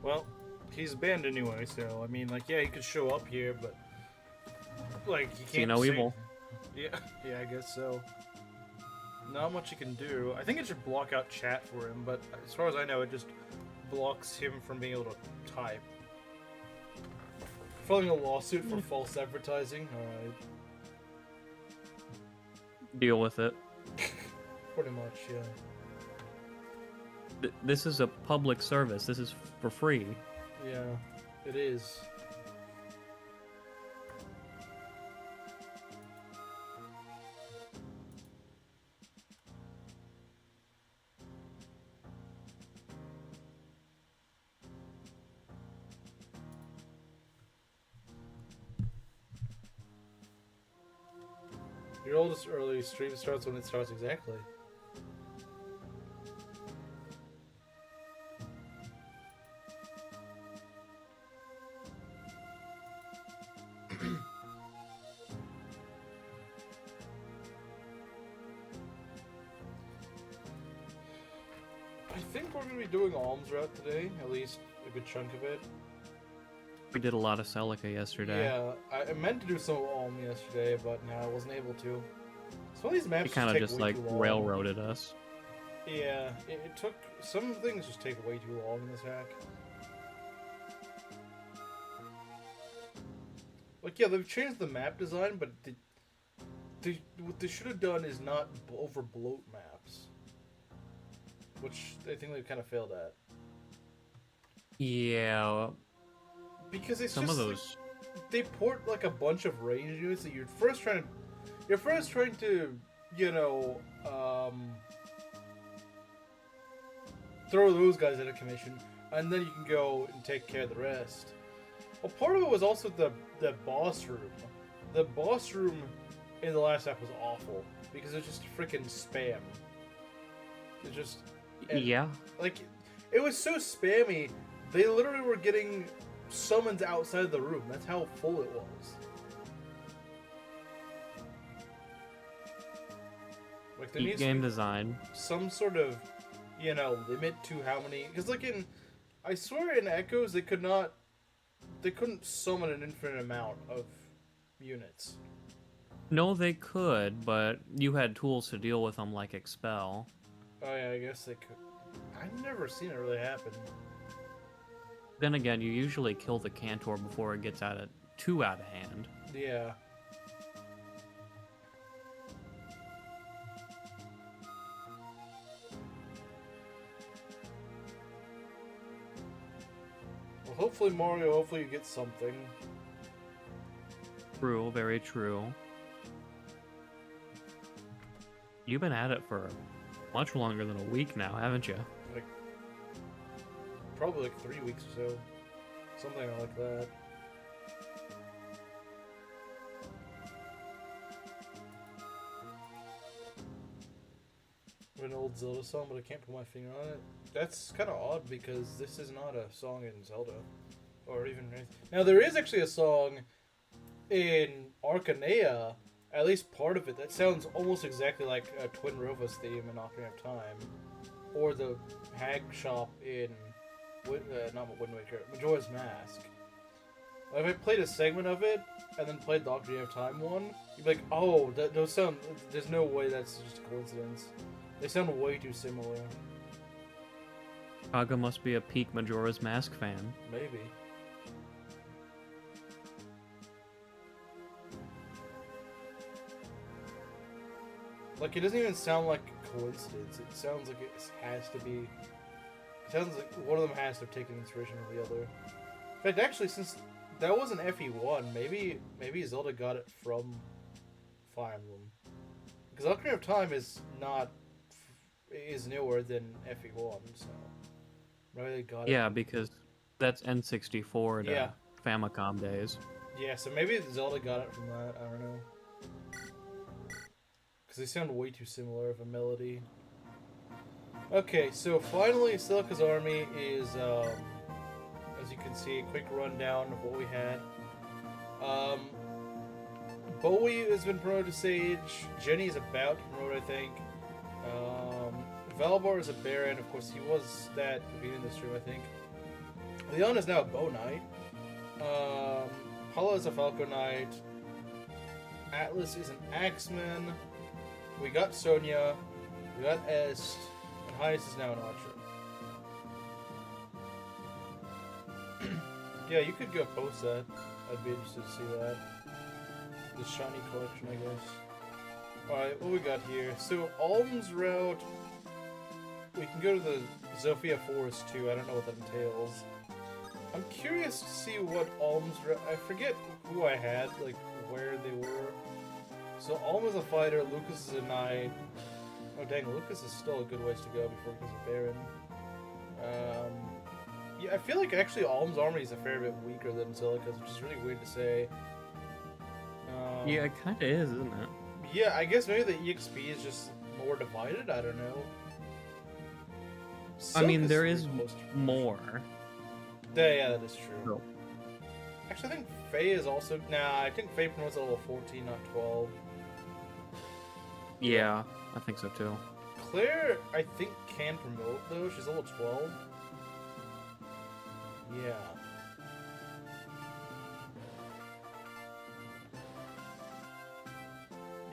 Well, he's banned anyway, so, I mean, like, yeah, he could show up here, but, like, you See can't no say... evil. Yeah, yeah, I guess so. Not much you can do. I think it should block out chat for him, but as far as I know, it just blocks him from being able to type. Filing a lawsuit for false advertising? Alright. Deal with it. Pretty much, yeah. This is a public service. This is for free. Yeah, it is. Your oldest early stream starts when it starts exactly. I think we're going to be doing alms route today, at least a good chunk of it. We did a lot of Celica yesterday. Yeah, I meant to do some alm yesterday, but no, I wasn't able to. Some of these maps It kind of take just way like too long. railroaded us. Yeah, it took... Some things just take way too long in this hack. Like, yeah, they've changed the map design, but what they should have done is not over bloat maps. Which I think they've kind of failed at. Yeah. Because it's Some just of those. like, they port like a bunch of range units that you're first trying to, you know, throw those guys out of commission, and then you can go and take care of the rest. Well, part of it was also the boss room. The boss room in the last app was awful because it's just freaking spam. It just Yeah. like it was so spammy. They literally were getting summons outside the room. That's how full it was. Like there Eat needs game to be design. some sort of, you know, limit to how many. Because like I swear in Echoes they couldn't summon an infinite amount of units. No, they could, but you had tools to deal with them, like Expel. Oh yeah, I guess they could. I've never seen it really happen. Then again, you usually kill the Cantor before it gets too out of hand. Yeah. Well, hopefully Mario, hopefully you get something. True, very true. You've been at it for much longer than a week now, haven't you? Like, probably like 3 weeks or so. Something like that. An old Zelda song, but I can't put my finger on it. That's kind of odd because this is not a song in Zelda, or even now. There is actually a song in Arcanea, at least part of it, that sounds almost exactly like a Twin Rova's theme in Ocarina of Time, or the Hag Shop in not Wind Waker, Majora's Mask. If I played a segment of it and then played the Ocarina of Time one, you'd be like, oh, those sound. There's no way that's just a coincidence. They sound way too similar. Kaga must be a peak Majora's Mask fan. Maybe. Like, it doesn't even sound like a coincidence. It sounds like it has to be... It sounds like one of them has to have taken inspiration from the other. In fact, actually, since that wasn't FE1, maybe Zelda got it from Fire Emblem. Because Ocarina of Time is newer than FE1, so... Maybe they got it. Yeah, because that's N64 to Yeah. Famicom days. Yeah, so maybe Zelda got it from that, I don't know. Because they sound way too similar of a melody. Okay, so finally Celica's army is, as you can see, a quick rundown of what we had. Bowie has been promoted to Sage, Jenny is about to promote, I think. Valbar is a Baron, of course he was that at the beginning of the stream, I think. Leon is now a Bow Knight. Paula is a Falco Knight. Atlas is an Axeman. We got Sonya. We got Est. And Hyas is now an Archer. Yeah, you could go post that. I'd be interested to see that. The shiny collection, I guess. Alright, what we got here? So, Alm's route. We can go to the Zofia Forest too. I don't know what that entails. I'm curious to see what Alm's route. I forget who I had, like where they were. So, Alm is a fighter. Lucas is a knight. Oh dang, Lucas is still a good ways to go before he becomes a Baron. Yeah, I feel like actually Alm's army is a fair bit weaker than Silica's, which is really weird to say. Yeah, it kind of is, isn't it? Yeah, I guess maybe the EXP is just more divided. I don't know. I mean, there Silica's is close to- more. Yeah, that is true. No. Actually, I think Faye is also. Nah, I think Faye promotes at level 14, not 12. Yeah, I think so too. Claire, I think, can promote though. She's level 12. Yeah.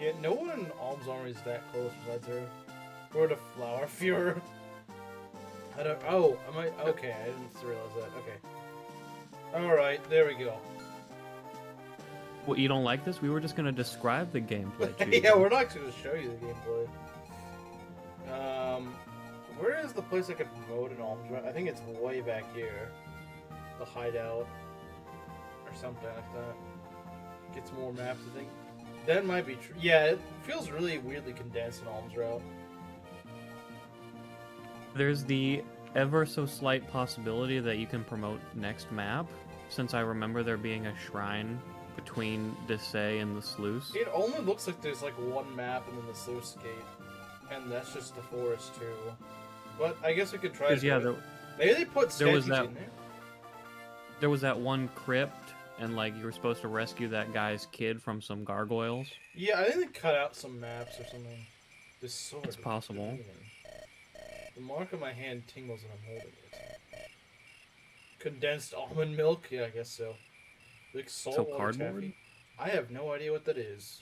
Yeah, no one in Alm's army is that close besides her. Or the Flower Fuhrer. I don't. Oh, am I? Okay, I didn't realize that. Okay. Alright, there we go. What, you don't like this? We were just gonna describe the gameplay to you. Yeah, we're not actually going to show you the gameplay. Where is the place I could promote in Alm's? I think it's way back here. The hideout. Or something like that. Gets more maps, I think. That might be true. Yeah, it feels really weirdly condensed in Alm's route. There's the ever so slight possibility that you can promote next map, since I remember there being a shrine between Desay and the Sluice. It only looks like there's like one map and then the sluice gate. And that's just the forest too. But I guess we could try to Yeah, do it. Maybe they put statues in there. There was that one crypt, and like you were supposed to rescue that guy's kid from some gargoyles. Yeah, I think they cut out some maps or something. This sword. It's possible. The mark of my hand tingles when I'm holding it. Condensed almond milk? Yeah, I guess so. Like salt So water cardboard? taffy? I have no idea what that is.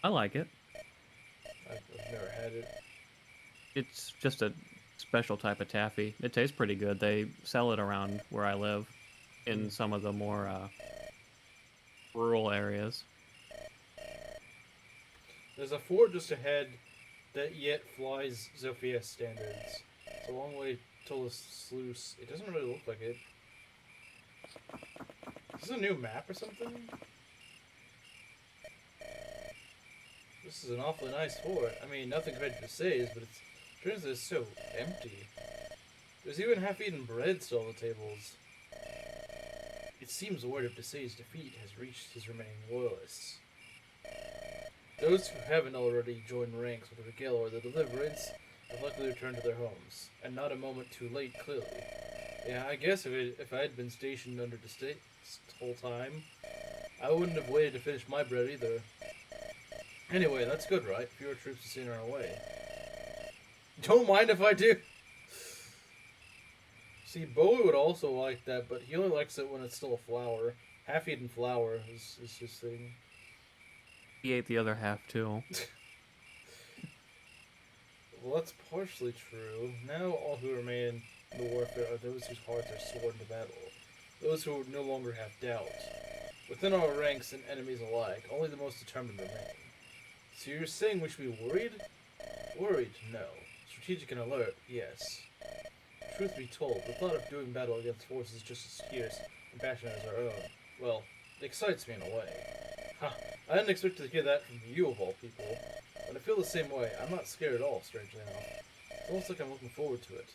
I like it. I've never had it. It's just a special type of taffy. It tastes pretty good. They sell it around where I live, in some of the more rural areas. There's a fort just ahead that yet flies Zofia standards. It's a long way till the sluice. It doesn't really look like it. Is this a new map or something? This is an awfully nice fort. I mean, nothing compared to Desay's, but it's turns out it's so empty. There's even half-eaten bread still on the tables. It seems word of Desay's defeat has reached his remaining loyalists. Those who haven't already joined ranks with the Regale or the Deliverance have likely returned to their homes, and not a moment too late, clearly. Yeah, I guess if I had been stationed under Desay this whole time, I wouldn't have waited to finish my bread either. Anyway, that's good, right? Fewer troops to send our way. Don't mind if I do. See, Bowie would also like that, but he only likes it when it's still a flower. Half-eaten flour is his thing. He ate the other half too. Well, that's partially true. Now all who remain in the warfare are those whose hearts are sworn to battle. Those who no longer have doubt. Within our ranks and enemies alike, only the most determined remain. So you're saying we should be worried? Worried? No. Strategic and alert? Yes. Truth be told, the thought of doing battle against forces just as fierce and passionate as our own, well, it excites me in a way. Ha! I didn't expect to hear that from you of all people, but I feel the same way. I'm not scared at all, strangely enough. It's almost like I'm looking forward to it.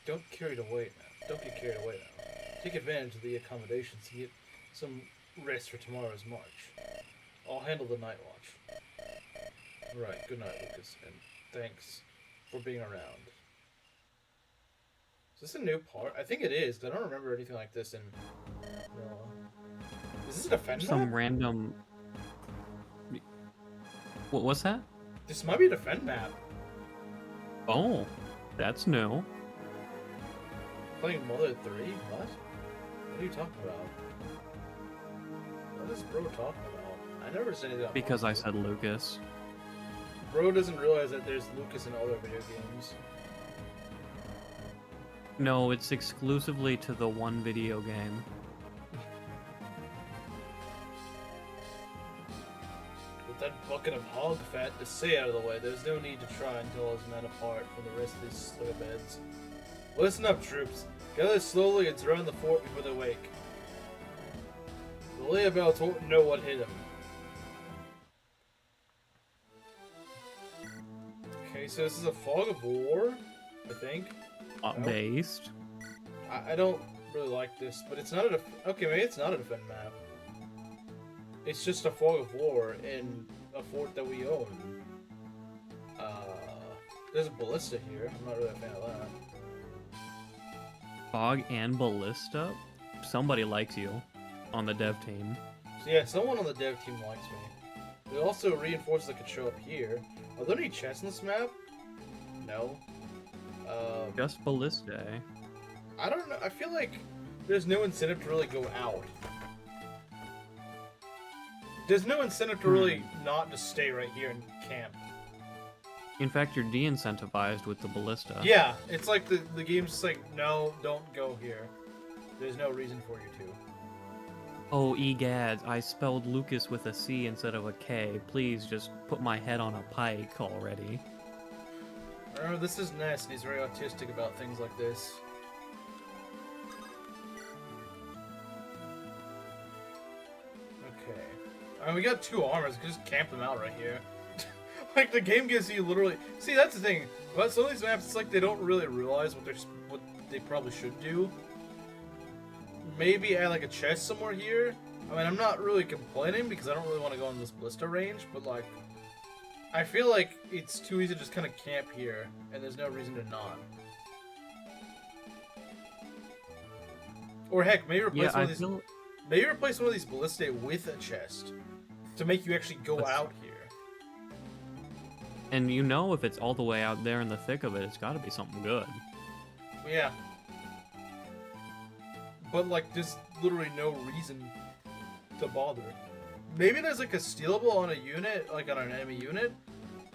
Don't get carried away now. Take advantage of the accommodations and get some rest for tomorrow's march. I'll handle the night watch. Right, good night, Lucas, and thanks for being around. Is this a new part? I think it is, because I don't remember anything like this in... Is this a defend Some map? random... What's that? This might be a defend map. Oh, that's new. Playing Mother 3? What? What are you talking about? What is bro talking about? I never said anything about Because Mother I said Lucas. Bro doesn't realize that there's Lucas in other video games. No, it's exclusively to the one video game. With that bucket of hog fat to stay out of the way, there's no need to try and tell us men apart from the rest of these slugabeds. Listen up, troops. Gather slowly and surround the fort before they wake. The layabouts won't know what hit them. Okay, so this is a fog of war, I think. Based. I don't really like this, but it's not a okay, maybe it's not a defend map. It's just a fog of war in a fort that we own. There's a ballista here. I'm not really a fan of that. Fog and Ballista? Somebody likes you on the dev team. So yeah, someone on the dev team likes me. We also reinforced that could show up here. Are there any chests on this map? No. Just Ballista. I don't know. I feel like there's no incentive to really go out. There's no incentive to really not just stay right here and camp. In fact, you're de-incentivized with the Ballista. Yeah, it's like the game's just like, no, don't go here. There's no reason for you to. Oh, egads, I spelled Lucas with a C instead of a K. Please just put my head on a pike already. Remember, this is Ness, and he's very autistic about things like this. Okay. I mean, we got 2 armors. We can just camp them out right here. Like, the game gives you literally... See, that's the thing. About some of these maps, it's like they don't really realize what they probably should do. Maybe add, like, a chest somewhere here. I mean, I'm not really complaining because I don't really want to go in this ballista range, but, like... I feel like it's too easy to just kind of camp here, and there's no reason to not. Or heck, maybe replace one of these. Maybe replace one of these ballistae with a chest to make you actually go out here. And you know, if it's all the way out there in the thick of it, it's got to be something good. Yeah. But like, there's literally no reason to bother. Maybe there's like a stealable on a unit, like on an enemy unit,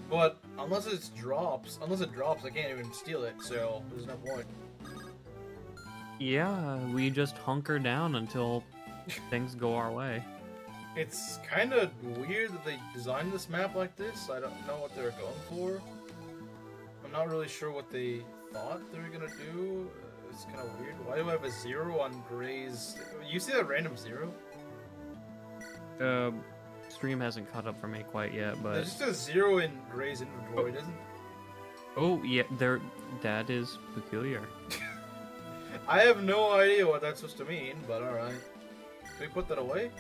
but unless it drops, I can't even steal it, so there's no point. Yeah, we just hunker down until things go our way. It's kind of weird that they designed this map like this. I don't know what they were going for. I'm not really sure what they thought they were gonna do. It's kind of weird. Why do I have a 0 on Gray's? You see that random 0? Stream hasn't caught up for me quite yet, but There's just a 0 in Gray's inventory, doesn't? Oh yeah, that is peculiar. I have no idea what that's supposed to mean, but alright. Did we put that away?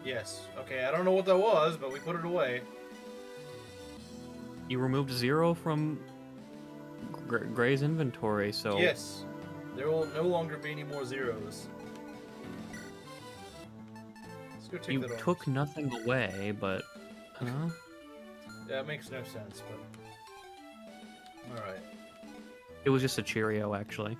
Yes. Okay, I don't know what that was, but we put it away. You removed 0 from Gray's inventory, so... Yes. There will no longer be any more 0s. Let's go take You that off. took nothing away, but... Huh? Yeah, it makes no sense, but... Alright. It was just a Cheerio, actually.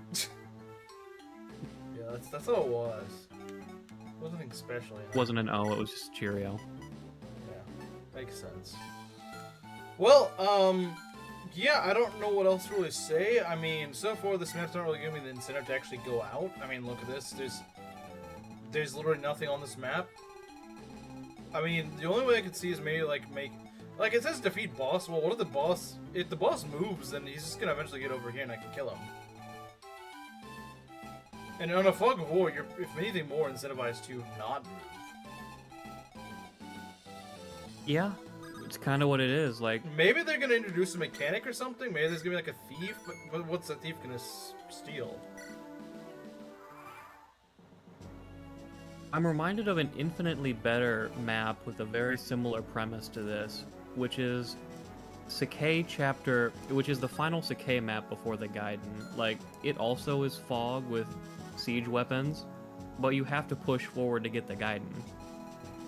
Yeah, that's all it was. It wasn't anything special. It wasn't an O, it was just Cheerio. Yeah, makes sense. Well, yeah, I don't know what else to really say. I mean, so far this map's not really giving me the incentive to actually go out. I mean, look at this. There's literally nothing on this map. I mean, the only way I could see is maybe like like it says defeat boss. Well, what if the boss? If the boss moves, then he's just gonna eventually get over here and I can kill him. And on a fog of war, you're if anything more incentivized to not move. Yeah, it's kind of what it is. Like Maybe they're gonna introduce a mechanic or something. Maybe there's gonna be like a thief, but what's a thief gonna steal? I'm reminded of an infinitely better map with a very similar premise to this, which is Sakai chapter, which is the final Sakai map before the Gaiden. Like, it also is fog with siege weapons, but you have to push forward to get the Gaiden.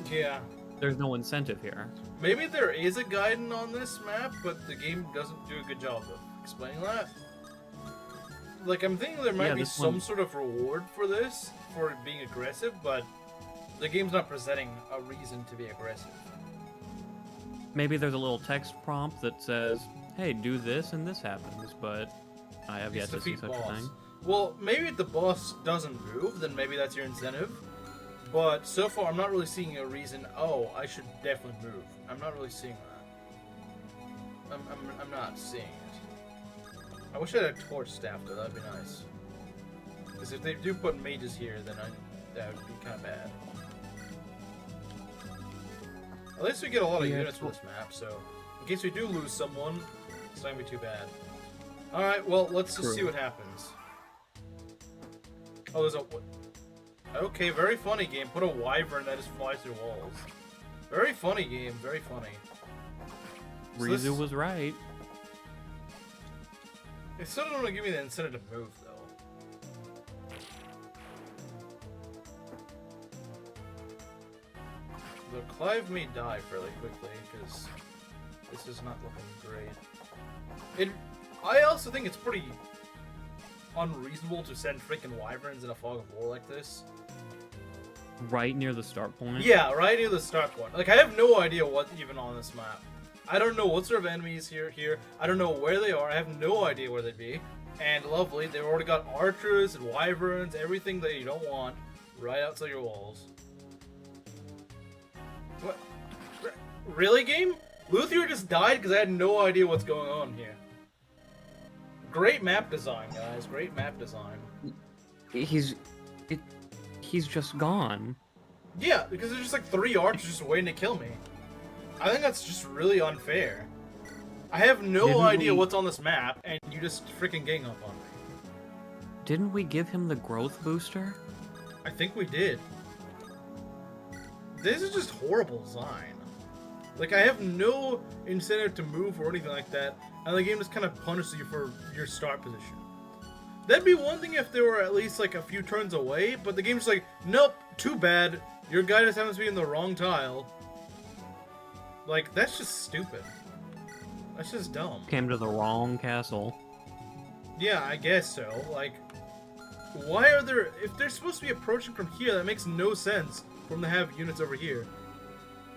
Yeah. There's no incentive here. Maybe there is a Gaiden on this map, but the game doesn't do a good job of explaining that. like, I'm thinking there might Yeah, be this some one- sort of reward for this, for being aggressive, but the game's not presenting a reason to be aggressive. Maybe there's a little text prompt that says, "Hey, do this and this happens," but I have yet to see such a thing. Well, maybe if the boss doesn't move, then maybe that's your incentive. But so far, I'm not really seeing a reason. Oh, I should definitely move. I'm not really seeing that. I'm not seeing it. I wish I had a torch staff though. That'd be nice. Because if they do put mages here, then that would be kind of bad. At least we get a lot of units for this map, so in case we do lose someone, it's not gonna be too bad. Alright, well, let's just see what happens. Oh, there's a... Okay, very funny game. Put a wyvern that just flies through walls. Very funny game, very funny. So Rizu was right. It still don't want to give me the incentive to move, though. The Clive may die fairly quickly, because this is not looking great. I also think it's pretty unreasonable to send freaking wyverns in a fog of war like this. Right near the start point. Yeah, right near the start point. Like, I have no idea what's even on this map. I don't know what sort of enemies here. I don't know where they are. I have no idea where they'd be. And lovely, they've already got archers and wyverns, everything that you don't want, right outside your walls. What? Really, game? Luthier just died because I had no idea what's going on here. Great map design, guys. Great map design. He's just gone. Yeah, because there's just like 3 archers just waiting to kill me. I think that's just really unfair. I have no idea what's on this map, and you just freaking gang up on me. Didn't we give him the growth booster? I think we did. This is just horrible design. Like, I have no incentive to move or anything like that, and the game just kind of punishes you for your start position. That'd be one thing if they were at least like a few turns away, but the game's just like, nope, too bad. Your guy just happens to be in the wrong tile. Like, that's just stupid. That's just dumb. Came to the wrong castle. Yeah, I guess so. Like, why are there... If they're supposed to be approaching from here, that makes no sense for them to have units over here.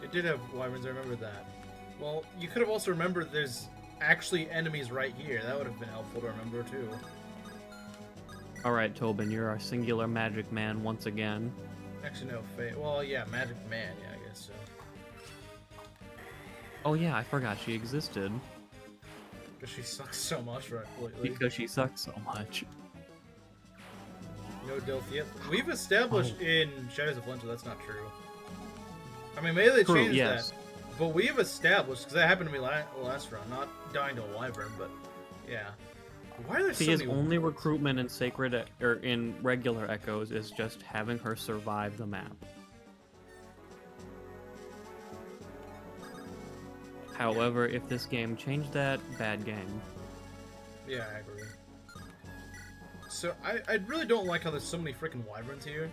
It did have wyverns, I remember that. Well, you could have also remembered there's actually enemies right here. That would have been helpful to remember, too. Alright, Tobin, you're our singular magic man once again. Actually, no, well, yeah, Magic Man, yeah, I guess so. Oh yeah, I forgot she existed. Because she sucks so much right lately. Because she sucks so much. No Delth yet. We've established in Shadows of Winter that's not true. I mean, maybe they changed that. But we've established, because that happened to me last round, not dying to a wyvern, but yeah. Why are there so many... only recruitment in sacred or in regular echoes is just having her survive the map. However, if this game changed that, bad game. Yeah, I agree. So, I really don't like how there's so many freaking wyverns here.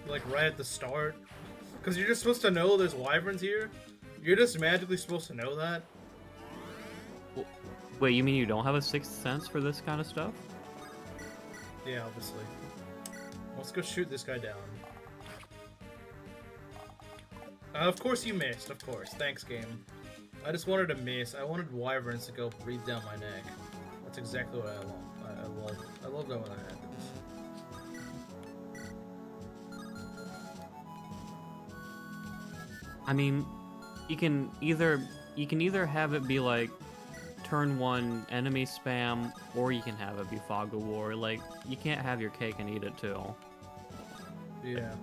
Like, right at the start. Because you're just supposed to know there's wyverns here. You're just magically supposed to know that. Wait, you mean you don't have a sixth sense for this kind of stuff? Yeah, obviously. Let's go shoot this guy down. Of course you missed, of course. Thanks, game. I just wanted to miss. I wanted wyverns to go breathe down my neck. That's exactly what I want. I love that when that happens. I mean, you can either have it be like turn 1 enemy spam, or you can have it be fog of war. Like, you can't have your cake and eat it too. Yeah.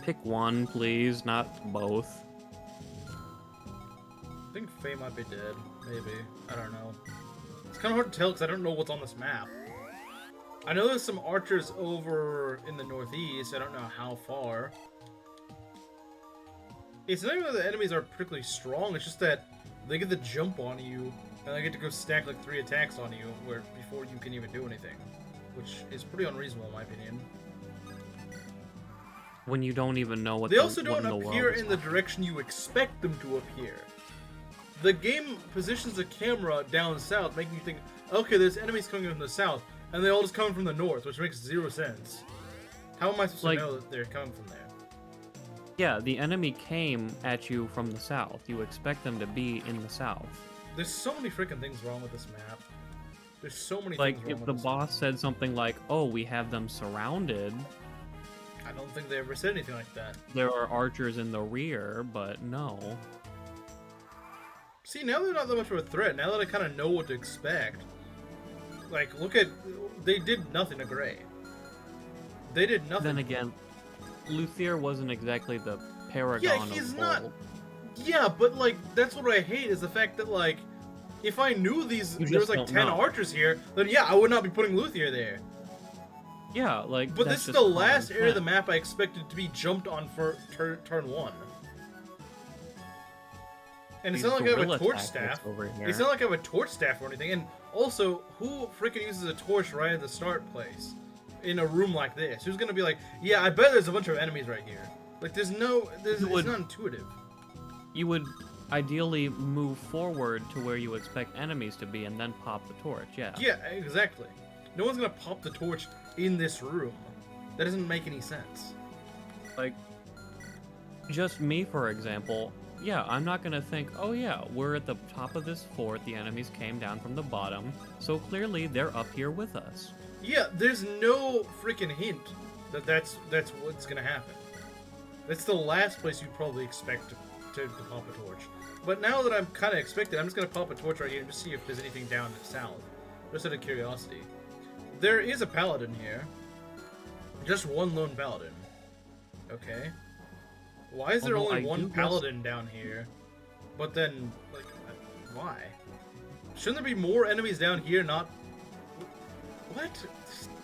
Pick one, please, not both. I think Faye might be dead. Maybe. I don't know. It's kind of hard to tell because I don't know what's on this map. I know there's some archers over in the northeast. I don't know how far. It's not even that the enemies are particularly strong. It's just that they get the jump on you, and they get to go stack like 3 attacks on you before you can even do anything. Which is pretty unreasonable in my opinion. When you don't even know what they also don't what in the appear world in the direction you expect them to appear. the game positions the camera down south, making you think, okay, there's enemies coming from the south, and they all just come from the north, which makes zero sense. How am I supposed to know that they're coming from there? Yeah, the enemy came at you from the south. You expect them to be in the south. There's so many freaking things wrong with this map. There's so many Like, things wrong if with the this boss said something like, oh, we have them surrounded, I don't think they ever said anything like that. there are archers in the rear, but no. See, now they're not that much of a threat. Now that I kind of know what to expect. Like, look at... They did nothing to Gray. They did nothing. Then again, Luthier wasn't exactly the paragon Yeah, he's of not... Bold. Yeah, but, like, that's what I hate, is the fact that, like, if I knew there was, like, 10 archers here, then, yeah, I would not be putting Luthier there. Yeah, like, But that's this is just the last common area of the sense. map I expected to be jumped on for turn 1. And it's These not like I have a guerrilla torch tactics staff. over here. It's not like I have a torch staff or anything. And also, who freaking uses a torch right at the start place? In a room like this? Who's gonna be like, yeah, I bet there's a bunch of enemies right here. Like, it's not intuitive. You would ideally move forward to where you expect enemies to be and then pop the torch, yeah. Yeah, exactly. No one's gonna pop the torch in this room. That doesn't make any sense. Like, just me, for example, yeah, I'm not gonna think, oh yeah, we're at the top of this fort, the enemies came down from the bottom, so clearly they're up here with us. Yeah, there's no freaking hint that that's what's gonna happen. That's the last place you'd probably expect to pop a torch. But now that I'm kind of expecting, I'm just gonna pop a torch right here and just see if there's anything down south. Just out of curiosity. There is a paladin here. Just one lone paladin. Okay. Why is there Although only I one do guess- paladin down here? But then, like, why? Shouldn't there be more enemies down here, not... What?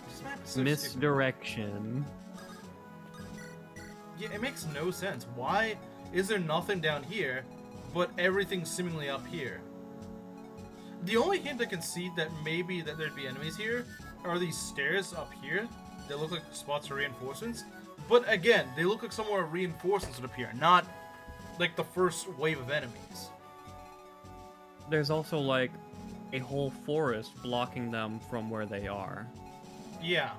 This map is so stupid. Misdirection. Yeah, it makes no sense. Why is there nothing down here, but everything seemingly up here? The only hint I can see that maybe that there'd be enemies here are these stairs up here. They look like spots for reinforcements. But again, they look like somewhere reinforcements would appear, not like the first wave of enemies. There's also, like, a whole forest blocking them from where they are. Yeah.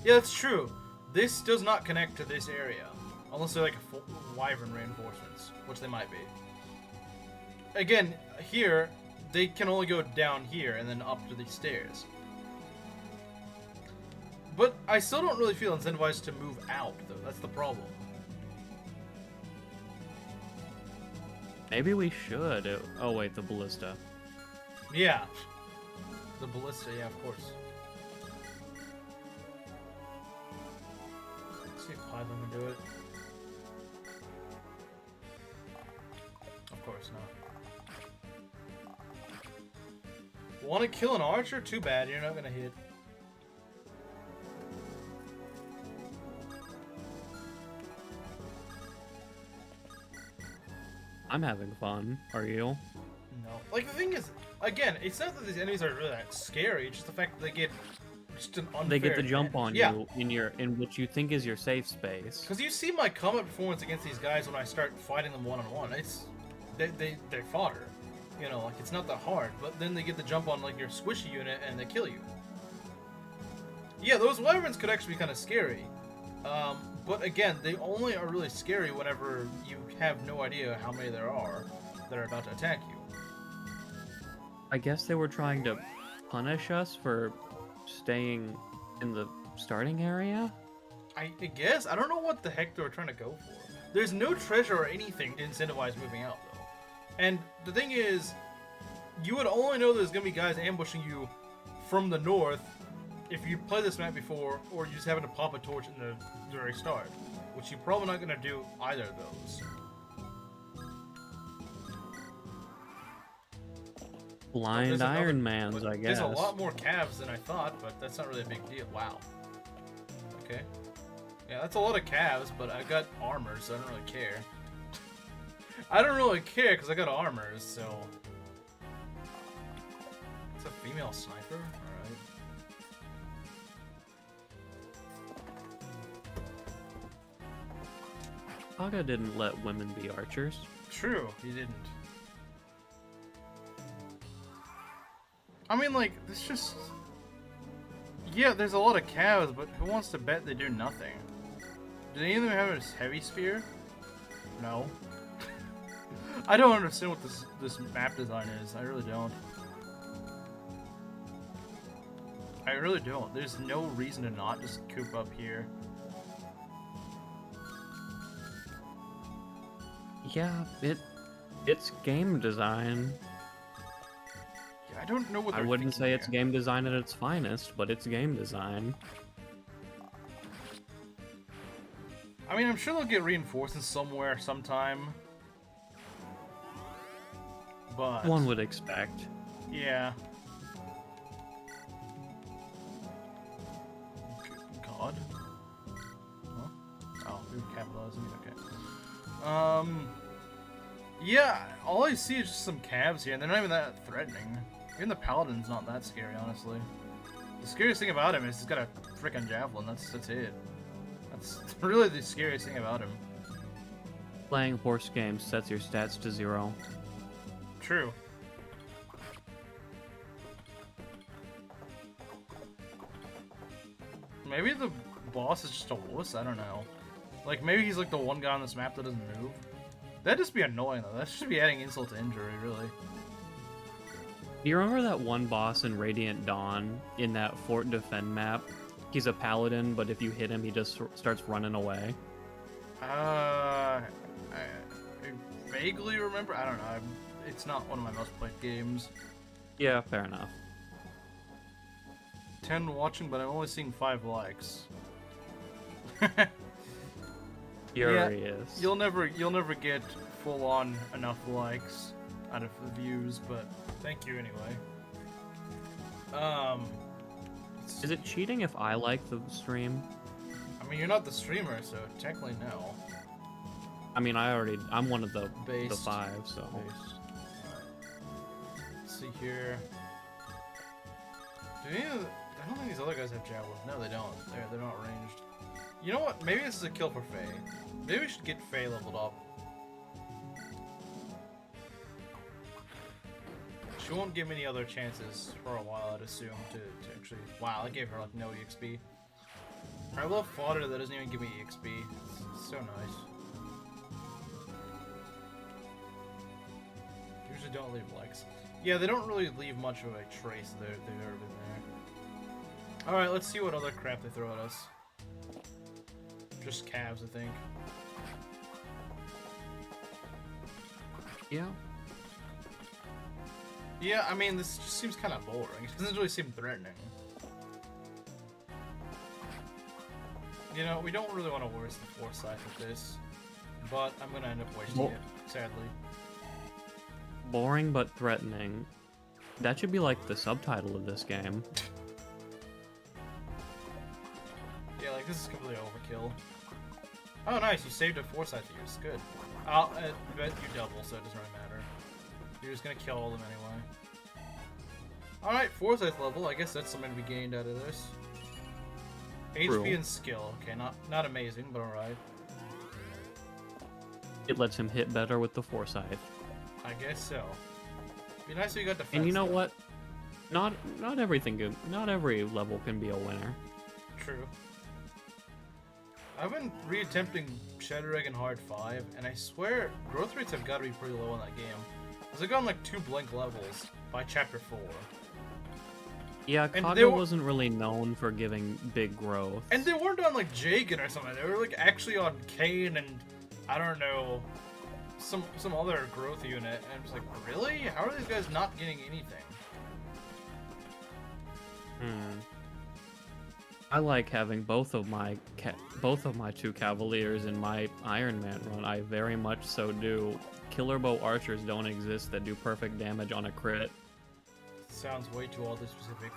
Yeah, that's true. This does not connect to this area. Unless they're like wyvern reinforcements, which they might be. Again, here, they can only go down here and then up to these stairs. But I still don't really feel incentivized to move out, though. That's the problem. Maybe we should. Oh wait, the ballista. Yeah. The ballista, yeah, of course. Let's see if Python can do it. Of course not. Want to kill an archer? Too bad, you're not gonna hit. I'm having fun. Are you? No. Like, the thing is, again, it's not that these enemies are really that scary, it's just the fact that they get just an unfair They get the jump advantage. on you in what you think is your safe space. Because you see my combat performance against these guys when I start fighting them one-on-one. It's... They fodder. You know, like, it's not that hard. But then they get the jump on, like, your squishy unit and they kill you. Yeah, those wyverns could actually be kind of scary. But again, they only are really scary whenever you have no idea how many there are that are about to attack you. I guess they were trying to punish us for staying in the starting area? I guess. I don't know what the heck they were trying to go for. There's no treasure or anything to incentivize moving out, though. And the thing is, you would only know there's going to be guys ambushing you from the north if you played this map before, or you just happen to pop a torch in the very start, which you're probably not going to do either of those. Blind Ironmans, I guess. There's a lot more calves than I thought, but that's not really a big deal. Wow. Okay. Yeah, that's a lot of calves, but I got armor, so I don't really care. I don't really care because I got armor, so... It's a female sniper? Alright. Saga didn't let women be archers. True, he didn't. I mean, like, it's just... Yeah, there's a lot of cows, but who wants to bet they do nothing? Do any of them have a heavy spear? No. I don't understand what this map design is. I really don't. I really don't. There's no reason to not just coop up here. Yeah, it's game design. Yeah, I don't know what I they're wouldn't say thinking it's here. game design at its finest, but it's game design. I mean, I'm sure they'll get reinforcements somewhere, sometime. But... One would expect. Yeah. God. Huh? Oh, we were capitalizing. Okay. Yeah, all I see is just some calves here, and they're not even that threatening. Even the paladin's not that scary, honestly. The scariest thing about him is he's got a frickin' javelin. That's it. That's really the scariest thing about him. Playing horse games sets your stats to 0. True. Maybe the boss is just a wuss, I don't know. Like, maybe he's like the one guy on this map that doesn't move. That'd just be annoying, though. That should be adding insult to injury, really. Do you remember that one boss in Radiant Dawn in that Fort Defend map? He's a paladin, but if you hit him, he just starts running away. I vaguely remember. I don't know. It's not one of my most played games. Yeah, fair enough. 10 watching, but I'm only seeing 5 likes. Here he is. You'll never get full on enough likes out of the views, but thank you anyway. Is it cheating if I like the stream? I mean, you're not the streamer, so technically no. I mean, I'm one of the Based. 5, so. Based. Let's see here. I don't think these other guys have javelins. No, they don't. They're not ranged. You know what? Maybe this is a kill for Faye. Maybe we should get Faye leveled up. She won't give me any other chances for a while, I'd assume, to actually... Wow, I gave her, like, no EXP. I love fodder that doesn't even give me EXP. It's so nice. Usually don't leave likes. Yeah, they don't really leave much of a trace they've ever been there. Alright, let's see what other crap they throw at us. Just calves, I think. Yeah. Yeah, I mean, this just seems kind of boring. It doesn't really seem threatening. You know, we don't really want to waste the foresight with this, but I'm going to end up wasting it, sadly. Boring but threatening. That should be like the subtitle of this game. Yeah, like, this is completely overkill. Oh, nice, you saved a foresight to use. Good. I bet you double, so it doesn't really matter. You're just gonna kill all of them anyway. Alright, foresight level. I guess that's something to be gained out of this. True. HP and skill. Okay, not amazing, but alright. It lets him hit better with the foresight. I guess so. Be nice if you got defense. And you know what? Not everything good. Not every level can be a winner. True. I've been reattempting Shadow Egg and Hard 5, and I swear growth rates have got to be pretty low in that game. Because I've gotten like 2 blink levels by chapter 4. Yeah, And Kaga wasn't really known for giving big growth. And they weren't on like Jagan or something. They were like actually on Kane and I don't know, some other growth unit. And I'm just like, really? How are these guys not getting anything? I like having both of my 2 Cavaliers in my Ironman run. I very much so do. Killer bow archers don't exist that do perfect damage on a crit. Sounds way too oddly specific.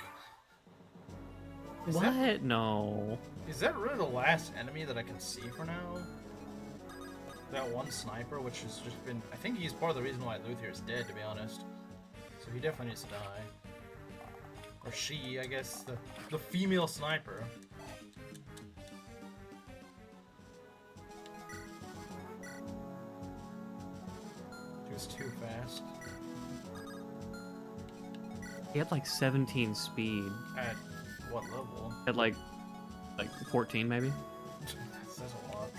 What? No. Is that really the last enemy that I can see for now? That one sniper, which has just been... I think he's part of the reason why Luthier is dead, to be honest. So he definitely needs to die. Or she, I guess. The female sniper. fast. He had like 17 speed. At what level? At like 14 maybe. That's a lot.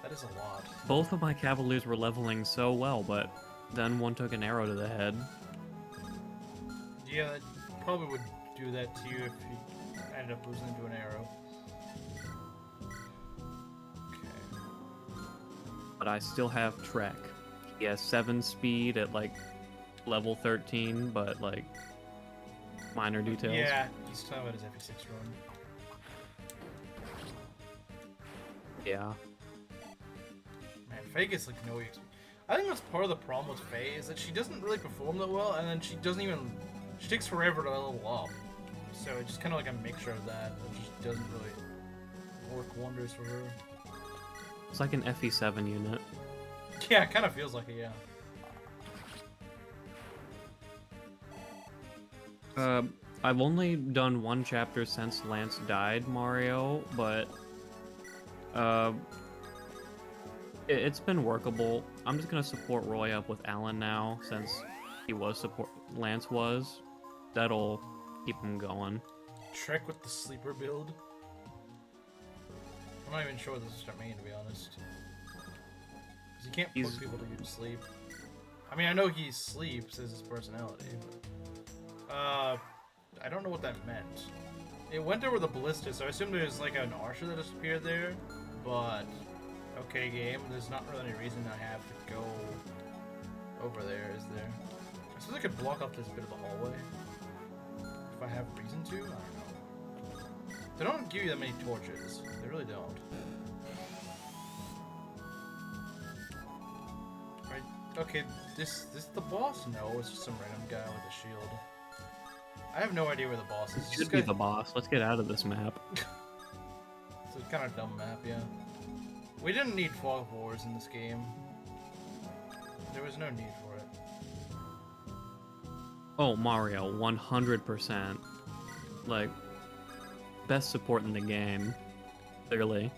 That is a lot. Both of my Cavaliers were leveling so well, but then one took an arrow to the head. Yeah, that probably would do that to you if you ended up losing to an arrow. Okay. But I still have Trek. He has 7 speed at like level 13, but like minor details. Yeah, he's talking about his FE6 run. Yeah. Man, Faye gets like no EXP. I think that's part of the problem with Faye is that she doesn't really perform that well, and then she doesn't even. She takes forever to level up. So it's just kind of like a mixture of that. It just doesn't really work wonders for her. It's like an FE7 unit. Yeah, it kind of feels like it, yeah. I've only done one chapter since Lance died, Mario, but it's been workable. I'm just gonna support Roy up with Alan now, since Lance was. That'll keep him going. Trek with the sleeper build. I'm not even sure what this is starting to be honest. Because you can't push people to go to sleep. I mean, I know he sleeps as his personality, but I don't know what that meant. It went over the ballista, so I assume there's like an archer that just appeared there, but okay game, there's not really any reason I have to go over there, is there? I suppose I could block up this bit of a hallway. If I have reason to? I don't know. They don't give you that many torches. They really don't. Right, okay, this the boss? No, it's just some random guy with a shield. I have no idea where the boss is. It should be the boss. Let's get out of this map. It's a kind of dumb map, yeah. We didn't need fog wars in this game. There was no need for it. Oh, Mario, 100%. Like, best support in the game. Clearly.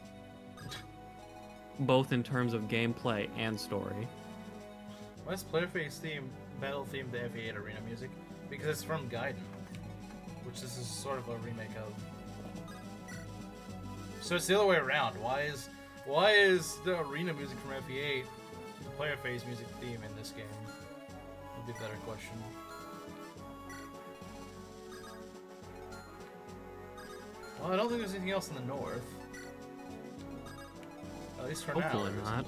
Both in terms of gameplay and story. Why is player face theme, battle theme the FE8 arena music? Because it's from Gaiden, which this is sort of a remake of. So it's the other way around. Why is the arena music from FE8 the player phase music theme in this game? Would be a better question. Well, I don't think there's anything else in the north. At least for Hopefully now. not.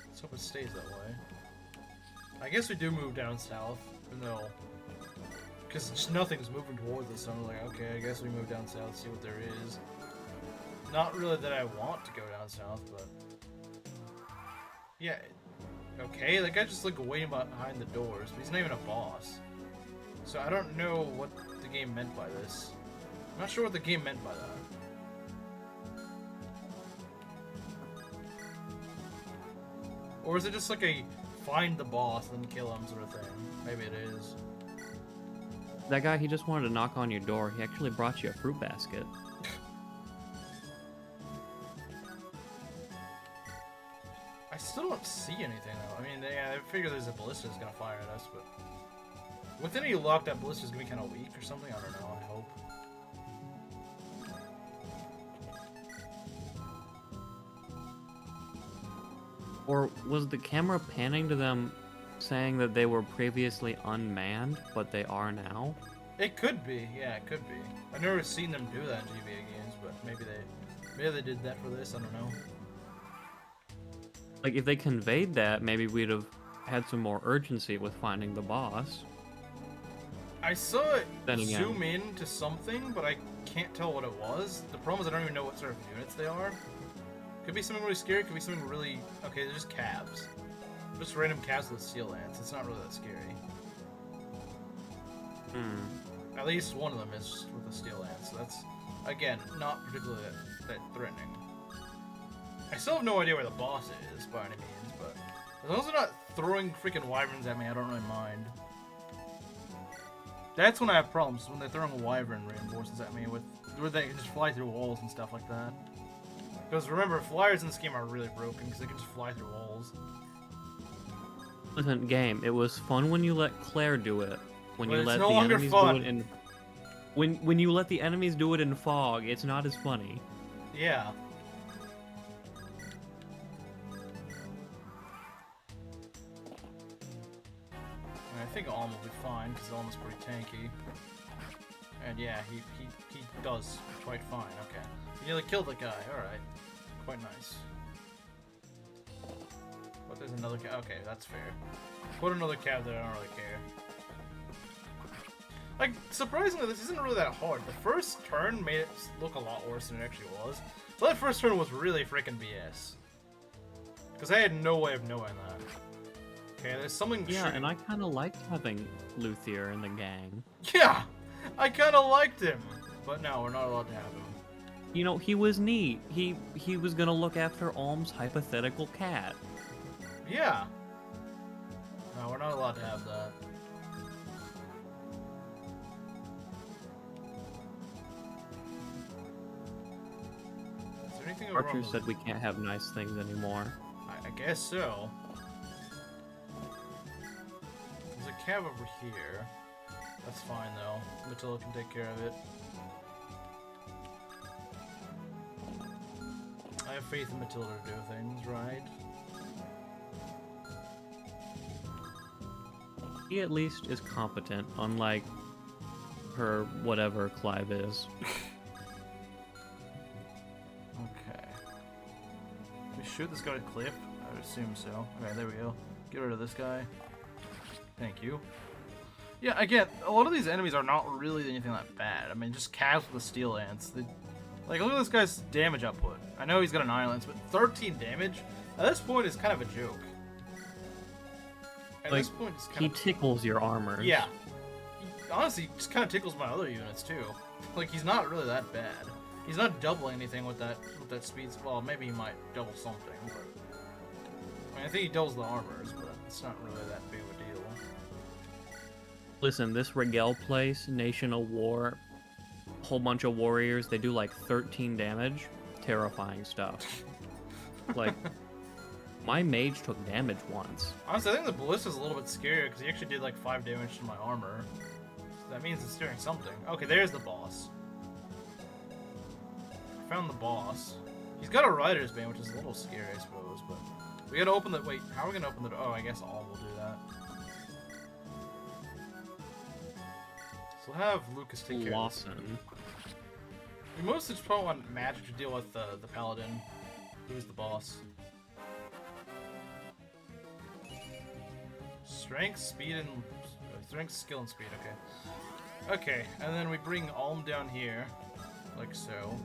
Let's hope it stays that way. I guess we do move down south, even though, because just nothing's moving towards us. So I'm like, okay, I guess we move down south, see what there is. Not really that I want to go down south, but yeah. Okay, that guy just like waiting behind the doors, but he's not even a boss. So I don't know what the game meant by this. I'm not sure what the game meant by that. Or is it just like a find the boss and kill him sort of thing? Maybe it is. That guy, he just wanted to knock on your door. He actually brought you a fruit basket. I still don't see anything though. I mean, I figure there's a ballista that's gonna fire at us, but with any luck, that ballista's gonna be kind of weak or something. I don't know. I hope. Or was the camera panning to them saying that they were previously unmanned, but they are now? It could be. Yeah, it could be. I've never seen them do that in GBA games, but maybe they did that for this. I don't know. Like, if they conveyed that, maybe we'd have had some more urgency with finding the boss. I saw it Then again. zoom in to something, but I can't tell what it was. The problem is I don't even know what sort of units they are. Could be something really scary, could be something really... Okay, they're just calves. Just random calves with steel lance. It's not really that scary. At least one of them is with a steel lance, so that's, again, not particularly that threatening. I still have no idea where the boss is, by any means, but as long as they're not throwing freaking wyverns at me, I don't really mind. That's when I have problems, when they're throwing wyvern reinforcements at me, where they can just fly through walls and stuff like that. Because remember, flyers in this game are really broken, because they can just fly through walls. Listen, game. It was fun when you let Claire do it. When But you it's let no the longer enemies fun. do it in when you let the enemies do it in fog, it's not as funny. Yeah. I think Alm will be fine, because Alm is pretty tanky. And yeah, he does quite fine, okay. He nearly killed the guy, alright. Quite nice. But there's another cab. Okay, that's fair. Put another cab there, I don't really care. Like, surprisingly, this isn't really that hard. The first turn made it look a lot worse than it actually was. So that first turn was really freaking BS. Because I had no way of knowing that. Okay, there's something Yeah, shooting. and I kind of liked having Luthier in the gang. Yeah! I kind of liked him! But no, we're not allowed to have him. You know, he was neat. He was gonna look after Alm's hypothetical cat. Yeah! No, we're not allowed to have that. Is there anything over on Archer the... said we can't have nice things anymore. I guess so. There's a cab over here. That's fine, though. Matilda can take care of it. I have faith in Matilda to do things, right? He at least is competent, unlike her whatever Clive is. Okay. Can we shoot this guy with cliff? I would assume so. Okay, there we go. Get rid of this guy. Thank you. Yeah, again, a lot of these enemies are not really anything that bad. I mean, just calves with the steel ants. Like, look at this guy's damage output. I know he's got an Iron Lance, but 13 damage? At this point, is kind of a joke. At Like, this point, it's he kind of... tickles your armor. Yeah. He, honestly, just kind of tickles my other units, too. Like, he's not really that bad. He's not doubling anything with that speed. Well, maybe he might double something, but... I mean, I think he doubles the armors, but it's not really that big of a deal. Listen, this Regel place, Nation of War, whole bunch of warriors, they do like 13 damage. Terrifying stuff. Like, my mage took damage once. Honestly, I think the ballista's a little bit scarier because he actually did like 5 damage to my armor. So that means it's doing something. Okay, there's the boss. I found the boss. He's got a rider's bane, which is a little scary, I suppose, but... We gotta open the... Wait, how are we gonna open the door? Oh, I guess all will do that. So we'll have Lucas take care of this. Lawson. We mostly just probably want magic to deal with the paladin, who's the boss. Strength, speed, and... Strength, skill, and speed, okay. Okay, and then we bring Alm down here, like so.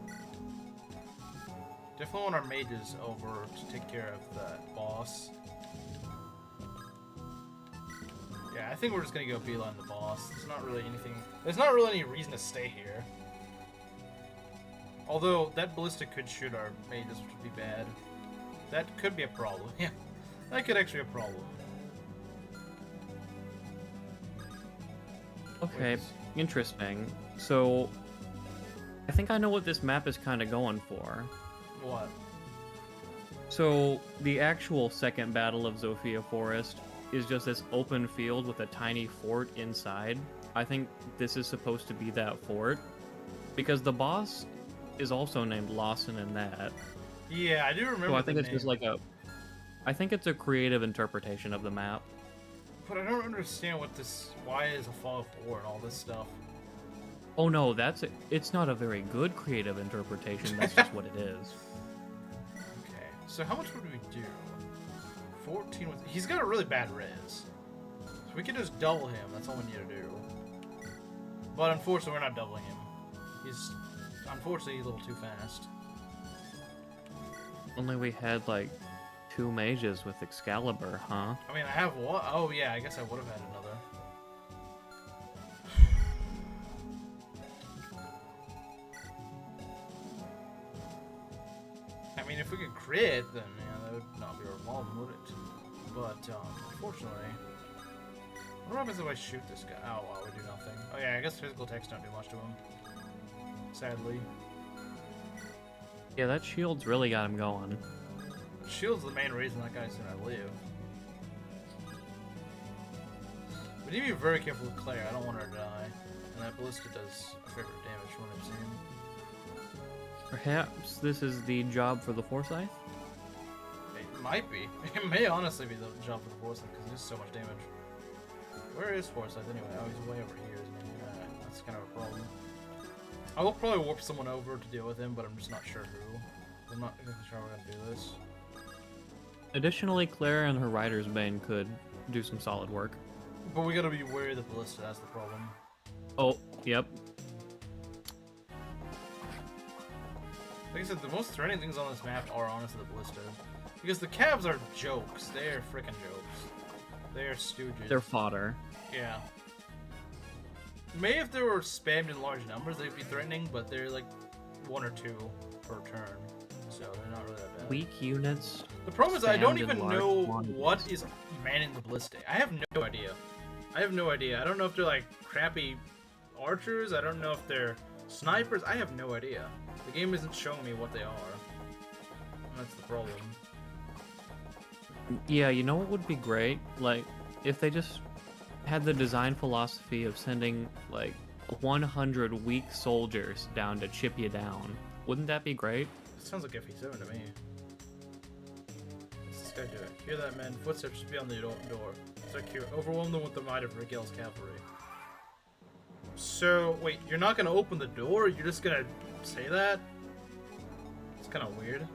Definitely want our mages over to take care of that boss. Yeah, I think we're just gonna go beeline the boss. There's not really anything... There's not really any reason to stay here. Although, that ballista could shoot our mages, which would be bad. That could be a problem, yeah. That could actually be a problem. Okay, interesting. So, I think I know what this map is kind of going for. What? So, the actual second battle of Zofia Forest is just this open field with a tiny fort inside. I think this is supposed to be that fort, because the boss is also named Lawson in that. Yeah, I do remember So I think the it's just name. like a... I think it's a creative interpretation of the map. But I don't understand what this... Why is a Fall of War and all this stuff? Oh no, it's not a very good creative interpretation, that's just what it is. Okay, so how much would we do? 14 with... He's got a really bad res. So we can just double him, that's all we need to do. But unfortunately, we're not doubling him. He's... Unfortunately, he's a little too fast. Only we had like 2 mages with Excalibur, huh? I mean, I have one... Oh yeah, I guess I would have had another. I mean, if we could crit, then yeah, that would not be our problem, would it? But, unfortunately... What happens if I shoot this guy? Oh, wow, we do nothing. Oh yeah, I guess physical attacks don't do much to him. Sadly. Yeah, that shield's really got him going. Shield's the main reason that guy's gonna live. We need to be very careful with Claire. I don't want her to die. And that ballista does a fair bit of damage from what I've seen. Perhaps this is the job for the Forsyth? It might be. It may honestly be the job for the Forsyth because he does so much damage. Where is Forsyth anyway? Oh, he's way over here, isn't he? Yeah, that's kind of a problem. I will probably warp someone over to deal with him, but I'm just not sure who. I'm not exactly sure how we're going to do this. Additionally, Claire and her Rider's Bane could do some solid work. But we gotta be wary of the ballista, that's the problem. Oh, yep. Like I said, the most threatening things on this map are honestly the ballista. Because the cabs are jokes. They are freaking jokes. They are stooges. They're fodder. Yeah. Maybe if they were spammed in large numbers, they'd be threatening, but they're like 1 or 2 per turn. So they're not really that bad. Weak units. The problem is I don't spammed in even large know quantities. what is manning the ballista. I have no idea. I have no idea. I don't know if they're like crappy archers. I don't know if they're snipers. I have no idea. The game isn't showing me what they are. That's the problem. Yeah, you know what would be great? Like, if they just had the design philosophy of sending, like, 100 weak soldiers down to chip you down. Wouldn't that be great? It sounds like FE7 to me. What's this guy doing? Hear that, man. Footsteps should be on the door. Secure. Overwhelm them with the might of Rigel's cavalry. So, wait, you're not gonna open the door? You're just gonna say that? It's kind of weird.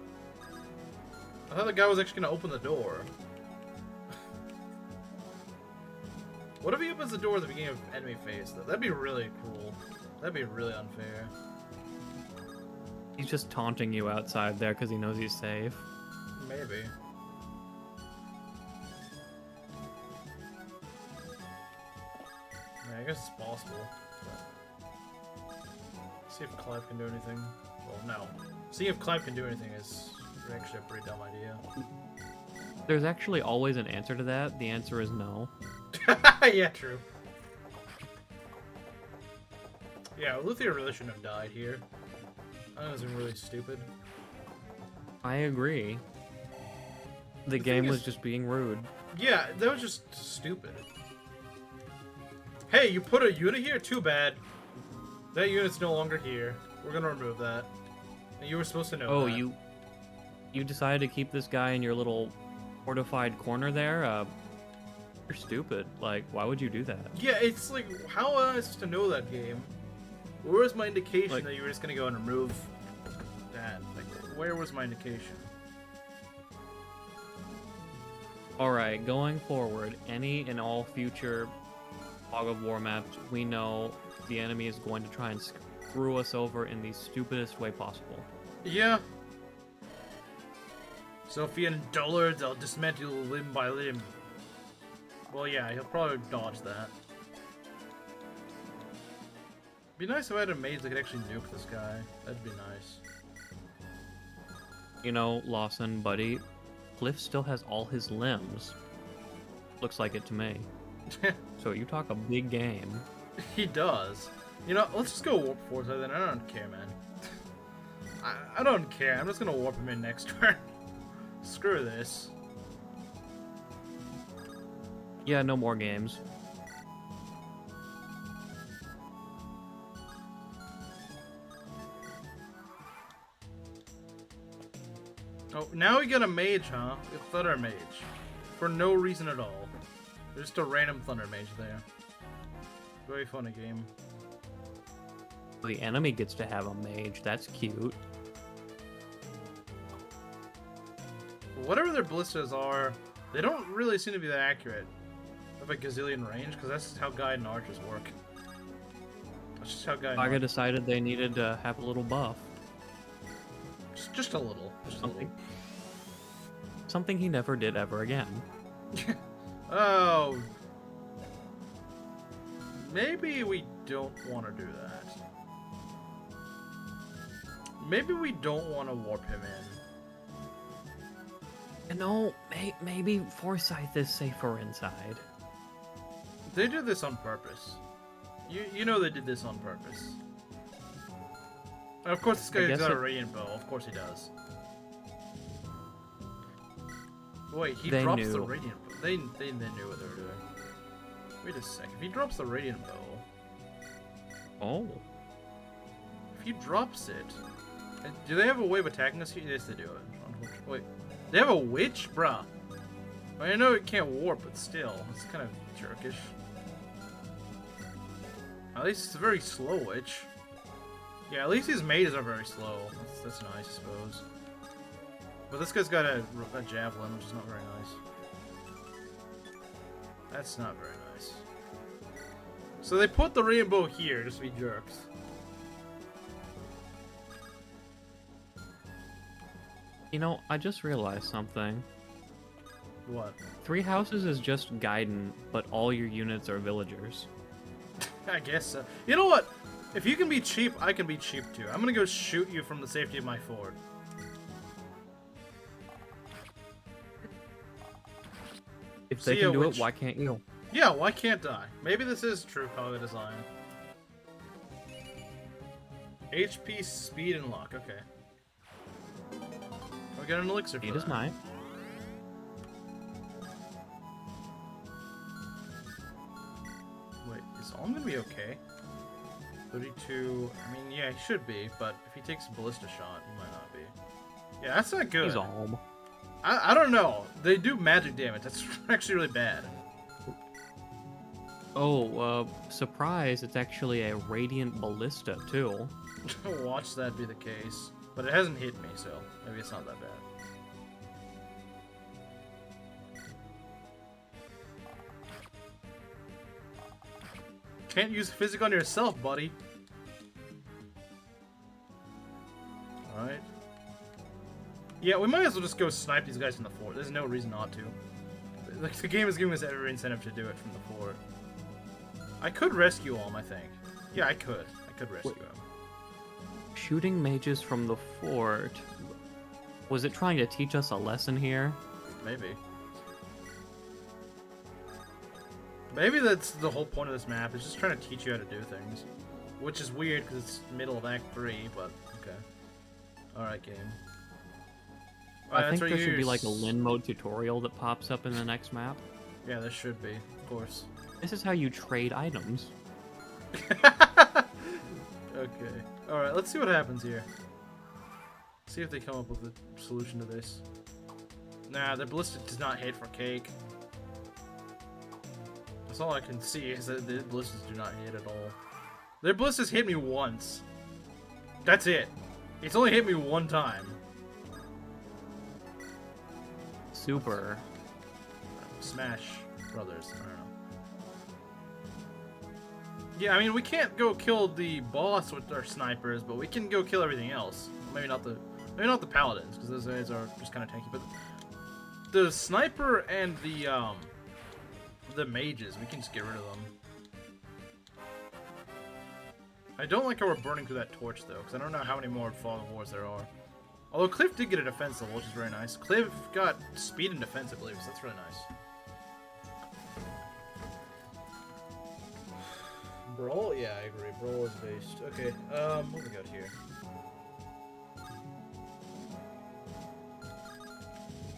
I thought the guy was actually gonna open the door. What if he opens the door at the beginning of enemy phase, though? That'd be really cruel. That'd be really unfair. He's just taunting you outside there because he knows he's safe. Maybe. Yeah, I guess it's possible. See if Clive can do anything. Well, no. See if Clive can do anything is actually a pretty dumb idea. There's actually always an answer to that. The answer is no. Yeah, true. Yeah, Luthier really shouldn't have died here. That was really stupid. I agree. The game was just being rude. Yeah, that was just stupid. Hey, you put a unit here? Too bad. That unit's no longer here. We're gonna remove that. And you were supposed to know Oh, that. you decided to keep this guy in your little fortified corner there? You're stupid. Like, why would you do that? Yeah, it's like, how am I supposed to know that game? Where was my indication Like- that you were just gonna go and remove that? Like, where was my indication? Alright, going forward, any and all future Fog of War maps, we know the enemy is going to try and screw us over in the stupidest way possible. Yeah. Sophian dullards, I'll dismantle you limb by limb. Well, yeah, he'll probably dodge that. Be nice if I had a mage that could actually nuke this guy. That'd be nice. You know, Lawson, buddy, Cliff still has all his limbs. Looks like it to me. So you talk a big game. He does. You know, let's just go warp Forza then. I don't care, man. I don't care. I'm just gonna warp him in next turn. Screw this. Yeah, no more games. Oh, now we got a mage, huh? A thunder mage. For no reason at all. There's just a random thunder mage there. Very funny game. The enemy gets to have a mage. That's cute. Whatever their ballistas are, they don't really seem to be that accurate. Of a gazillion range, because that's how guide and archers work. That's just how guide and Saga decided they needed to have a little buff. just a little. Just a little. Something he never did ever again. Oh. Maybe we don't want to do that. Maybe we don't want to warp him in. You know, maybe Forsyth is safer inside. They did this on purpose. You know they did this on purpose. And of course this guy's got a radiant bow. Of course he does. Wait, he They drops the knew. radiant bow. They knew what they were doing. Wait a sec. If he drops the Radiant Bow... Oh. If he drops it... Do they have a way of attacking us? Yes, they do. Wait. They have a Witch? Bruh. I know it can't warp, but still. It's kind of jerkish. At least it's a very slow Witch. Yeah, at least his mages are very slow. That's nice, I suppose. But this guy's got a javelin, which is not very nice. That's not very nice. So they put the rainbow here just to be jerks. You know, I just realized something. What? 3 houses is just Gaiden, but all your units are villagers. I guess so. You know what? If you can be cheap, I can be cheap too. I'm gonna go shoot you from the safety of my fort. If they can do it, why can't you? Yeah, why can't I? Maybe this is true color design. HP, speed, and luck. Okay. We got an elixir for Speed is that. 9. Wait, is Olm gonna be okay? 32. I mean, yeah, he should be, but if he takes a ballista shot, he might not be. Yeah, that's not good. He's Alm. I don't know. They do magic damage. That's actually really bad. Oh, surprise, it's actually a Radiant Ballista, too. Watch that be the case. But it hasn't hit me, so maybe it's not that bad. Can't use physic on yourself, buddy. Alright. Yeah, we might as well just go snipe these guys from the fort. There's no reason not to. Like, the game is giving us every incentive to do it from the fort. I could rescue him, I think. Yeah, I could. I could rescue him. Shooting mages from the fort. Was it trying to teach us a lesson here? Maybe. Maybe that's the whole point of this map, is just trying to teach you how to do things. Which is weird, because it's middle of Act 3, but okay. Alright, game. I think there should be like a Lin mode tutorial that pops up in the next map. Yeah, there should be, of course. This is how you trade items. Okay. Alright, let's see what happens here. See if they come up with a solution to this. Nah, their ballista does not hit for cake. That's all I can see, is that the ballistas do not hit at all. Their ballistas hit me once. That's it. It's only hit me one time. Super. Smash Brothers. I don't know. Yeah, I mean, we can't go kill the boss with our snipers, but we can go kill everything else. Maybe not the paladins, because those guys are just kind of tanky. But the sniper and the mages, we can just get rid of them. I don't like how we're burning through that torch though, because I don't know how many more Fog of Wars there are. Although Cliff did get a defense level, which is very nice. Cliff got speed and defense, I believe, so that's really nice. Brawl? Yeah, I agree. Brawl is based. Okay, what do we got here?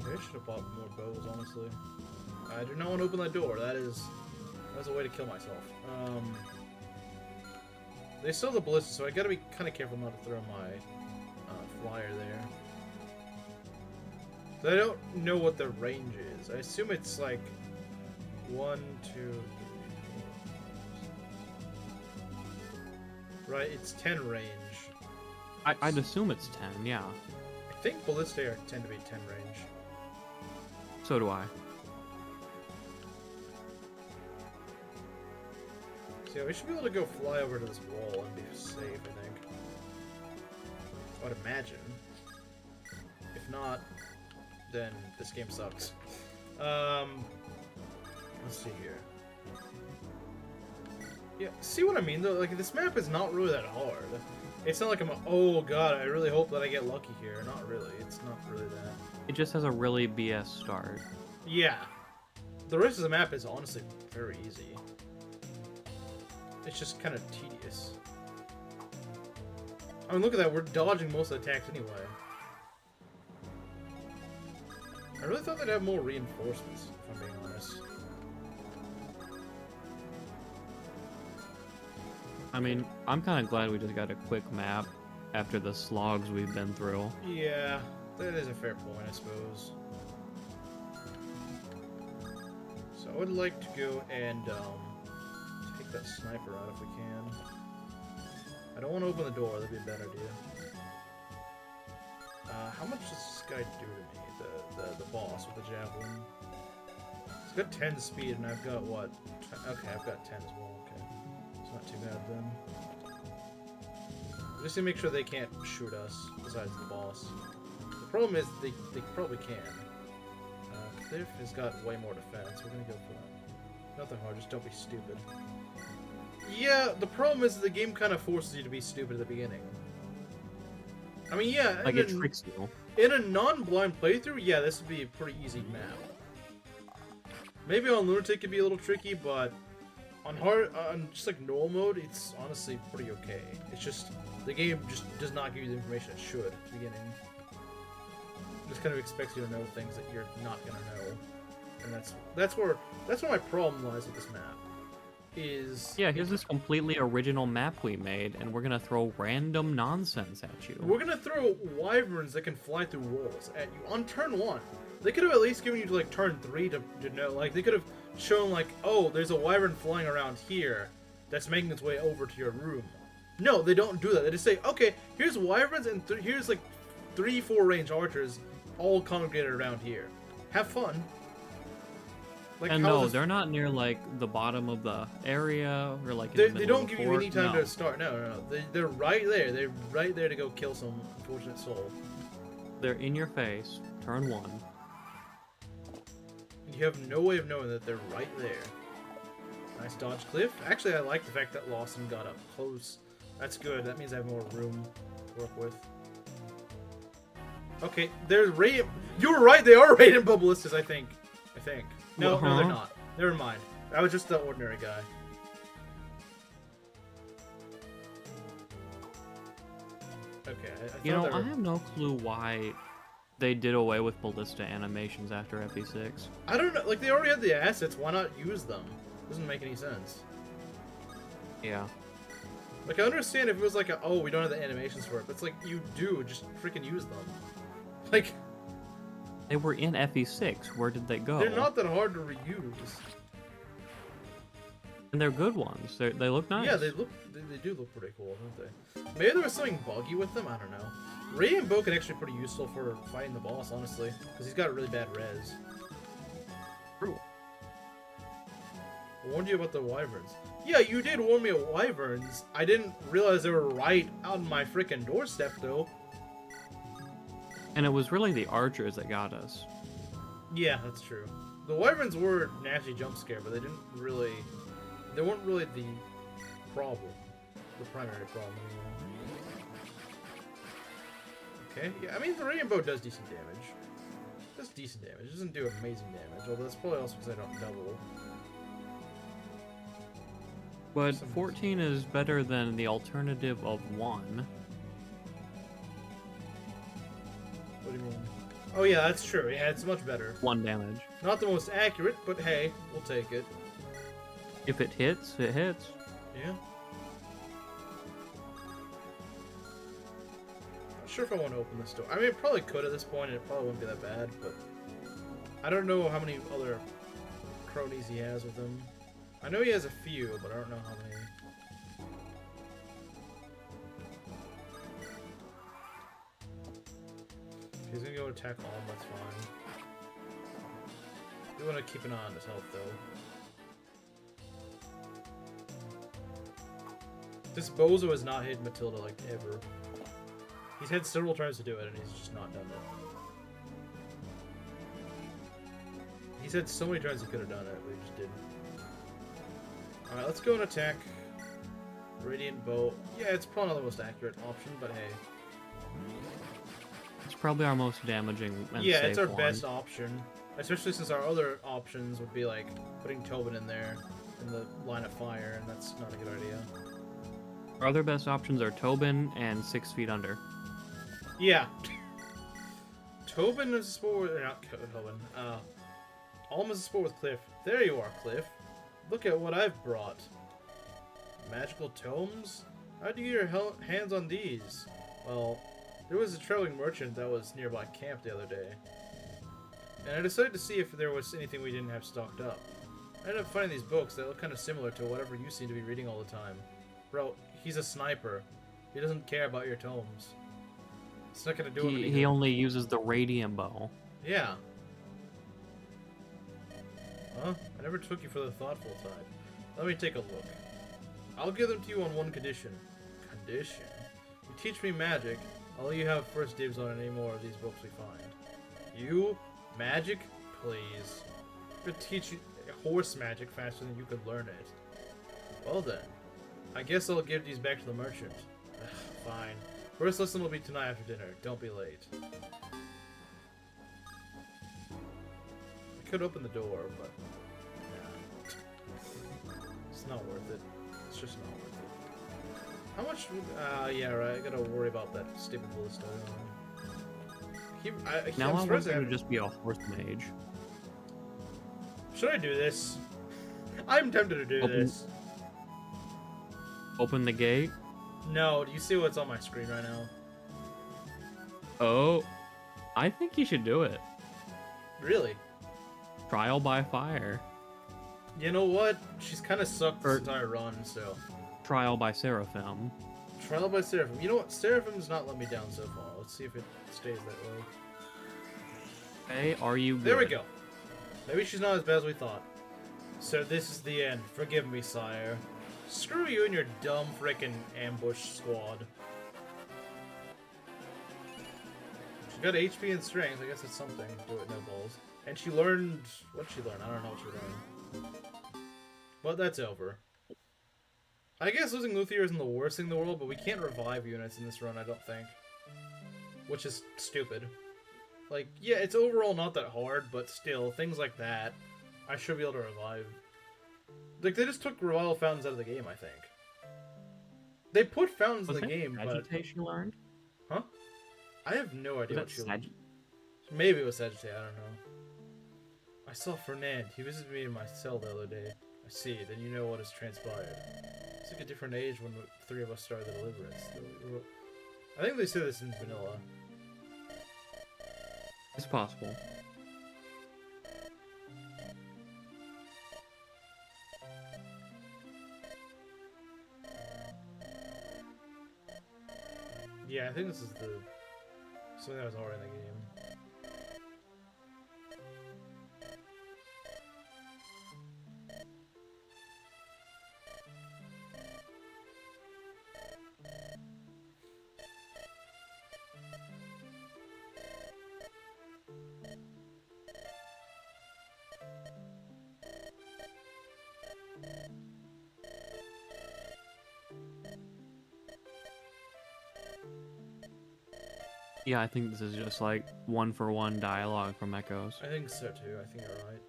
Maybe I should have bought more bows, honestly. I do not want to open that door. That's a way to kill myself. They still have the ballista, so I gotta be kind of careful not to throw my flyer there. So I don't know what the range is. I assume it's like 1, 2, 3, 4. Right, it's 10 range. I'd assume it's 10, yeah. I think ballista tend to be 10 range. So do I. So yeah, we should be able to go fly over to this wall and be safe, I think. I would imagine. If not, then this game sucks. Let's see here. Yeah, see what I mean though? Like, this map is not really that hard. It's not like I'm, oh god, I really hope that I get lucky here. Not really. It's not really that. It just has a really BS start. Yeah. The rest of the map is honestly very easy. It's just kind of tedious. I mean, look at that. We're dodging most of the attacks anyway. I really thought they'd have more reinforcements, if I'm being honest. I mean, I'm kind of glad we just got a quick map after the slogs we've been through. Yeah, that is a fair point, I suppose. So I would like to go and take that sniper out if we can. I don't want to open the door, that'd be a bad idea. How much does this guy do to me, the boss with the javelin? He's got 10 speed and I've got what? Okay, I've got 10 as well, okay. It's not too bad then. Just to make sure they can't shoot us, besides the boss. The problem is, they probably can. Cliff has got way more defense, we're gonna go for that. Nothing hard, just don't be stupid. Yeah, the problem is the game kind of forces you to be stupid at the beginning. I mean, yeah, Like it tricks you. in a non-blind playthrough, yeah, this would be a pretty easy map. Maybe on Lunatic it'd be a little tricky, but on just like normal mode, it's honestly pretty okay. It's just the game just does not give you the information it should at the beginning. It just kind of expects you to know things that you're not gonna know, and that's where my problem lies with this map. Yeah, here's this completely original map we made, and we're gonna throw random nonsense at you. We're gonna throw wyverns that can fly through walls at you on turn 1. They could have at least given you to like turn 3 to know. Like they could have shown like, oh, there's a wyvern flying around here that's making its way over to your room. No, they don't do that. They just say, okay, here's wyverns and here's like 3-4 range archers all congregated around here. Have fun. Like, and no, they're not near like the bottom of the area or like. They don't give you any time to start. No. They're right there. They're right there to go kill some unfortunate soul. They're in your face. Turn 1. You have no way of knowing that they're right there. Nice dodge, Cliff. Actually, I like the fact that Lawson got up close. That's good. That means I have more room to work with. Okay, there's Radiant. You were right. They are Radiant Ballistas, I think. No, no, they're not. Never mind. I was just the ordinary guy. Okay, I have no clue why they did away with ballista animations after FE6. I don't know. Like, they already had the assets. Why not use them? Doesn't make any sense. Yeah. Like, I understand if it was like, oh, we don't have the animations for it. But it's like, you do. Just freaking use them. Like... They were in FE6. Where did they go? They're not that hard to reuse. And they're good ones. They look nice. Yeah, they do look pretty cool, don't they? Maybe there was something buggy with them. I don't know. Radiant Bow can actually be pretty useful for fighting the boss, honestly, because he's got a really bad res. True. I warned you about the wyverns. Yeah, you did warn me of wyverns. I didn't realize they were right on my freaking doorstep, though. And it was really the archers that got us. Yeah, that's true. The wyverns were a nasty jump scare, but they weren't really the problem. The primary problem, anyway. Okay, yeah, I mean, the Radiant Bow does decent damage. It does decent damage. It doesn't do amazing damage, although that's probably also because I don't double. But 14 is better than the alternative of 1. What do you mean? Oh yeah, that's true. Yeah, it's much better. 1 damage. Not the most accurate, but hey, we'll take it. If it hits, it hits. Yeah. Not sure if I want to open this door. I mean, it probably could at this point, and it probably wouldn't be that bad, but... I don't know how many other cronies he has with him. I know he has a few, but I don't know how many. He's gonna go attack all, that's fine. We want to keep an eye on his health, though. This Bozo has not hit Matilda, like, ever. He's had several tries to do it, and he's just not done it. He's had so many tries he could have done it, but he just didn't. Alright, let's go and attack. Radiant Bow. Yeah, it's probably not the most accurate option, but hey. It's probably our most damaging and yeah, safe it's our one. best option. Especially since our other options would be like putting Tobin in there in the line of fire, and that's not a good idea. Our other best options are Tobin and 6 feet under. Yeah. Tobin is a sport with... not Tobin. Alm is a sport with Cliff. There you are, Cliff. Look at what I've brought. magical tomes? How do you get your hands on these? Well, there was a traveling merchant that was nearby camp the other day. And I decided to see if there was anything we didn't have stocked up. I ended up finding these books that look kind of similar to whatever you seem to be reading all the time. Bro, he's a sniper. He doesn't care about your tomes. It's not gonna do him anything. He only uses the radium bow. Yeah. Huh? I never took you for the thoughtful type. Let me take a look. I'll give them to you on one condition. Condition? You teach me magic, I'll let you have first dibs on any more of these books we find. You? Magic? Please. I could teach you horse magic faster than you could learn it. Well then. I guess I'll give these back to the merchant. Ugh, fine. First lesson will be tonight after dinner. Don't be late. I could open the door, but... nah. It's not worth it. It's just not worth it. How much... yeah, right. I gotta worry about that stupid ballista. Now I want you to just be a horse mage. Should I do this? I'm tempted to do this. Open the gate? No, do you see what's on my screen right now? Oh, I think you should do it. Really? Trial by fire. You know what? She's kind of sucked this entire run, so... Trial by Seraphim. Trial by Seraphim. You know what? Seraphim's not let me down so far. Let's see if it stays that way. Hey, are you good? There we go. Maybe she's not as bad as we thought. So this is the end. Forgive me, sire. Screw you and your dumb frickin' ambush squad. She got HP and strength. I guess it's something. Do it, no balls. And she learned... What'd she learn? I don't know what she learned. But that's over. I guess losing Luthier isn't the worst thing in the world, but we can't revive units in this run, I don't think. Which is stupid. Like, yeah, it's overall not that hard, but still, things like that, I should be able to revive. Like, they just took revival fountains out of the game, I think. They put fountains in the game, but... Agitation learned? Huh? I have no idea what she learned. Sag... Maybe it was Sagittarius, I don't know. I saw Fernand. He visited me in my cell the other day. I see, then you know what has transpired. It's like a different age when the three of us started the Deliverance. I think they say this in vanilla. It's possible. Yeah, I think this is the... something that was already in the game. Yeah, I think this is just like one-for-one dialogue from Echoes. I think so too. I think you're right.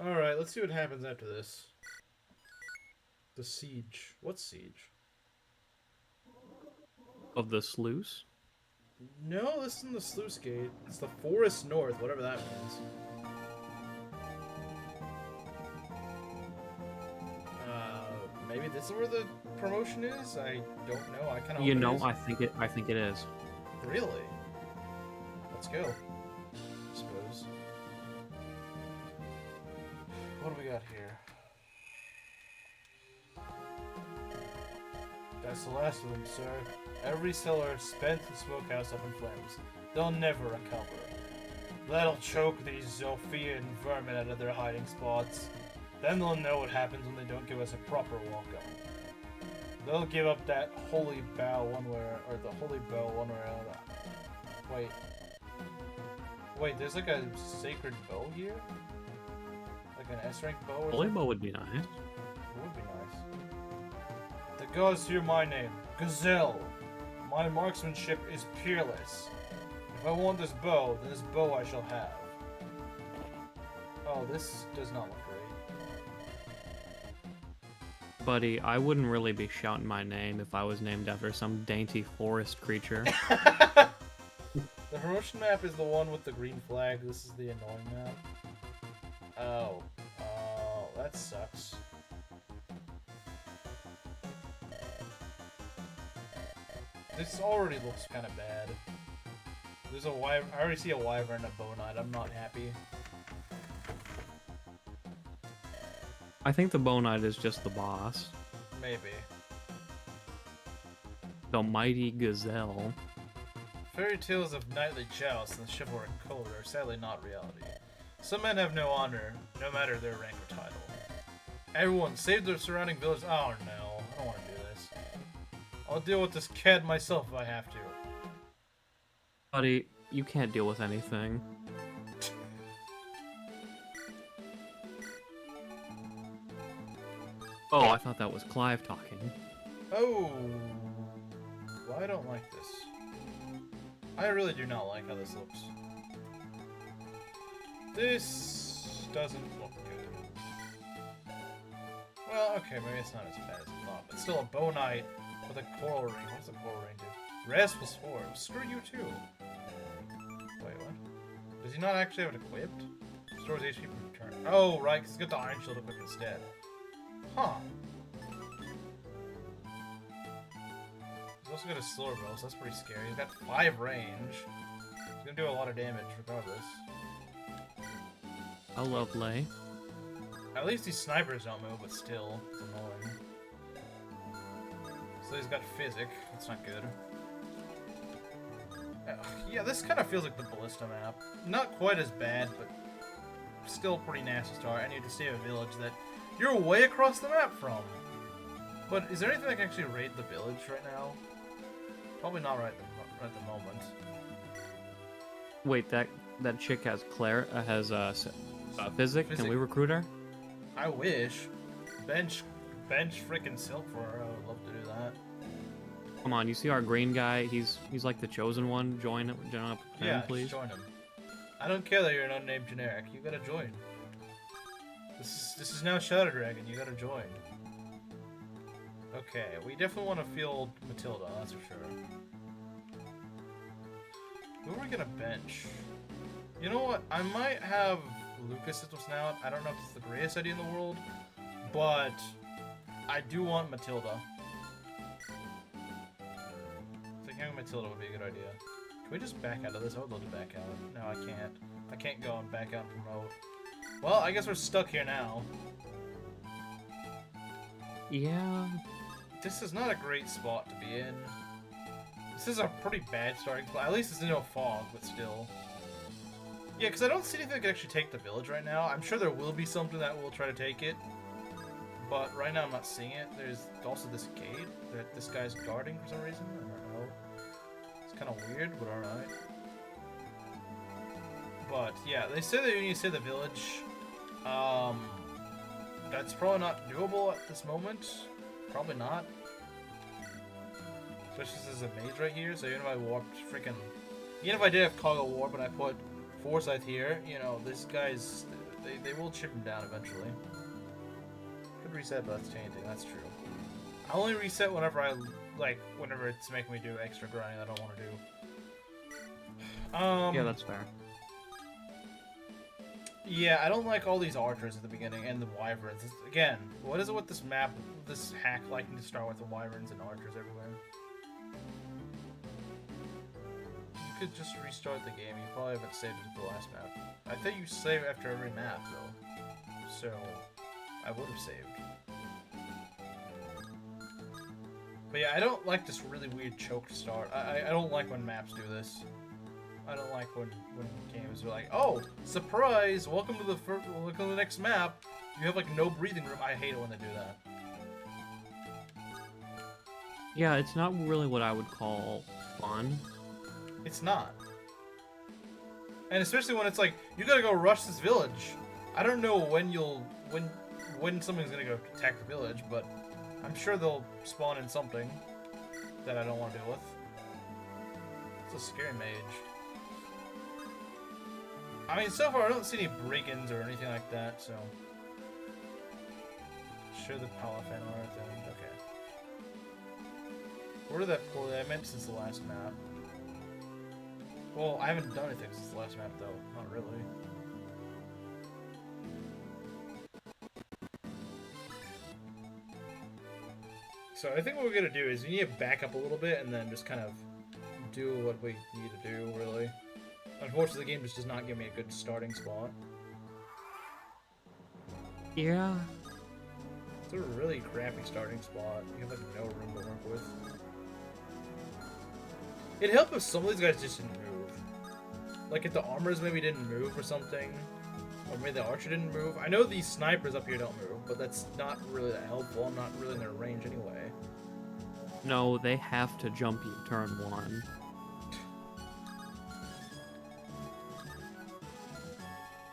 Alright, let's see what happens after this. The siege. What siege? Of the sluice? No, this isn't the sluice gate. It's the forest north, whatever that means. Maybe this is where the promotion is? I don't know. I kind of. You know, I think it is. Really? Let's go. I suppose. What do we got here? That's the last of them, sir. Every cellar spent the smokehouse up in flames. They'll never recover. That'll choke these Zophian vermin out of their hiding spots. Then they'll know what happens when they don't give us a proper welcome. They'll give up that holy bow one way or the holy bow one way or another. Wait. Wait, there's like a sacred bow here? Like an S-rank bow or something? Holy bow would be nice. It would be nice. The gods hear my name, Gazelle. My marksmanship is peerless. If I want this bow, then this bow I shall have. Oh, this does not look great. Buddy, I wouldn't really be shouting my name if I was named after some dainty forest creature. The promotion map is the one with the green flag. This is the annoying map. Oh. Oh, that sucks. This already looks kind of bad. There's a wyvern. I already see a wyvern and a bone knight. I'm not happy. I think the Bone Knight is just the boss. Maybe. The Mighty Gazelle. Fairy tales of knightly jousts and chivalric code are sadly not reality. Some men have no honor, no matter their rank or title. Everyone, save their surrounding village. Oh no, I don't want to do this. I'll deal with this cat myself if I have to. Buddy, you can't deal with anything. Oh, I thought that was Clive talking. Oh, well, I don't like this. I really do not like how this looks. This doesn't look good. Well, okay, maybe it's not as bad as I thought, but still a bow knight with a coral ring. What does a coral ring do? Restful Spore. Screw you too. Wait, what? Does he not actually have it equipped? Stores HP per turn. Oh, right, because he's got the Iron Shield equipped instead. Huh. He's also got a slower bow, so that's pretty scary. He's got 5 range. He's gonna do a lot of damage regardless. How lovely. At least these snipers don't move, but still, it's annoying. So he's got physic. That's not good. Yeah, this kind of feels like the Ballista map. Not quite as bad, but still pretty nasty start. I need to save a village that you're way across the map from. But is there anything that can actually raid the village right now? Probably not right at the moment. Wait, that chick has physic. Can we recruit her? I wish. Bench freaking silk for her. I would love to do that. Come on, you see our green guy? He's like the chosen one. Join up, Yeah, please. join him. I don't care that you're an unnamed generic. You gotta join. This is now Shadow Dragon. You gotta join. Okay, we definitely want to field Matilda. That's for sure. Who are we gonna bench? You know what? I might have Lucas as a snout. I don't know if it's the greatest idea in the world, but I do want Matilda. Thinking Matilda would be a good idea. Can we just back out of this? I would love to back out. No, I can't. I can't go and back out and promote. Well, I guess we're stuck here now. Yeah. This is not a great spot to be in. This is a pretty bad starting place. At least there's no fog, but still. Yeah, because I don't see anything that can actually take the village right now. I'm sure there will be something that will try to take it. But right now I'm not seeing it. There's also this gate that this guy's guarding for some reason. I don't know. It's kind of weird, but alright. But yeah, they say that you need to save the village. That's probably not doable at this moment. Probably not. Especially since there's a mage right here, so even if I warped freaking... Even if I did have Cargo Warp and I put Forsyth here, you know, these guys, they will chip him down eventually. Could reset, but that's changing, that's true. I only reset whenever whenever it's making me do extra grinding I don't want to do. Yeah, that's fair. Yeah, I don't like all these archers at the beginning and the wyverns. Again, what is it with this map, this hack liking to start with the wyverns and archers everywhere? You could just restart the game. You probably haven't saved it at the last map. I think you save after every map, though. So, I would have saved. But yeah, I don't like this really weird choked start. I don't like when maps do this. I don't like when games are like, oh, surprise! Welcome to the next map. You have like no breathing room. I hate it when they do that. Yeah, it's not really what I would call fun. It's not. And especially when it's like, you gotta go rush this village. I don't know when when something's gonna go attack the village, but I'm sure they'll spawn in something that I don't want to deal with. It's a scary mage. I mean, so far I don't see any break-ins or anything like that, so... Sure the Palafan are at the end. Okay. Where did that pull? I meant since the last map. Well, I haven't done anything since the last map, though. Not really. So I think what we're gonna do is we need to back up a little bit and then just kind of do what we need to do, really. Unfortunately, the game just does not give me a good starting spot. Yeah. It's a really crappy starting spot. You have like no room to work with. It'd help if some of these guys just didn't move. Like if the armors maybe didn't move or something. Or maybe the archer didn't move. I know these snipers up here don't move, but that's not really that helpful. I'm not really in their range anyway. No, they have to jump you turn 1.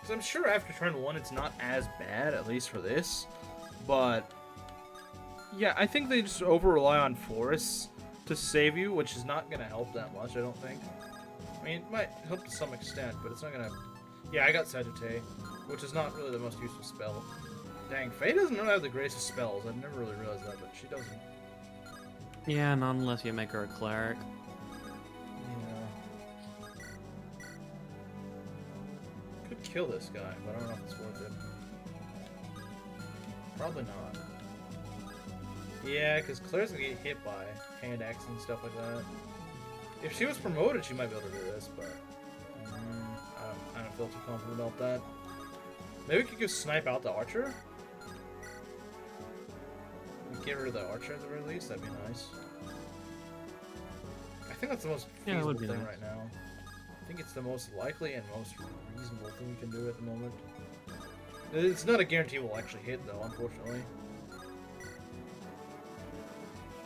Because I'm sure after turn 1 it's not as bad, at least for this. But yeah, I think they just over-rely on forests to save you, which is not going to help that much, I don't think. I mean, it might help to some extent, but it's not going to... Yeah, I got Sagittae, which is not really the most useful spell. Dang, Faye doesn't really have the greatest spells. I've never really realized that, but she doesn't. Yeah, not unless you make her a cleric. Yeah. Could kill this guy, but I don't know if it's worth it. Probably not. Yeah, because Claire's gonna get hit by hand axe and stuff like that. If she was promoted, she might be able to do this, but I don't feel too confident about that. Maybe we could just snipe out the archer. Get rid of the archer at the very least. That'd be nice. I think that's the most feasible thing nice. right now. I think it's the most likely and most reasonable thing we can do at the moment. It's not a guarantee we'll actually hit, though, unfortunately.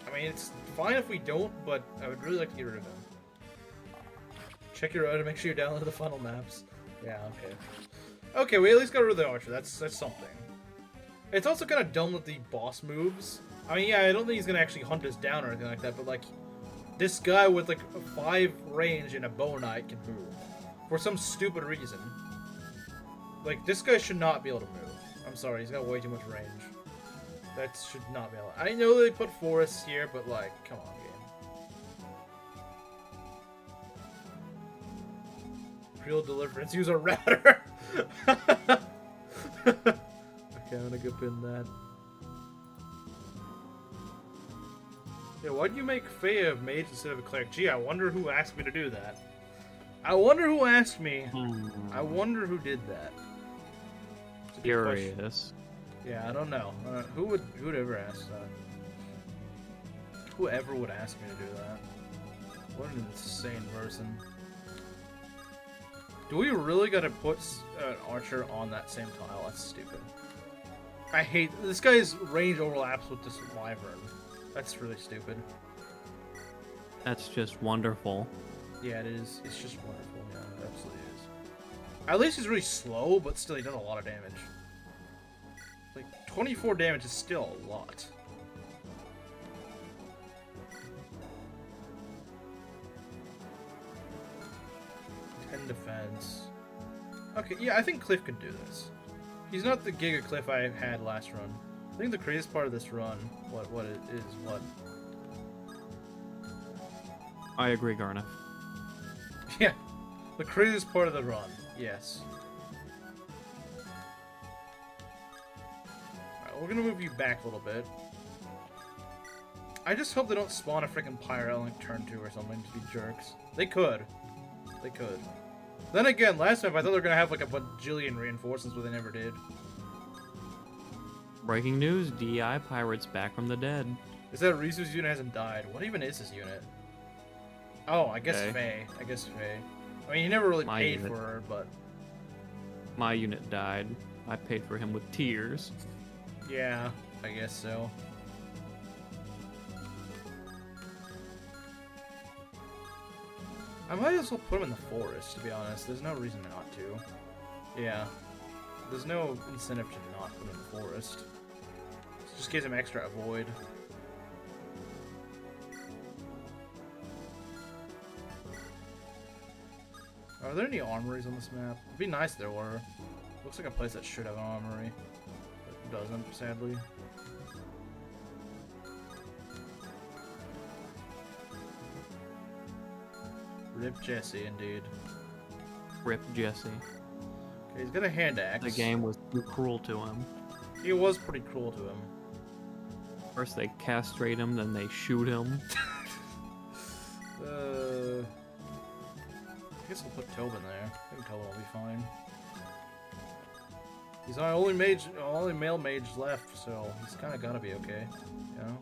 I mean, it's fine if we don't, but I would really like to get rid of him. Check your route to make sure you download the funnel maps. Yeah, okay. Okay, we at least got rid of the archer. That's something. It's also kind of dumb with the boss moves. I mean, yeah, I don't think he's going to actually hunt us down or anything like that, but, like, this guy with, like, a 5 range and a bow knight can move. For some stupid reason. Like, this guy should not be able to move. I'm sorry, he's got way too much range. That should not be allowed. I know they put forests here, but, like, come on, game. Real deliverance, use a router! Okay, I'm gonna go pin that. Yeah, why'd you make Faye a mage instead of a cleric? Gee, I wonder who asked me to do that. I wonder who asked me. I wonder who did that. Curious. Yeah, I don't know. Who would ever ask that? Whoever would ask me to do that? What an insane person. Do we really gotta put an archer on that same tile? That's stupid. I hate this guy's range overlaps with this wyvern. That's really stupid. That's just wonderful. Yeah, it is. It's just wonderful. Yeah, it absolutely is. At least he's really slow, but still he does a lot of damage. Like 24 damage is still a lot. Defense. Okay, yeah, I think Cliff could do this. He's not the Giga Cliff I had last run. I think the craziest part of this run, what it is, what? I agree, Garnet. Yeah, the craziest part of the run, yes. Alright, we're gonna move you back a little bit. I just hope they don't spawn a freaking Pyro in like turn 2 or something to be jerks. They could. They could. Then again, last map I thought they were gonna have like a bajillion reinforcements, but they never did. Breaking news, DI Pirates back from the dead. Is that Risu's unit hasn't died? What even is this unit? Oh, I guess Okay. Faye. I guess Faye. I mean, he never really My paid unit. for her, but... My unit died. I paid for him with tears. Yeah, I guess so. I might as well put him in the forest, to be honest. There's no reason not to. Yeah. There's no incentive to not put him in the forest. It just gives him extra avoid. Are there any armories on this map? It'd be nice if there were. Looks like a place that should have an armory. But it doesn't, sadly. Rip Jesse, indeed. Rip Jesse. Okay, he's got a hand axe. The game was too cruel to him. He was pretty cruel to him. First they castrate him, then they shoot him. I guess we'll put Tobin there. I think Tobin will be fine. He's our only male mage left, so he's kind of gotta be okay, you know?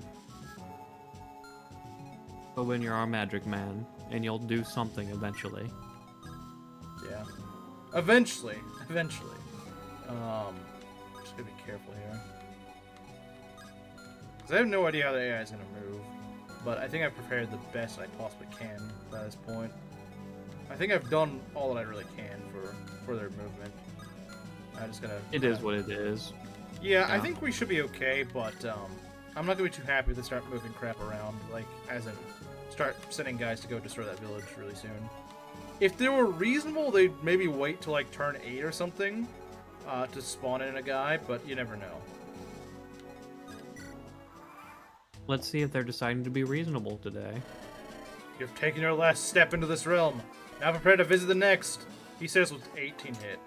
Tobin, you're our magic man, and you'll do something eventually. Yeah. Eventually. Just gotta be careful here. Because I have no idea how the AI is gonna move, but I think I've prepared the best I possibly can by this point. I think I've done all that I really can for their movement. I just gotta... It is what it is. Yeah, I think we should be okay, but I'm not gonna be too happy if they start moving crap around, like, as in, start sending guys to go destroy that village really soon. If they were reasonable, they'd maybe wait till, like, turn 8 or something to spawn in a guy, but you never know. Let's see if they're deciding to be reasonable today. You've taken your last step into this realm. Now prepare to visit the next. He says with 18 hit.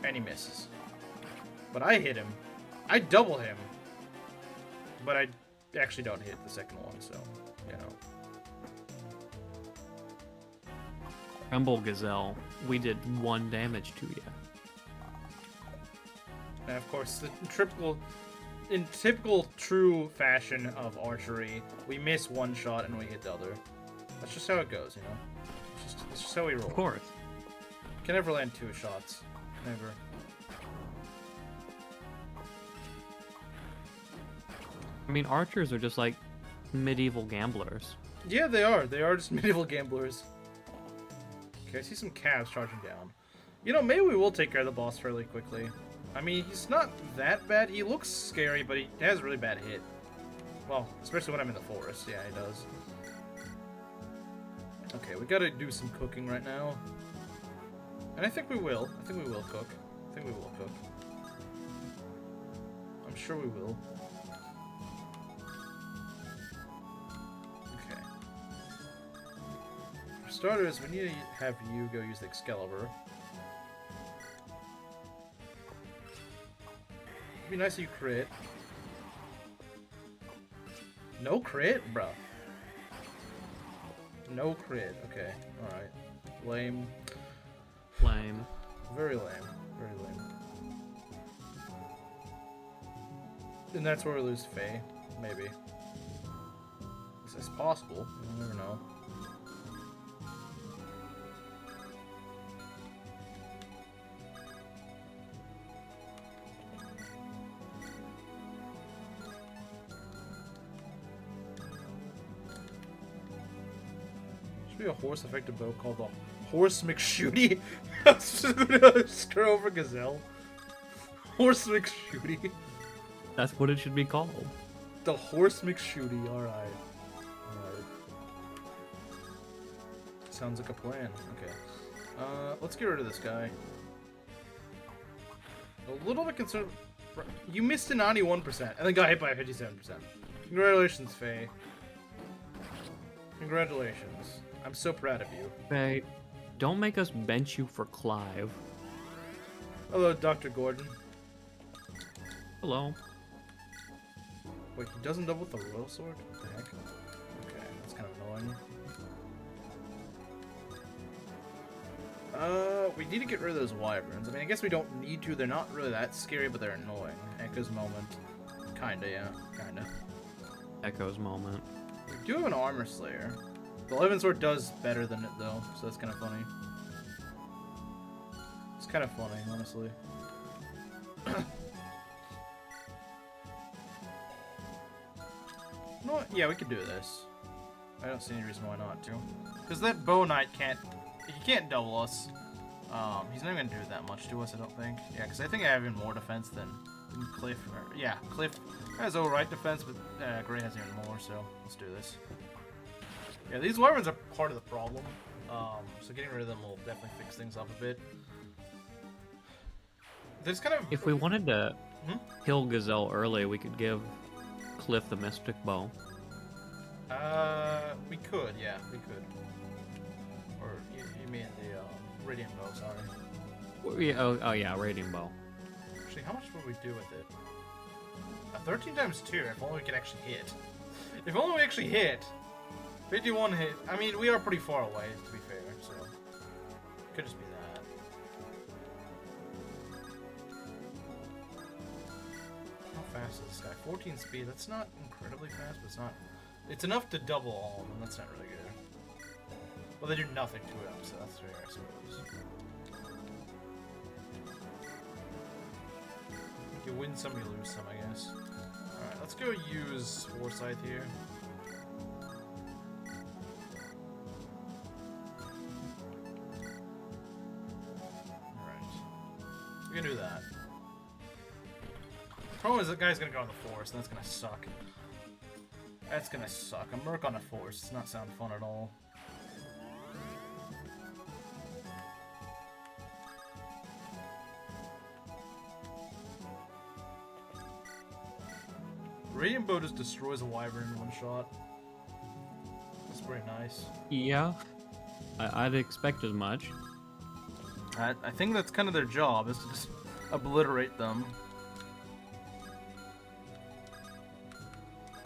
And he misses. But I hit him. I double him. But I actually don't hit the second one, so, you know. Tremble, Gazelle. We did 1 damage to you. And of course, in typical true fashion of archery, we miss one shot and we hit the other. That's just how it goes, you know? It's just how we roll. Of course. Can never land 2 shots. Never. I mean, archers are just like medieval gamblers. Yeah, they are. They are just medieval gamblers. Okay, I see some calves charging down. You know, maybe we will take care of the boss fairly quickly. I mean, he's not that bad. He looks scary, but he has a really bad hit. Well, especially when I'm in the forest. Yeah, he does. Okay, we gotta do some cooking right now. And I think we will. I think we will cook. I'm sure we will. Okay. For starters, we need to have you go use the Excalibur. It'd be nice if you crit. No crit? Bruh. No crit. Okay. Alright. Lame. Lame. Very lame. Very lame. And that's where we lose Faye. Maybe. It's possible. You never know. Should be a horse-affected bow called the Horse McShooty. Screw over Gazelle. Horse McShooty. That's what it should be called. The Horse McShooty. Alright. Alright. Sounds like a plan. Okay. Let's get rid of this guy. A little bit concerned. You missed a 91% and then got hit by a 57%. Congratulations, Faye. Congratulations. I'm so proud of you. Hey, don't make us bench you for Clive. Hello, Dr. Gordon. Hello. Wait, he doesn't double with the royal sword? What the heck? Okay, that's kind of annoying. We need to get rid of those wyverns. I mean, I guess we don't need to. They're not really that scary, but they're annoying. Echo's moment. Kinda, yeah. Kinda. Echo's moment. We do have an armor slayer. The 11 sword does better than it, though, so that's kind of funny. It's kind of funny, honestly. You know what? Yeah, we could do this. I don't see any reason why not to. Because that bow knight he can't double us. He's not even gonna do that much to us, I don't think. Yeah, because I think I have even more defense than Cliff. Yeah, Cliff has alright defense, but Gray has even more, so let's do this. Yeah, these wyverns are part of the problem. So getting rid of them will definitely fix things up a bit. There's kind of... If we wanted to kill Gazelle early, we could give Cliff the Mystic Bow. We could, yeah, we could. Or you mean the Radiant Bow, sorry. Yeah, oh yeah, Radiant Bow. Actually, how much would we do with it? A 13 times 2, if only we could actually hit. If only we actually hit. 51 hit. I mean, we are pretty far away, to be fair, so... Could just be that. How fast is this guy? 14 speed. That's not incredibly fast, but it's not... It's enough to double all of them. That's not really good. Well, they do nothing to him, so that's fair, I suppose. You win some, you lose some, I guess. Alright, let's go use Foresight here. Alright. We can do that. Problem is that guy's gonna go on the Force, and that's gonna suck. That's gonna suck. A Merc on a Force does not sound fun at all. Radiant Bow just destroys a Wyvern in one shot. That's pretty nice. Yeah. I'd expect as much. I think that's kind of their job, is to just obliterate them.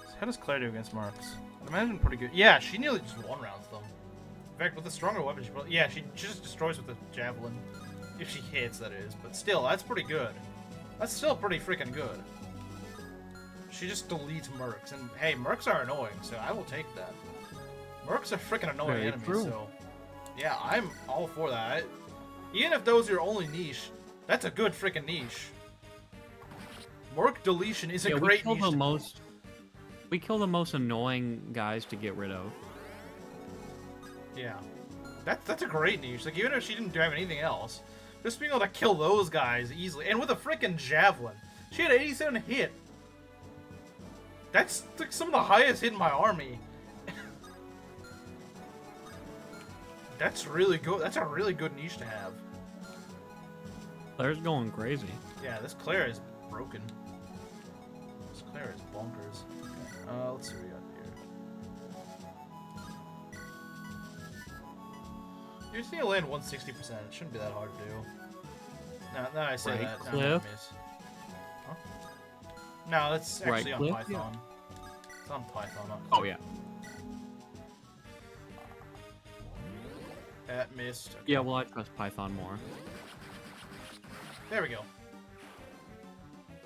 So how does Claire do against Marks? I'd imagine pretty good. Yeah, she nearly just one-rounds them. In fact, with a stronger weapon, she just destroys with the Javelin. If she hits, that is. But still, that's pretty good. That's still pretty freaking good. She just deletes Mercs, and hey, Mercs are annoying, so I will take that. Mercs are freaking annoying Very enemies, true. so yeah, I'm all for that. Even if those are your only niche, that's a good freaking niche. Merc deletion is a great niche. We kill the most annoying guys to get rid of. Yeah, that's a great niche. Like even if she didn't have anything else, just being able to kill those guys easily, and with a freaking Javelin, she had 87 hit. That's like some of the highest hit in my army. That's really good. That's a really good niche to have. Claire's going crazy. Yeah, this Claire is broken. This Claire is bonkers. Let's see what we got here. You just need to land 160%. It shouldn't be that hard to do. Now I say Right that, cliff? I'm gonna miss. Huh? No, that's actually Right on cliff? Python. It's on Python. Not Oh yeah. That missed. Okay. Yeah, well I trust Python more. There we go.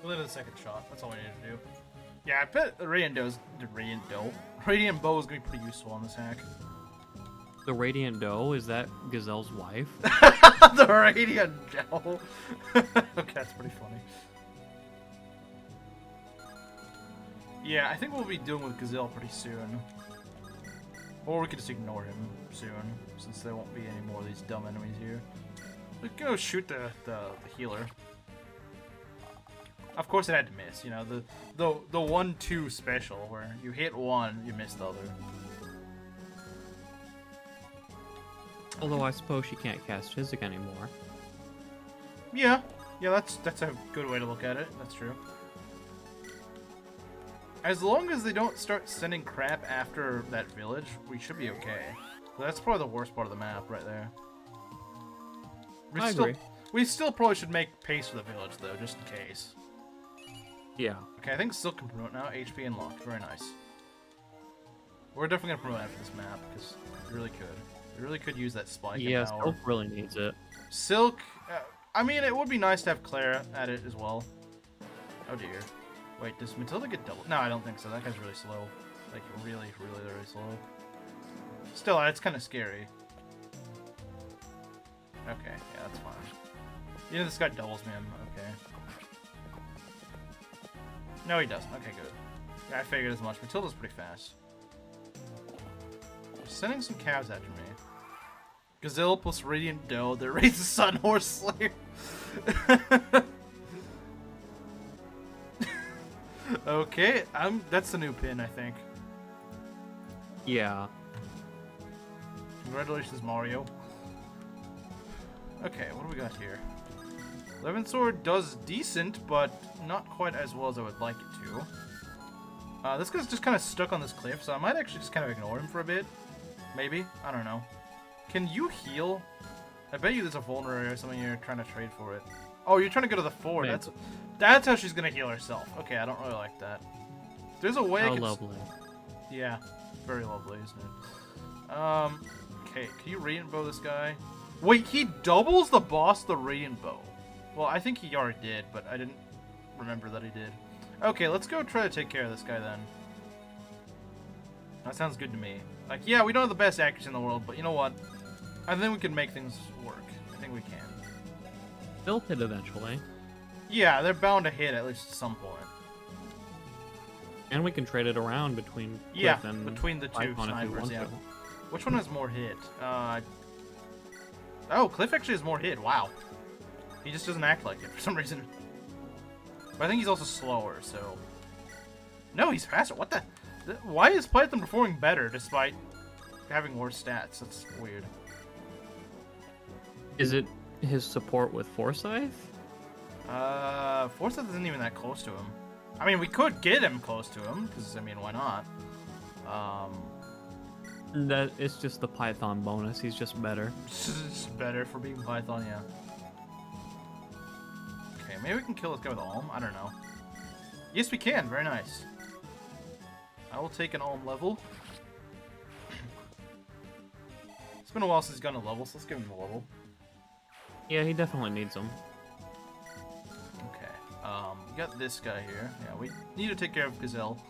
We'll leave it a second shot. That's all we need to do. Yeah, I bet the Radiant Bow is gonna be pretty useful on this hack. The Radiant Doe, is that Gazelle's wife? The Radiant Doe. Okay, that's pretty funny. Yeah, I think we'll be dealing with Gazelle pretty soon. Or we could just ignore him soon, since there won't be any more of these dumb enemies here. We can go shoot the healer. Of course it had to miss, you know, the 1-2 special, where you hit one, you miss the other. Although I suppose she can't cast Physic anymore. Yeah, that's a good way to look at it, that's true. As long as they don't start sending crap after that village, we should be okay. That's probably the worst part of the map, right there. I agree. We still probably should make pace for the village, though, just in case. Yeah. Okay, I think Silk can promote now. HP unlocked. Very nice. We're definitely going to promote after this map, because we really could. We really could use that spike in Yeah, power. Silk really needs it. Silk... I mean, it would be nice to have Claire at it as well. Oh, dear. Wait, does Matilda get double? No, I don't think so. That guy's really slow. Like, really, really, really slow. Still, it's kind of scary. Okay, yeah, that's fine. You know, this guy doubles me. Okay. No, he doesn't. Okay, good. Yeah, I figured as much. Matilda's pretty fast. They're sending some calves after me. Gazelle plus Radiant Doe. They raise the Sun Horse Slayer. Okay, that's the new pin, I think. Yeah. Congratulations, Mario. Okay, what do we got here? 11 Sword does decent, but not quite as well as I would like it to. This guy's just kind of stuck on this cliff, so I might actually just kind of ignore him for a bit. Maybe? I don't know. Can you heal? I bet you there's a vulnerary or something you're trying to trade for it. Oh, you're trying to go to the fort. Maybe. That's how she's gonna heal herself. Okay, I don't really like that. There's a way I How can... lovely. Yeah, very lovely, isn't it? Okay, can you radiant bow this guy? Wait, he doubles the boss the radiant bow. Well, I think he already did, but I didn't remember that he did. Okay, let's go try to take care of this guy then. That sounds good to me. Like, yeah, we don't have the best accuracy in the world, but you know what? I think we can make things work. I think we can. They'll hit eventually. Yeah, they're bound to hit at least at some point. And we can trade it around between Cliff Yeah, and between the two Python if we snipers, want yeah. to. Which one has more hit? Oh, Cliff actually has more hit. Wow. He just doesn't act like it for some reason. But I think he's also slower, so... No, he's faster. What the... Why is Python performing better despite having worse stats? That's weird. Is it his support with Forsyth? Forsyth isn't even that close to him. I mean, we could get him close to him, because, I mean, why not? That it's just the Python bonus. He's just better. It's better for being Python, yeah. Okay, maybe we can kill this guy with Alm. I don't know. Yes, we can. Very nice. I will take an Alm level. It's been a while since he's gotten a level, so let's give him a level. Yeah, he definitely needs them. Okay. We got this guy here. Yeah, we need to take care of Gazelle.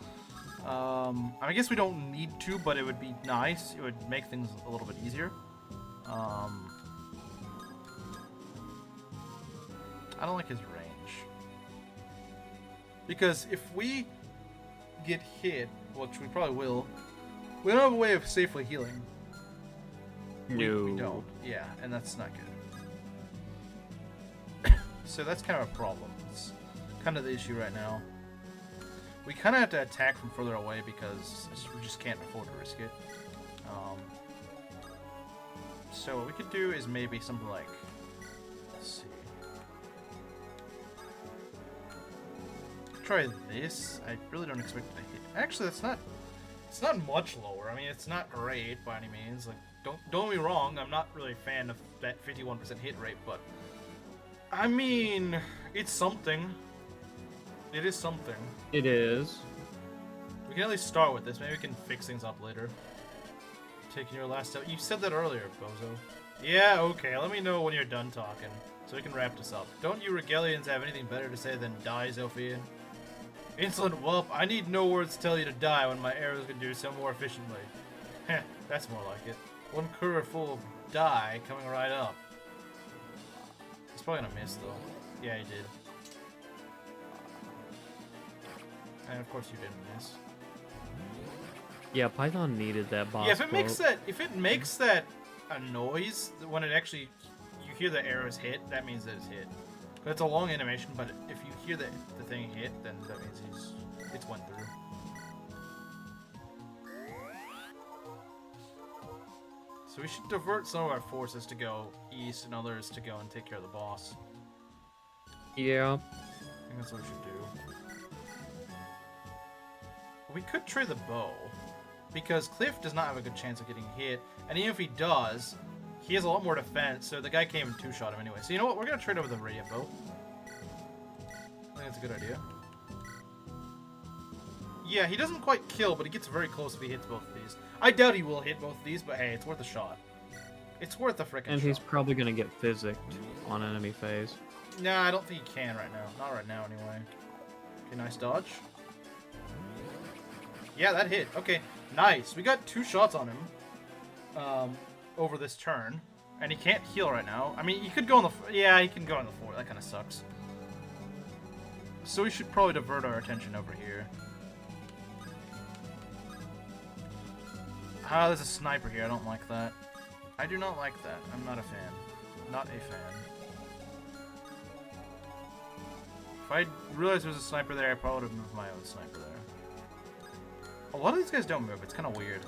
I guess we don't need to, but it would be nice. It would make things a little bit easier. I don't like his range. Because if we get hit, which we probably will, we don't have a way of safely healing. No. We don't. Yeah, and that's not good. So that's kind of a problem. It's kind of the issue right now. We kind of have to attack from further away because we just can't afford to risk it. So what we could do is maybe something like... Let's see. Try this. I really don't expect it to hit. Actually, that's not... It's not much lower. I mean, it's not great by any means. Like, don't get me wrong. I'm not really a fan of that 51% hit rate, but... I mean, it's something. It is something. It is. We can at least start with this. Maybe we can fix things up later. Taking your last step. You said that earlier, Bozo. Yeah, okay. Let me know when you're done talking, so we can wrap this up. Don't you Regalians have anything better to say than die, Zofia? Insolent whelp, I need no words to tell you to die when my arrows can do so more efficiently. Heh, that's more like it. One quiver full of die coming right up. He's probably gonna miss, though. Yeah, he did. And of course you didn't miss. Yeah, Python needed that boss. Yeah, if it makes that a noise when it actually you hear the arrows hit, that means that it's hit. But it's a long animation, but if you hear the thing hit, then that means it's went through. So we should divert some of our forces to go east and others to go and take care of the boss. Yeah. I think that's what we should do. We could trade the bow, because Cliff does not have a good chance of getting hit, and even if he does, he has a lot more defense, so the guy came and two-shot him anyway. So you know what, we're going to trade over the radiant bow. I think that's a good idea. Yeah, he doesn't quite kill, but he gets very close if he hits both of these. I doubt he will hit both of these, but hey, it's worth a shot. It's worth a frickin' shot. And he's probably gonna get physicked on enemy phase. Nah, I don't think he can right now. Not right now, anyway. Okay, nice dodge. Yeah, that hit. Okay, nice. We got 2 shots on him over this turn, and he can't heal right now. I mean, he could go on the... Yeah, he can go on the 4. That kind of sucks. So we should probably divert our attention over here. Ah, there's a sniper here. I don't like that. I do not like that. I'm not a fan. Not a fan. If I realized there was a sniper there, I probably would have moved my own sniper there. A lot of these guys don't move. It's kind of weird.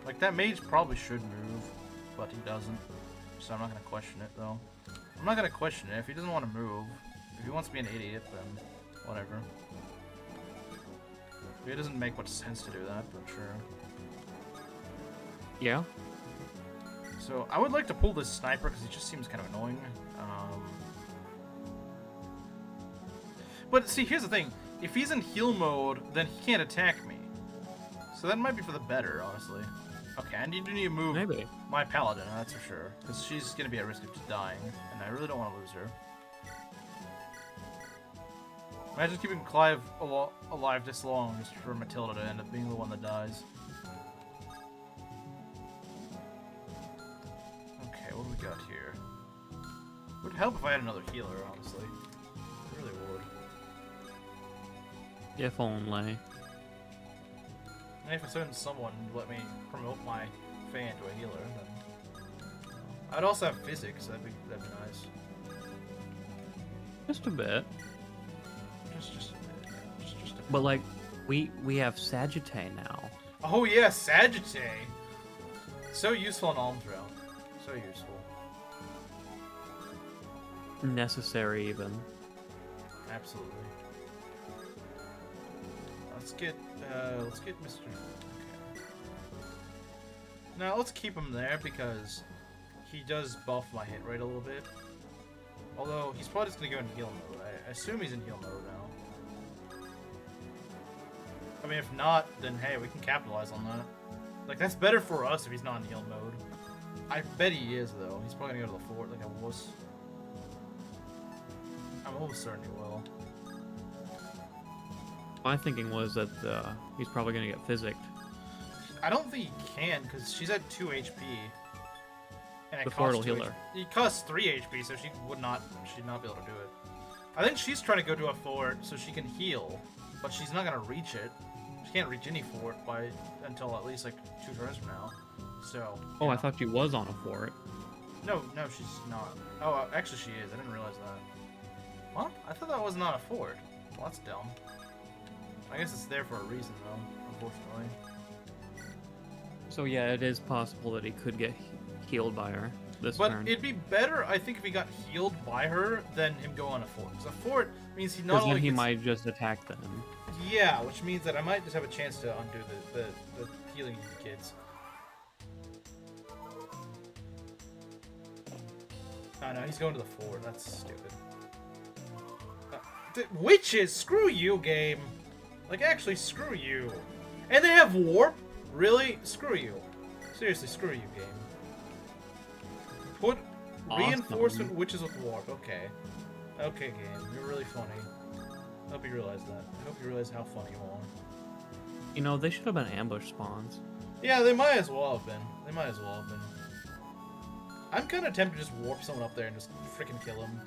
Like, that mage probably should move, but he doesn't. So I'm not going to question it, though. I'm not going to question it. If he doesn't want to move, if he wants to be an idiot, then whatever. It doesn't make much sense to do that, but sure. Yeah. So I would like to pull this sniper because he just seems kind of annoying. But see, here's the thing. If he's in heal mode, then he can't attack me. So that might be for the better, honestly. Okay, I need to move Maybe. my paladin, that's for sure. Because she's going to be at risk of just dying, and I really don't want to lose her. Imagine keeping Clive alive this long just for Matilda to end up being the one that dies. Okay, what do we got here? Would help if I had another healer, honestly. It really would. If only. And if a certain someone would let me promote my fan to a healer, then I'd also have physics. That'd be nice. Just a bit. Just a bit. But like, we have Sagittae now. Oh yeah, Sagittae. So useful in Alms Round. So useful. Necessary even. Absolutely. Let's get Mr. Okay. Now let's keep him there because he does buff my hit rate a little bit. Although he's probably just gonna go in heal mode. I assume he's in heal mode now. I mean, if not, then hey, we can capitalize on that. Like that's better for us if he's not in heal mode. I bet he is though. He's probably gonna go to the fort like a wuss. I'm almost certain he will. My thinking was that he's probably gonna get physicked. I don't think he can because she's at 2 HP. And The fort will heal her. He costs 3 HP, so she'd not be able to do it. I think she's trying to go to a fort so she can heal, but she's not gonna reach it. She can't reach any fort until at least like 2 turns from now. So. Oh, I thought she was on a fort. No, she's not. Oh, actually she is. I didn't realize that. What? I thought that was not a fort. Well, that's dumb. I guess it's there for a reason, though, unfortunately. So yeah, it is possible that he could get healed by her this but turn. It'd be better, I think, if he got healed by her than him go on a fort. Because a fort means he not Because only then he gets... might just attack them. Yeah, which means that I might just have a chance to undo the healing kids. Oh no, he's going to the fort. That's stupid. Witches! Screw you, game! Like, actually, screw you. And they have warp? Really? Screw you. Seriously, screw you, game. Put reinforcement witches with warp. Okay. Okay, game. You're really funny. I hope you realize that. I hope you realize how funny you are. You know, they should have been ambush spawns. Yeah, they might as well have been. They might as well have been. I'm kind of tempted to just warp someone up there and just freaking kill him.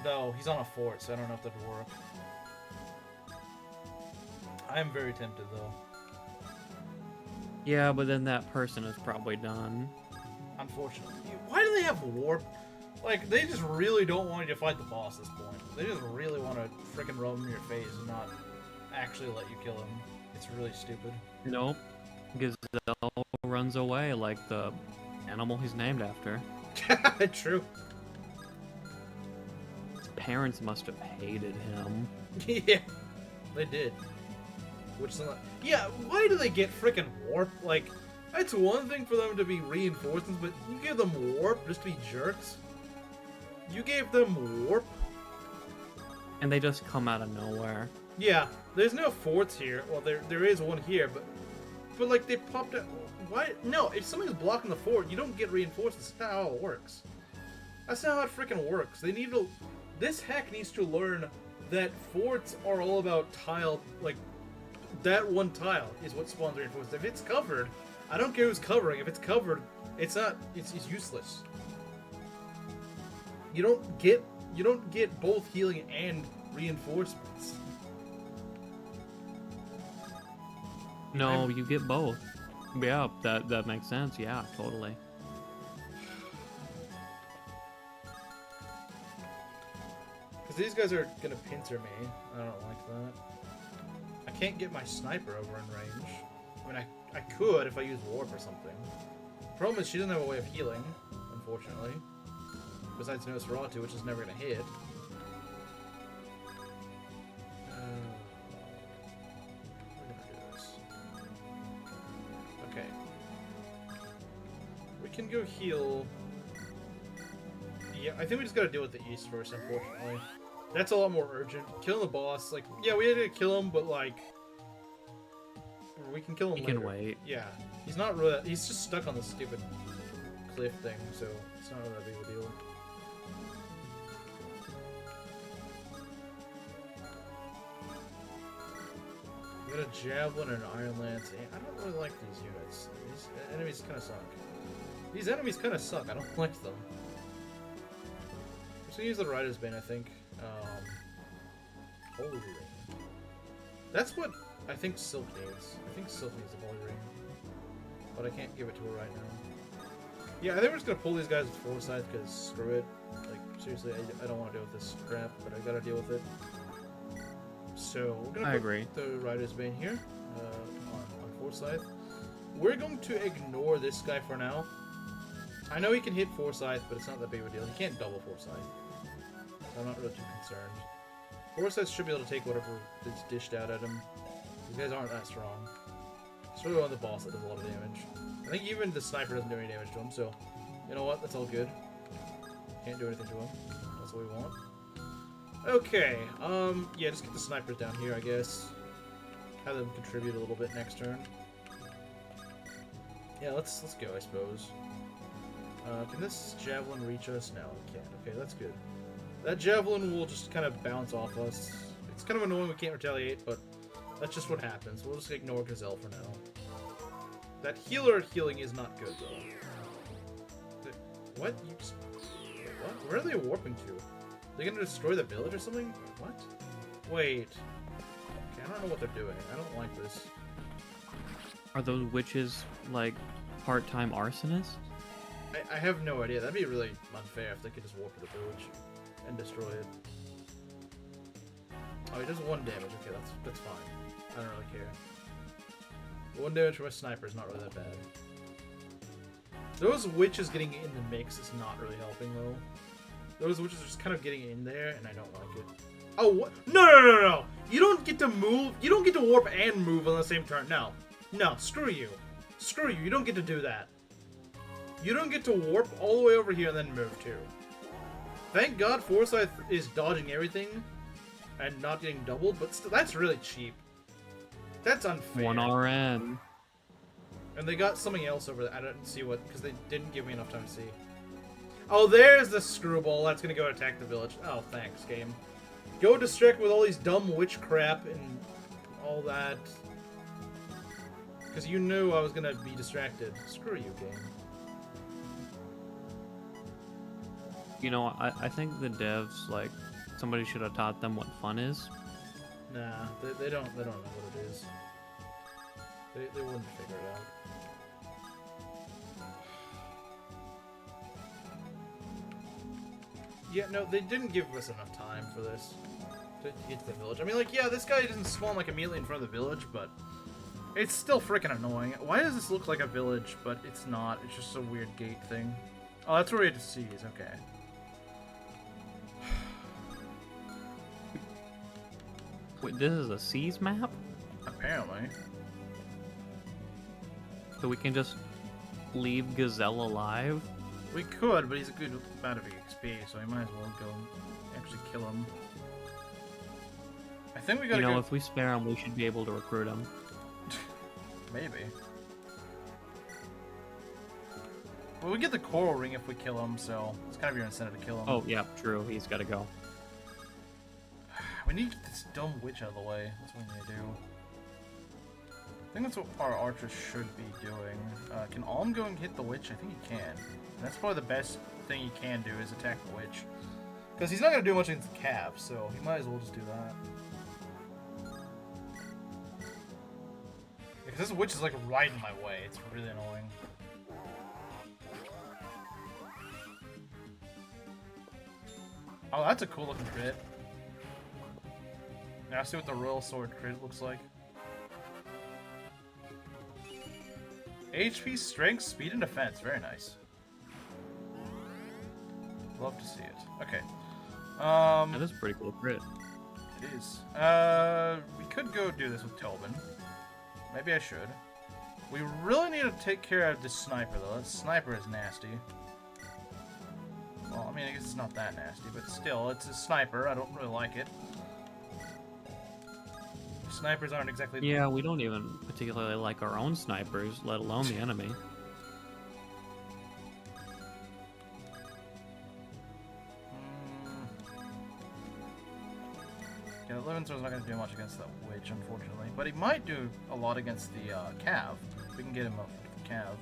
Though, he's on a fort, so I don't know if that would work. I am very tempted, though. Yeah, but then that person is probably done. Unfortunately. Why do they have warp? Like, they just really don't want you to fight the boss at this point. They just really want to freaking rub him in your face and not actually let you kill him. It's really stupid. Nope. Gazelle runs away like the animal he's named after. True. His parents must have hated him. Yeah, they did. Which, yeah, why do they get freaking warp? Like, that's one thing for them to be reinforcements, but you give them warp just to be jerks? You gave them warp? And they just come out of nowhere. Yeah, there's no forts here. Well, there is one here, but like, they popped out. Why? No, if somebody's blocking the fort, you don't get reinforcements. That's not how it works. That's not how it freaking works. They need to... This hack needs to learn that forts are all about tile, like, that one tile is what spawns reinforcements. If it's covered, I don't care who's covering. If it's covered, it's not. It's useless. You don't get both healing and reinforcements. No, you get both. Yeah, that makes sense. Yeah, totally. Because these guys are gonna pincer me. I don't like that. I can't get my sniper over in range. I mean, I could if I use warp or something. The problem is she doesn't have a way of healing, unfortunately. Besides Nosferatu, which is never gonna hit. We're gonna do this. Okay. We can go heal. Yeah, I think we just gotta deal with the east first, unfortunately. That's a lot more urgent. Killing the boss, like, yeah, we had to kill him, but like, we can kill him He later. can wait. Yeah, he's not really. He's just stuck on this stupid cliff thing, so it's not really that big of a deal. We got a javelin and an iron lance. I don't really like these units. These enemies kind of suck. These enemies kind of suck. I don't like them. I'm just gonna use the Rider's Bane, I think. Holy Ring. That's what I think Silk needs. I think Silk needs a Holy Ring. But I can't give it to her right now. Yeah, I think we're just gonna pull these guys with Foresight, because screw it. Like, seriously, I don't want to deal with this crap, but I gotta deal with it. So, we're gonna put the Rider's Bane here, on Foresight. We're going to ignore this guy for now. I know he can hit Foresight, but it's not that big of a deal. He can't double Foresight. So I'm not really too concerned. Foresight should be able to take whatever is dished out at him. These guys aren't that strong. It's really only the boss that does a lot of damage. I think even the sniper doesn't do any damage to him, so you know what? That's all good. Can't do anything to him. That's what we want. Okay, yeah, just get the snipers down here, I guess. Have them contribute a little bit next turn. Yeah, let's go, I suppose. Can this javelin reach us? No, it can't. Okay, that's good. That javelin will just kind of bounce off us. It's kind of annoying we can't retaliate, but that's just what happens. We'll just ignore Gazelle for now. That healer healing is not good, though. What? You just... What? Where are they warping to? They're gonna destroy the village or something? What? Wait. Okay, I don't know what they're doing. I don't like this. Are those witches, like, part-time arsonists? I have no idea. That'd be really unfair if they could just warp to the village and destroy it. Oh, he does 1 damage. Okay, that's fine. I don't really care. 1 damage from a sniper is not really that bad. Those witches getting in the mix is not really helping, though. Those witches are just kind of getting in there, and I don't like it. Oh, what? No! You don't get to move. You don't get to warp and move on the same turn. No. No, screw you. Screw you. You don't get to do that. You don't get to warp all the way over here and then move, too. Thank God Forsyth is dodging everything and not getting doubled, but still, that's really cheap. That's unfair. 1 RN. And they got something else over there. I didn't see what, because they didn't give me enough time to see. Oh, there's the screwball. That's going to go attack the village. Oh, thanks, game. Go distract with all these dumb witch crap and all that. Because you knew I was going to be distracted. Screw you, game. You know, I think the devs, like, somebody should have taught them what fun is. Nah, they don't know what it is. They wouldn't figure it out. Yeah, no, they didn't give us enough time for this to get to the village. I mean, like, yeah, this guy doesn't spawn, like, immediately in front of the village, but it's still freaking annoying. Why does this look like a village, but it's not? It's just a weird gate thing. Oh, that's where we had to seize. Okay. Wait, this is a Seas map? Apparently. So we can just leave Gazelle alive? We could, but he's a good amount of XP, so we might as well go and actually kill him. I think we gotta if we spare him, we should be able to recruit him. Maybe. Well, we get the coral ring if we kill him, so it's kind of your incentive to kill him. Oh, yeah, true. He's gotta go. We need to get this dumb witch out of the way. That's what we need to do. I think that's what our archers should be doing. Can Alm go and hit the witch? I think he can. And that's probably the best thing he can do is attack the witch. Because he's not going to do much against the calf, so he might as well just do that. Because this witch is like right in my way. It's really annoying. Oh, that's a cool looking crit. Now see what the Royal Sword crit looks like. HP, strength, speed, and defense. Very nice. Love to see it. Okay. That is a pretty cool crit. It is. We could go do this with Tobin. Maybe I should. We really need to take care of this sniper, though. That sniper is nasty. Well, I mean, I guess it's not that nasty, but still, it's a sniper. I don't really like it. Snipers aren't exactly... Yeah, we don't even particularly like our own snipers, let alone the enemy. Yeah, Levinsor's not going to do much against that witch, unfortunately. But he might do a lot against the Cav. We can get him up with the Cav.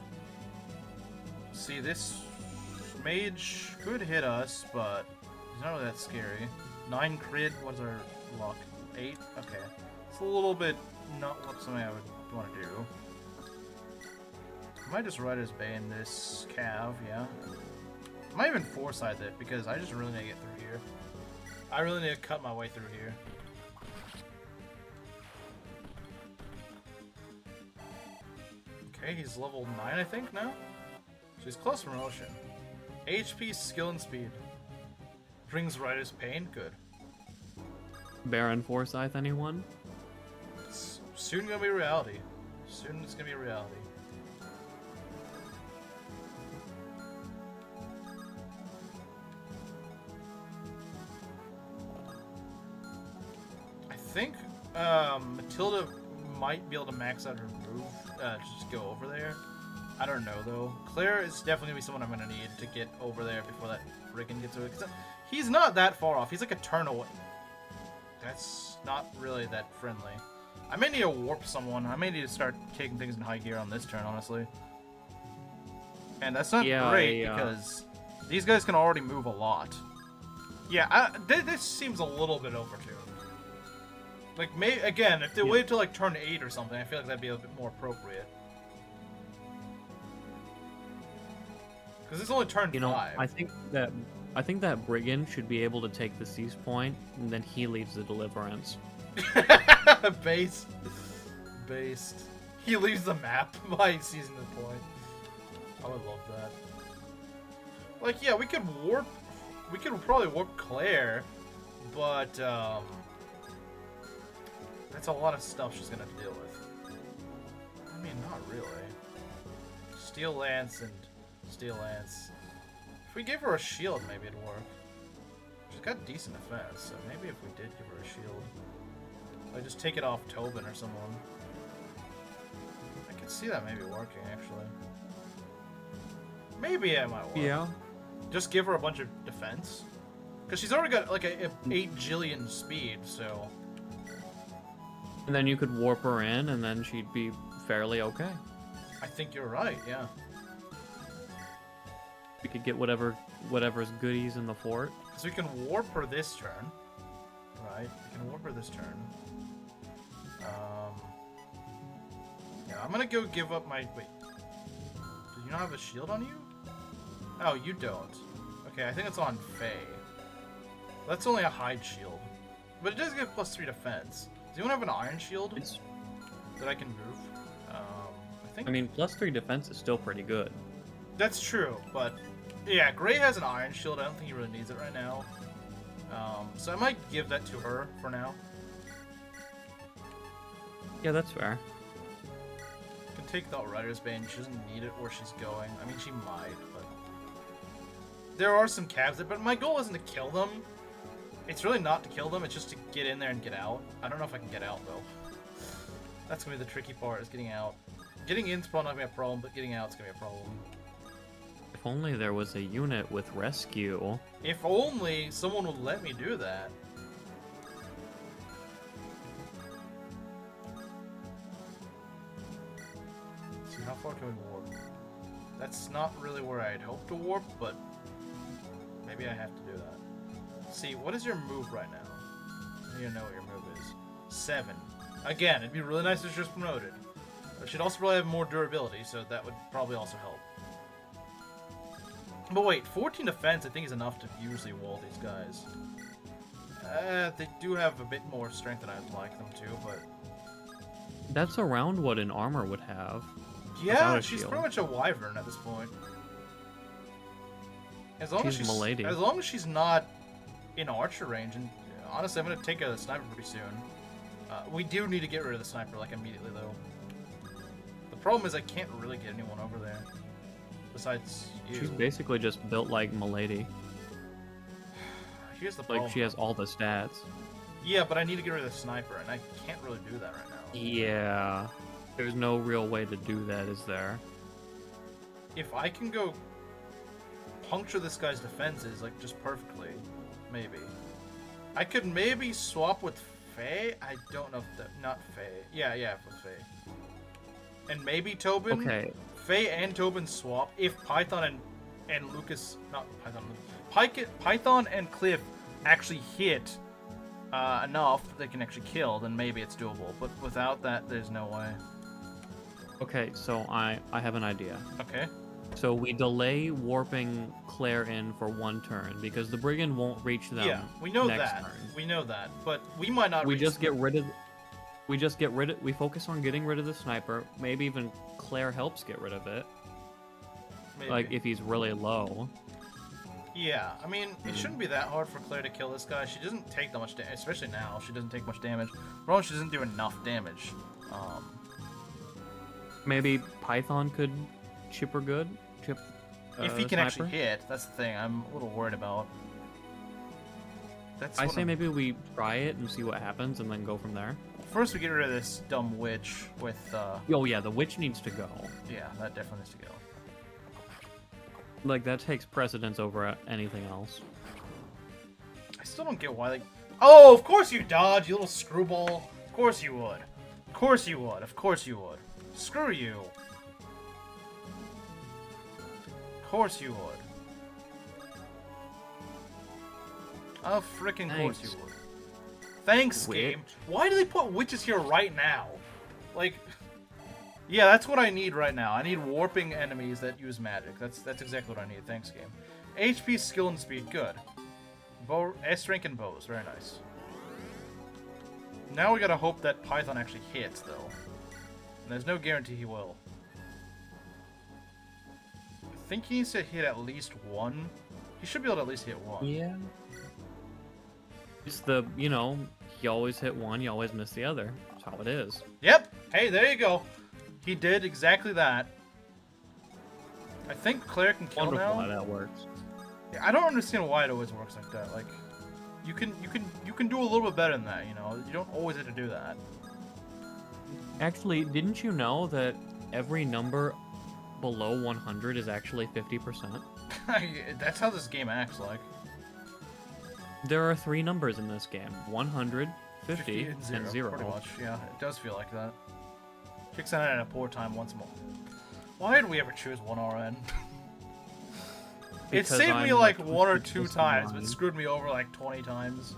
See, this mage could hit us, but he's not really that scary. 9 crit, what's our luck? 8? Okay. It's a little bit not something I would want to do. I might just Rider's Bane this Cav, yeah. I might even Foresight it, because I just really need to get through here. I really need to cut my way through here. Okay, he's level 9, I think, now? So he's close promotion. HP, skill, and speed. Brings Rider's Pain? Good. Baron Forsyth, anyone? It's soon gonna be reality. Soon it's gonna be reality. I think Matilda might be able to max out her move, just go over there. I don't know though. Claire is definitely gonna be someone I'm gonna need to get over there before that Riggin gets to it. Cause he's not that far off. He's like a turn away. That's not really that friendly. I may need to warp someone. I may need to start taking things in high gear on this turn, honestly. And that's not great because these guys can already move a lot. Yeah, this seems a little bit overtuned. Like, again, if they waited till like turn 8 or something, I feel like that'd be a bit more appropriate. Because it's only turn 5. I think that Brigand should be able to take the seize point, and then he leaves the deliverance. Based. He leaves the map by seizing the point. I would love that. Like, yeah, we could probably warp Claire, but that's a lot of stuff she's gonna have to deal with. I mean, not really. Steel Lance and Steel Lance. If we gave her a shield, maybe it'd work. She's got decent defense, so maybe if we did give her a shield. Like, just take it off Tobin or someone. I could see that maybe working, actually. Maybe it might work. Yeah. Just give her a bunch of defense. Because she's already got, like, a 8 jillion speed, so... And then you could warp her in, and then she'd be fairly okay. I think you're right, yeah. We could get whatever's goodies in the fort. So we can warp her this turn. Right, we can warp her this turn. Yeah, I'm gonna go give up my... Wait. Do you not have a shield on you? Oh, you don't. Okay, I think it's on Faye. That's only a hide shield. But it does give +3 defense. Does anyone have an iron shield that I can move? I mean, +3 defense is still pretty good. That's true, but... Yeah, Gray has an iron shield. I don't think he really needs it right now. So I might give that to her for now. Yeah, that's fair. Can take the Rider's Bane. She doesn't need it where she's going. I mean, she might, but... There are some cabs there, but my goal isn't to kill them. It's really not to kill them, it's just to get in there and get out. I don't know if I can get out, though. That's gonna be the tricky part, is getting out. Getting in's probably not gonna be a problem, but getting out's gonna be a problem. If only there was a unit with rescue. If only someone would let me do that. Let's see, how far can we warp? That's not really where I'd hope to warp, but maybe I have to do that. See, what is your move right now? I need to know what your move is. 7. Again, it'd be really nice if it's just promoted. It should also probably have more durability, so that would probably also help. But wait, 14 defense I think is enough to usually wall these guys. They do have a bit more strength than I'd like them to, but... That's around what an armor would have. Yeah, she's pretty much a wyvern at this point. As long as she's not in archer range, and honestly, I'm gonna take a sniper pretty soon. We do need to get rid of the sniper, like, immediately, though. The problem is I can't really get anyone over there. Besides you. She's basically just built like Milady. Here's the problem. Like, she has all the stats. Yeah, but I need to get rid of the sniper, and I can't really do that right now. Yeah. There's no real way to do that, is there? If I can go puncture this guy's defenses, like, just perfectly, maybe. I could maybe swap with Faye? I don't know if that... Not Faye. Yeah, with Faye. And maybe Tobin? Okay. Faye and Tobin swap if Python and Lucas... Not Python. Python and Cliff actually hit enough that they can actually kill, then maybe it's doable. But without that, there's no way. Okay, so I have an idea. Okay. So we delay warping Claire in for 1 turn because the brigand won't reach them. Yeah, we know next that. Turn. We know that, but we might not. We just get rid of. We focus on getting rid of the sniper. Maybe even Claire helps get rid of it. Maybe. Like if he's really low. Yeah, I mean, it shouldn't be that hard for Claire to kill this guy. She doesn't take that much damage, especially now. She doesn't take much damage. Probably she doesn't do enough damage. Maybe Python could chip her good. If he can sniper. actually hit, that's the thing I'm a little worried about. I say maybe we try it and see what happens, and then go from there. First, we get rid of this dumb witch with. Oh yeah, the witch needs to go. Yeah, that definitely needs to go. Like that takes precedence over anything else. I still don't get why they. Oh, of course you dodge, you little screwball. Of course you would. Of course you would. Of course you would. Screw you. Of course you would. Of frickin' course you would. Thanks, game. Why do they put witches here right now? Like, yeah, that's what I need right now. I need warping enemies that use magic. That's exactly what I need. Thanks, game. HP, skill, and speed. Good. Bow, S rank and bows. Very nice. Now we gotta hope that Python actually hits, though. And there's no guarantee he will. I think he needs to hit at least 1. He should be able to at least hit 1. Yeah. It's the, you always hit 1, you always miss the other. That's how it is. Yep. Hey, there you go. He did exactly that. I think Claire can kill Wonderful now. how that works. Yeah, I don't understand why it always works like that. Like, you can do a little bit better than that. You don't always have to do that. Actually, didn't you know that every number below 100 is actually 50%? That's how this game acts like. There are 3 numbers in this game. 100, 50, and 0. Pretty much, yeah. It does feel like that. Kicks out at a poor time once more. Why did we ever choose 1RN? It saved me like 1 or 2 times, but screwed me over like 20 times.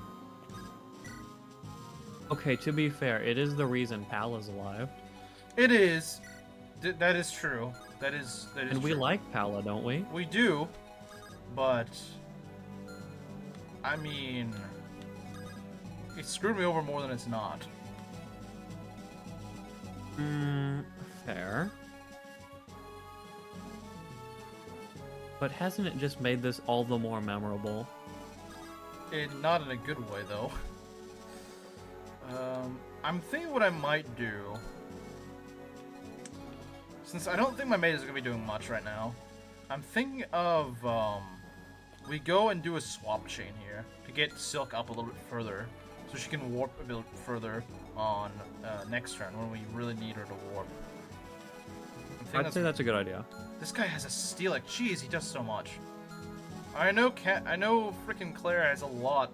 Okay, to be fair, it is the reason Pal is alive. It is. That is true. That is And true. we like Pala, don't we? We do, but I mean, it screwed me over more than it's not. Fair. But hasn't it just made this all the more memorable? Not in a good way, though. I'm thinking what I might do. Since I don't think my mate is going to be doing much right now, I'm thinking of, we go and do a swap chain here to get Silk up a little bit further, so she can warp a bit further on next turn when we really need her to warp. I'd say that's a good idea. This guy has a steal like cheese. He does so much. I know freaking Claire has a lot.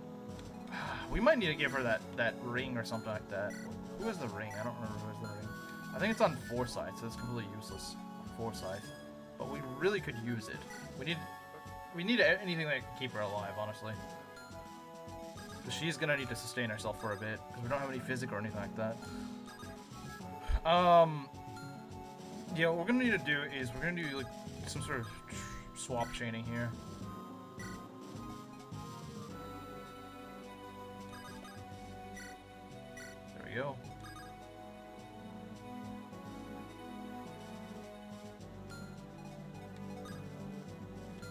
We might need to give her that ring or something like that. Who has the ring? I don't remember who has the ring. I think it's on Foresight, so it's completely useless on Foresight. But we really could use it. We need anything that can keep her alive, honestly. Because she's gonna need to sustain herself for a bit, because we don't have any physic or anything like that. Yeah, what we're gonna need to do is we're gonna do like some sort of swap chaining here. There we go.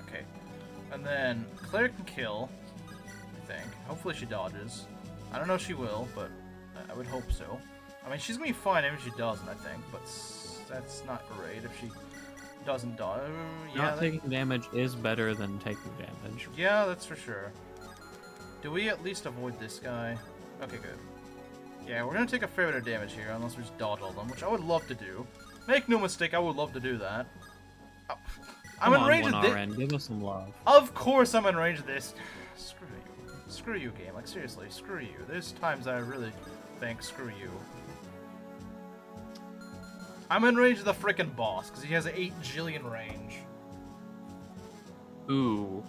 Okay, and then Claire can kill. I think. Hopefully she dodges. I don't know if she will, but I would hope so. I mean, she's gonna be fine even if she doesn't, I think, but that's not great if she doesn't die. Yeah, Not taking damage is better than taking damage. Yeah, that's for sure. Do we at least avoid this guy? Okay, good. Yeah, we're gonna take a fair bit of damage here, unless we just dodge all of them, which I would love to do. Make no mistake, I would love to do that. Oh, I'm in range of this. RN, give us some love. Of course I'm in range of this. Screw you. Screw you, game. Like, seriously, screw you. There's times I really think, screw you. I'm in range of the frickin' boss, because he has 8 jillion range. Ooh.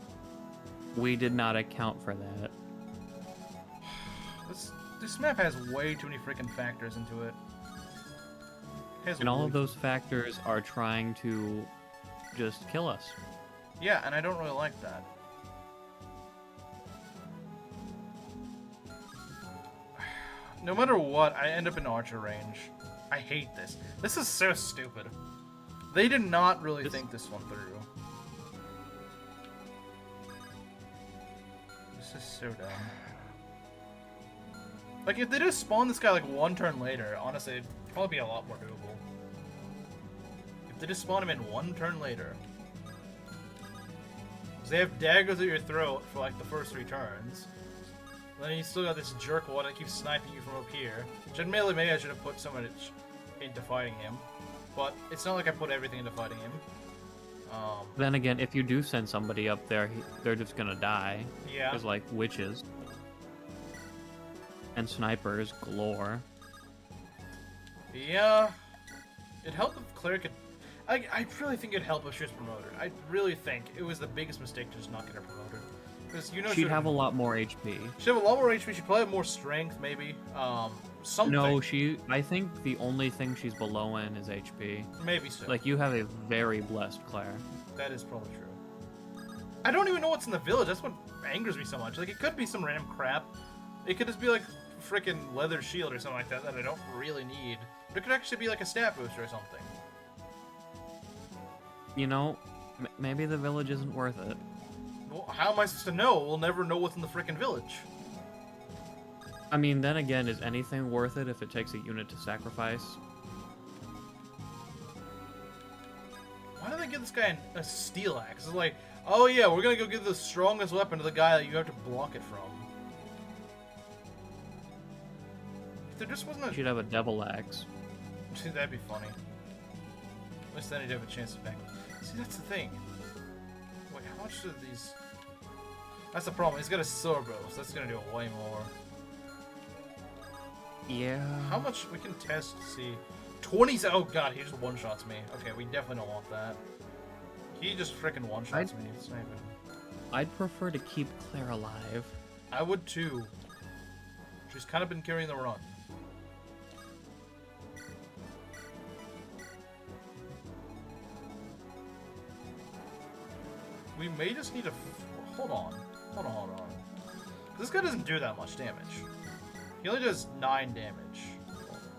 We did not account for that. This map has way too many freaking factors into it. And all of those factors are trying to just kill us. Yeah, and I don't really like that. No matter what, I end up in archer range. I hate this. This is so stupid. They did not really think this one through. This is so dumb. Like, if they just spawn this guy like 1 turn later, honestly, it'd probably be a lot more doable. If they just spawn him in 1 turn later. Because they have daggers at your throat for like the first 3 turns. And then you still got this jerk one that keeps sniping you from up here. Which admittedly, maybe I should have put someone into fighting him. But it's not like I put everything into fighting him. Then again, if you do send somebody up there, they're just gonna die. Yeah. There's like witches. And snipers galore. Yeah. It'd help if Claire could... I really think it'd help if she was promoted. I really think it was the biggest mistake to just not get her promoted. Because, you know, she'd have a lot more HP. She'd have a lot more HP. She'd probably have more strength, maybe. Something. No, I think the only thing she's below in is HP. Maybe so. Like, you have a very blessed Claire. That is probably true. I don't even know what's in the village. That's what angers me so much. Like, it could be some random crap. It could just be like freaking leather shield or something like that I don't really need. But it could actually be like a stat booster or something. You know, maybe the village isn't worth it. Well, how am I supposed to know? We'll never know what's in the freaking village. I mean, then again, is anything worth it if it takes a unit to sacrifice? Why do they give this guy a steel axe? It's like, oh yeah, we're gonna go give the strongest weapon to the guy that you have to block it from. If there just wasn't a... You should have a devil axe. See, that'd be funny. At least then he'd have a chance to back. See, that's the thing. Wait, how much do these... That's the problem. He's got a sword bow, so that's gonna do way more. Yeah. How much we can test to see? 20. Oh god, he just one-shots me. Okay, we definitely don't want that. He just freaking one-shots me. It's not even... I'd prefer to keep Claire alive. I would too. She's kind of been carrying the run. We may just need to... Hold on. Hold on. This guy doesn't do that much damage. He only does 9 damage.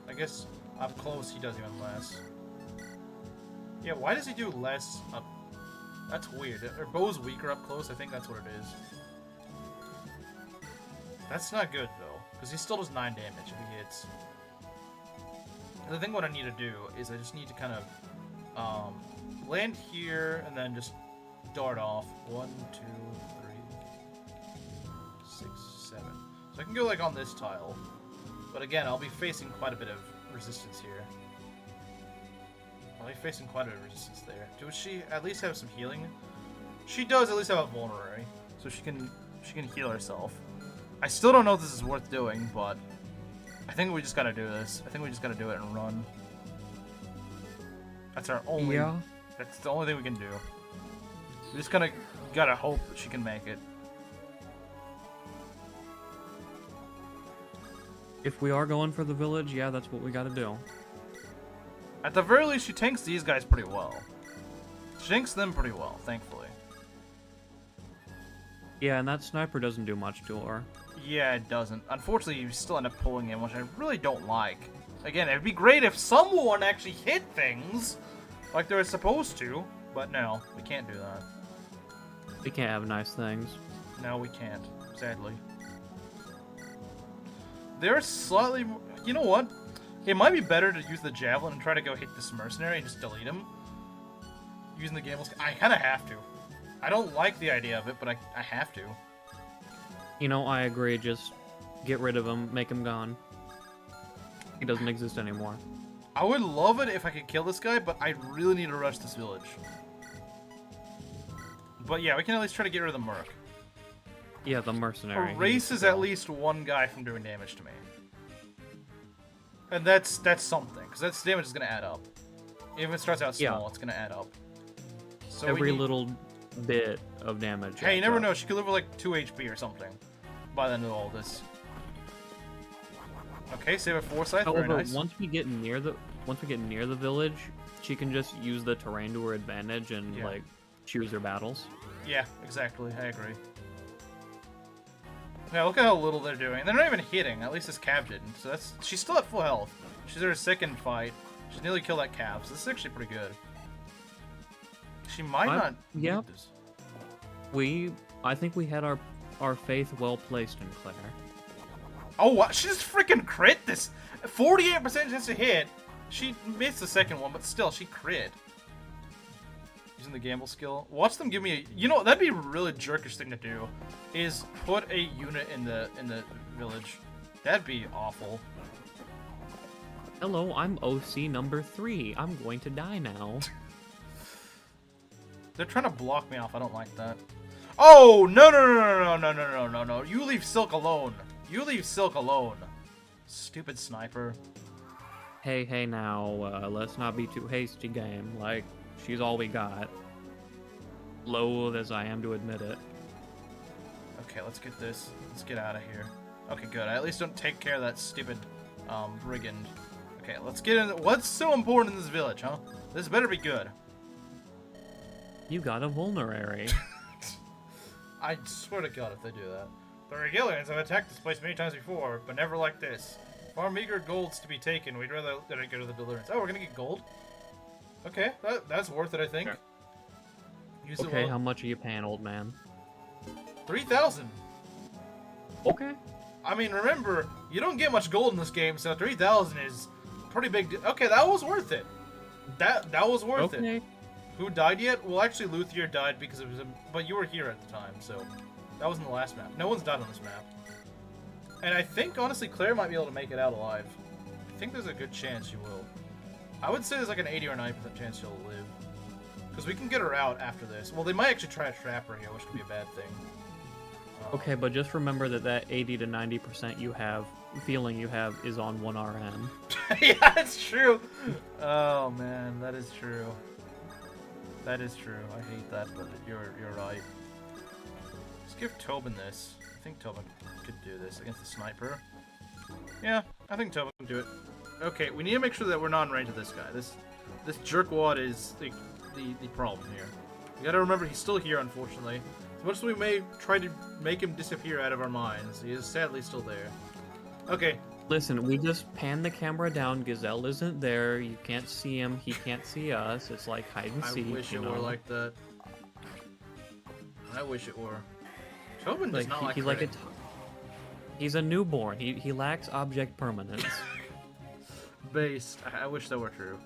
I guess up close he does even less. Yeah, why does he do less up... That's weird. Are bows weaker up close? I think that's what it is. That's not good, though. Because he still does 9 damage if he hits. And I think what I need to do is I just need to kind of... land here and then just... dart off. 1, 2, 3, 6, 7. So I can go like on this tile. But again, I'll be facing quite a bit of resistance here. I'll be facing quite a bit of resistance there. Does she at least have some healing? She does at least have a vulnerary. So she can heal herself. I still don't know if this is worth doing, but I think we just gotta do this. I think we just gotta do it and run. That's our only... Yeah. That's the only thing we can do. We just kind of gotta hope that she can make it. If we are going for the village, yeah, that's what we gotta do. At the very least, she tanks these guys pretty well. She tanks them pretty well, thankfully. Yeah, and that sniper doesn't do much to her. Yeah, it doesn't. Unfortunately, you still end up pulling him, which I really don't like. Again, it'd be great if someone actually hit things like they're supposed to, but no, we can't do that. We can't have nice things. No, we can't, sadly. They're slightly... You know what? It might be better to use the javelin and try to go hit this mercenary and just delete him. Using the gamble skill. I kind of have to. I don't like the idea of it, but I have to. You know, I agree. Just get rid of him, make him gone. He doesn't exist anymore. I would love it if I could kill this guy, but I really need to rush this village. But yeah, we can at least try to get rid of the merc. Yeah, the mercenary. Erases at least one guy from doing damage to me. And that's something, because that damage is going to add up. Even if it starts out small, it's going to add up. So every little bit of damage. Hey, you never know. She could live with like 2 HP or something by the end of all this. Okay, save a foresight. Very However, nice. once we get near the village, she can just use the terrain to her advantage and like choose her battles. Yeah, exactly. I agree. Yeah, look at how little they're doing. They're not even hitting. At least this Cav didn't. So she's still at full health. She's her second fight. She's nearly killed that Cav. So this is actually pretty good. She might not. Yeah. I think we had our faith well placed in Claire. Oh, what? She just freaking crit this. 48% chance to hit. She missed the second one, but still, she crit. Using the gamble skill. Watch them give me a... You know, that'd be a really jerkish thing to do. Is put a unit in the village. That'd be awful. Hello, I'm OC number 3. I'm going to die now. They're trying to block me off. I don't like that. Oh, no. You leave Silk alone. You leave Silk alone. Stupid sniper. Hey now, let's not be too hasty, game. Like, she's all we got. Loath as I am to admit it. Okay, let's get this. Let's get out of here. Okay, good. I at least don't take care of that stupid brigand. Okay, let's get in. What's so important in this village, huh? This better be good. You got a vulnerary. I swear to God if they do that. The Regalians have attacked this place many times before, but never like this. Far meager gold's to be taken. We'd rather go to the deliverance. Oh, we're gonna get gold? Okay, that's worth it, I think. Sure. Okay, how much are you paying, old man? 3,000. Okay. I mean, remember, you don't get much gold in this game, so 3,000 is pretty big. Okay, that was worth it. That was worth it. Who died yet? Well, actually, Luthier died because it was but you were here at the time, so that wasn't the last map. No one's died on this map. And I think, honestly, Claire might be able to make it out alive. I think there's a good chance she will. I would say there's like an 80 or 90% chance she'll live. Because we can get her out after this. Well, they might actually try to trap her here, which could be a bad thing. Okay, but just remember that 80 to 90% feeling you have is on one RN. Yeah, that's true. Oh man, that is true. That is true. I hate that, but you're right. Let's give Tobin this. I think Tobin could do this against the sniper. Yeah, I think Tobin can do it. Okay, we need to make sure that we're not in range of this guy. This jerkwad is the problem here. You gotta remember he's still here, unfortunately. As much as we may try to make him disappear out of our minds, he is sadly still there. Okay. Listen, we just pan the camera down. Gazelle isn't there. You can't see him. He can't see us. It's like hide and seek. I wish it were like that. I wish it were. Tobin does not like he's a newborn. He lacks object permanence. Based. I wish that were true.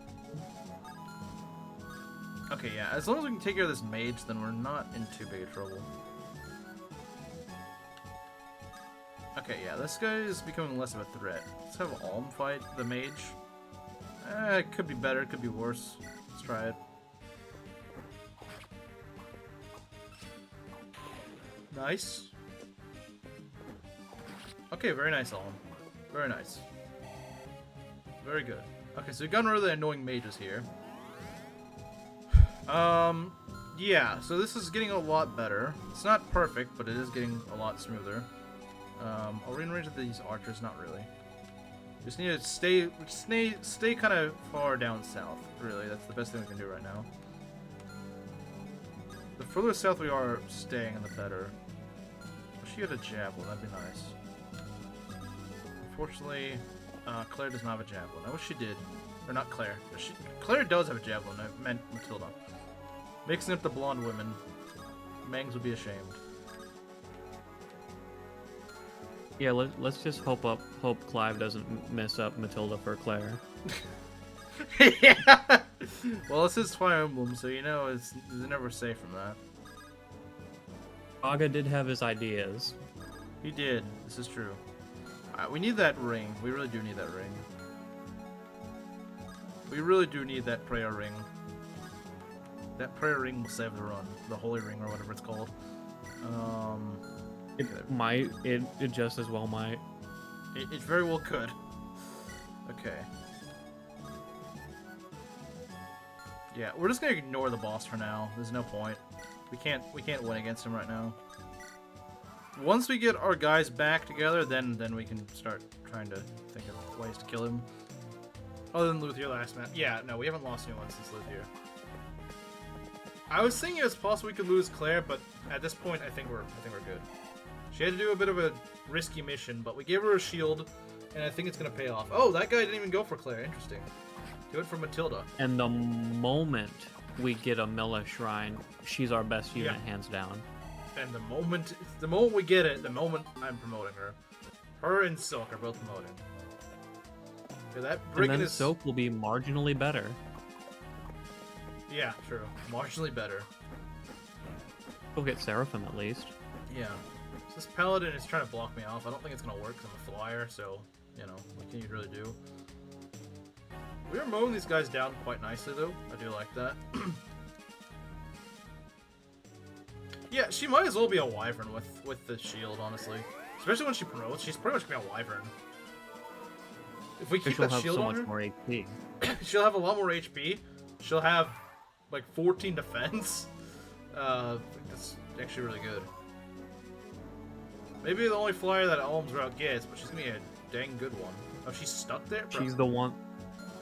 Okay, yeah. As long as we can take care of this mage, then we're not in too big a trouble. Okay, yeah. This guy is becoming less of a threat. Let's have Alm fight the mage. It could be better. It could be worse. Let's try it. Nice. Okay, very nice, Alm. Very nice. Very good. Okay, so we've gotten rid of the annoying mages here. Yeah, so this is getting a lot better. It's not perfect, but it is getting a lot smoother. Are we in range of these archers? Not really. Just need to stay kind of far down south, really. That's the best thing we can do right now. The further south we are staying, the better. Wish she had a javelin, that'd be nice. Unfortunately, Claire does not have a javelin. I wish she did. Or not Claire. Claire does have a javelin. I meant Matilda. Mixing up the blonde women. Mangs would be ashamed. Yeah, let's just hope Clive doesn't mess up Matilda for Claire. Yeah. Well, this is Fire Emblem, so you know it's never safe from that. Aga did have his ideas. He did. This is true. We need that ring. We really do need that ring. We really do need that prayer ring. That prayer ring will save the run. The holy ring or whatever it's called. It might. It just as well might. It very well could. Okay. Yeah, we're just gonna ignore the boss for now. There's no point. We can't win against him right now. Once we get our guys back together, then we can start trying to think of ways to kill him. Other than Luthier last match. Yeah, no, we haven't lost anyone since Luthier. I was thinking it's possible we could lose Claire, but at this point, I think we're good. She had to do a bit of a risky mission, but we gave her a shield, and I think it's gonna pay off. Oh, that guy didn't even go for Claire. Interesting. Do it for Matilda. And the moment we get a Milla Shrine, she's our best unit, hands down. And the moment we get it, the moment I'm promoting her. Her and Silk are both promoting. Okay, that and then Silk will be marginally better. Yeah, true. Marginally better. We'll get Seraphim at least. Yeah. So this Paladin is trying to block me off. I don't think it's gonna work because I'm a flyer, so, you know, what can you really do? We are mowing these guys down quite nicely, though. I do like that. Yeah, she might as well be a Wyvern with the shield, honestly. Especially when she promotes, she's pretty much gonna be a Wyvern. If we keep that shield on her, she'll have so much more HP. She'll have a lot more HP. She'll have, like, 14 defense. That's actually really good. Maybe the only flyer that Alm's route gets, but she's gonna be a dang good one. Oh, she's stuck there? Bro. She's the one.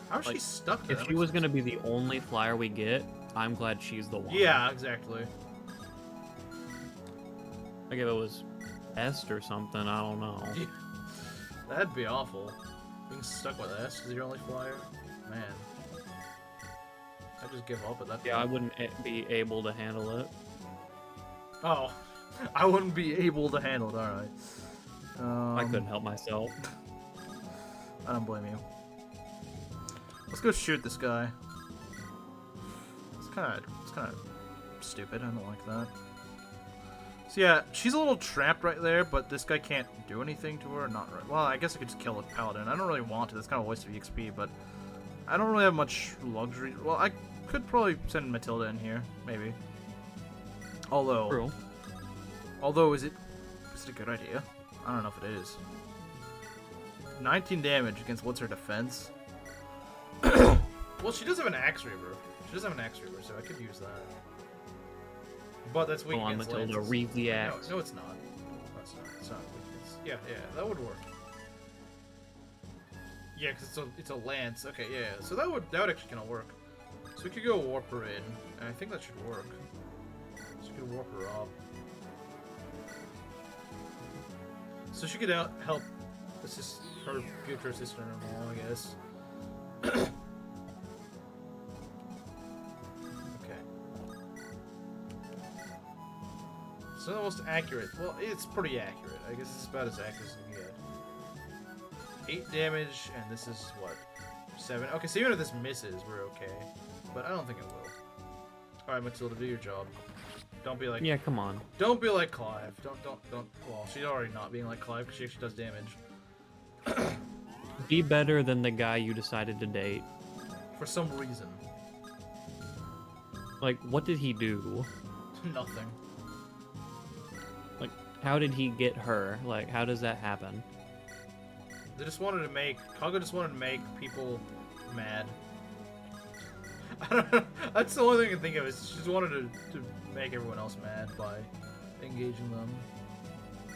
How is she stuck there? If she was gonna be the only flyer we get, I'm glad she's the one. Yeah, exactly. Like if it was Est or something, I don't know. Yeah. That'd be awful. Being stuck with Est because you're only flyer? Man. I'd just give up at that point. Yeah, I wouldn't be able to handle it. Oh. I wouldn't be able to handle it, alright. I couldn't help myself. I don't blame you. Let's go shoot this guy. It's kind of stupid. I don't like that. So yeah, she's a little trapped right there, but this guy can't do anything to her. Not right. Well, I guess I could just kill a paladin. I don't really want to. That's kind of a waste of EXP, but I don't really have much luxury. Well, I could probably send Matilda in here, maybe. Although, is it a good idea? I don't know if it is. 19 damage against what's her defense? Well, she does have an Axe Reaver. She does have an Axe Reaver, so I could use that. But that's weak against Matilda, lances. read the axe. No, it's not. No, it's not weakness. Yeah, that would work. Yeah, because it's a lance. Okay, yeah. So that would actually kind of work. So we could go warp her in, and I think that should work. So we could warp her up. So she could help assist her future sister-in-law, I guess. It's not the most accurate. Well, it's pretty accurate. I guess it's about as accurate as you can get. 8 damage, and this is, what, 7? Okay, so even if this misses, we're okay. But I don't think it will. Alright, Matilda, do your job. Don't be like... Yeah, come on. Don't be like Clive. Don't... Well, she's already not being like Clive, because she actually does damage. Be better than the guy you decided to date. For some reason. Like, what did he do? Nothing. Like, how did he get her? Like, how does that happen? They just wanted to make... Kago just wanted to make people mad. I don't know. That's the only thing I can think of, is she just wanted to make everyone else mad by engaging them.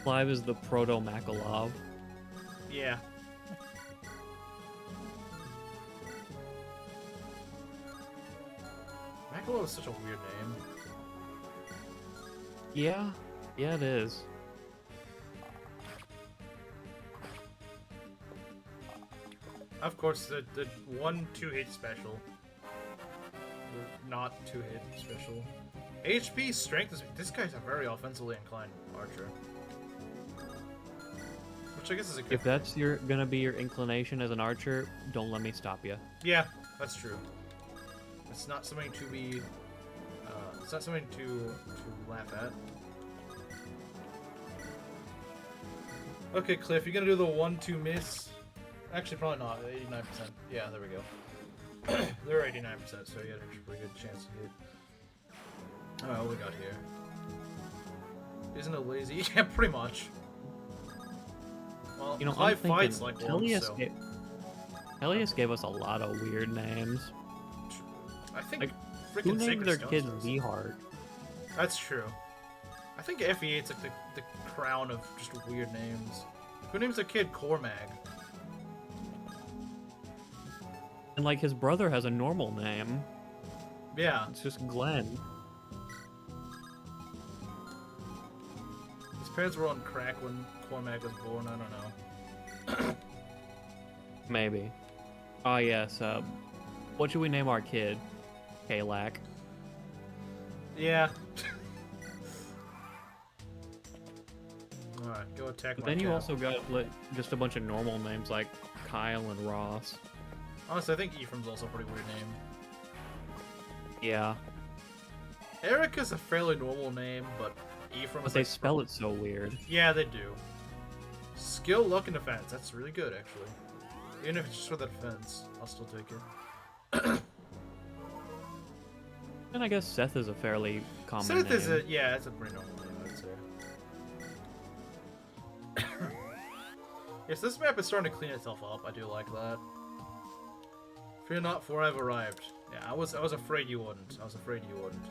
Clive is the proto-Makalov. Yeah. Makalov is such a weird name. Yeah. Yeah, it is. Of course, the 1-2-hit special. Not 2-hit special. HP, strength is... This guy's a very offensively inclined archer. Which I guess is a good If that's gonna be your inclination as an archer, don't let me stop you. Yeah, that's true. It's not something to be... it's not something to laugh at. Okay, Cliff, you're gonna do the 1-2 miss? Actually, probably not. 89%. Yeah, there we go. They're 89%, so you had a pretty good chance to hit. Alright, what we got here? Isn't it lazy? Yeah, pretty much. Well, You know, Clive fights like one, Helios, so... Helios gave us a lot of weird names. I think Like, freaking who named Sacred their Stones kids does. V-Heart? That's true. I think FE8's like the crown of just weird names. Who names their kid Cormag? And like his brother has a normal name. Yeah. It's just Glenn. His parents were on crack when Cormag was born, I don't know. Maybe. Oh yes. What should we name our kid? Kalak. Yeah. Alright, go attack But my then you cat. also got like, just a bunch of normal names like Kyle and Ross. Honestly, I think Ephraim's also a pretty weird name. Yeah. Erica's a fairly normal name, but Ephraim's But they like, spell it so weird. Yeah, they do. Skill, luck, and defense. That's really good, actually. Even if it's just for the defense, I'll still take it. And I guess Seth is a fairly common Seth name. is a... Yeah, it's a pretty normal name, I'd say. Yes, this map is starting to clean itself up. I do like that. Fear not, for I've arrived. Yeah, I was afraid you wouldn't. I was afraid you wouldn't.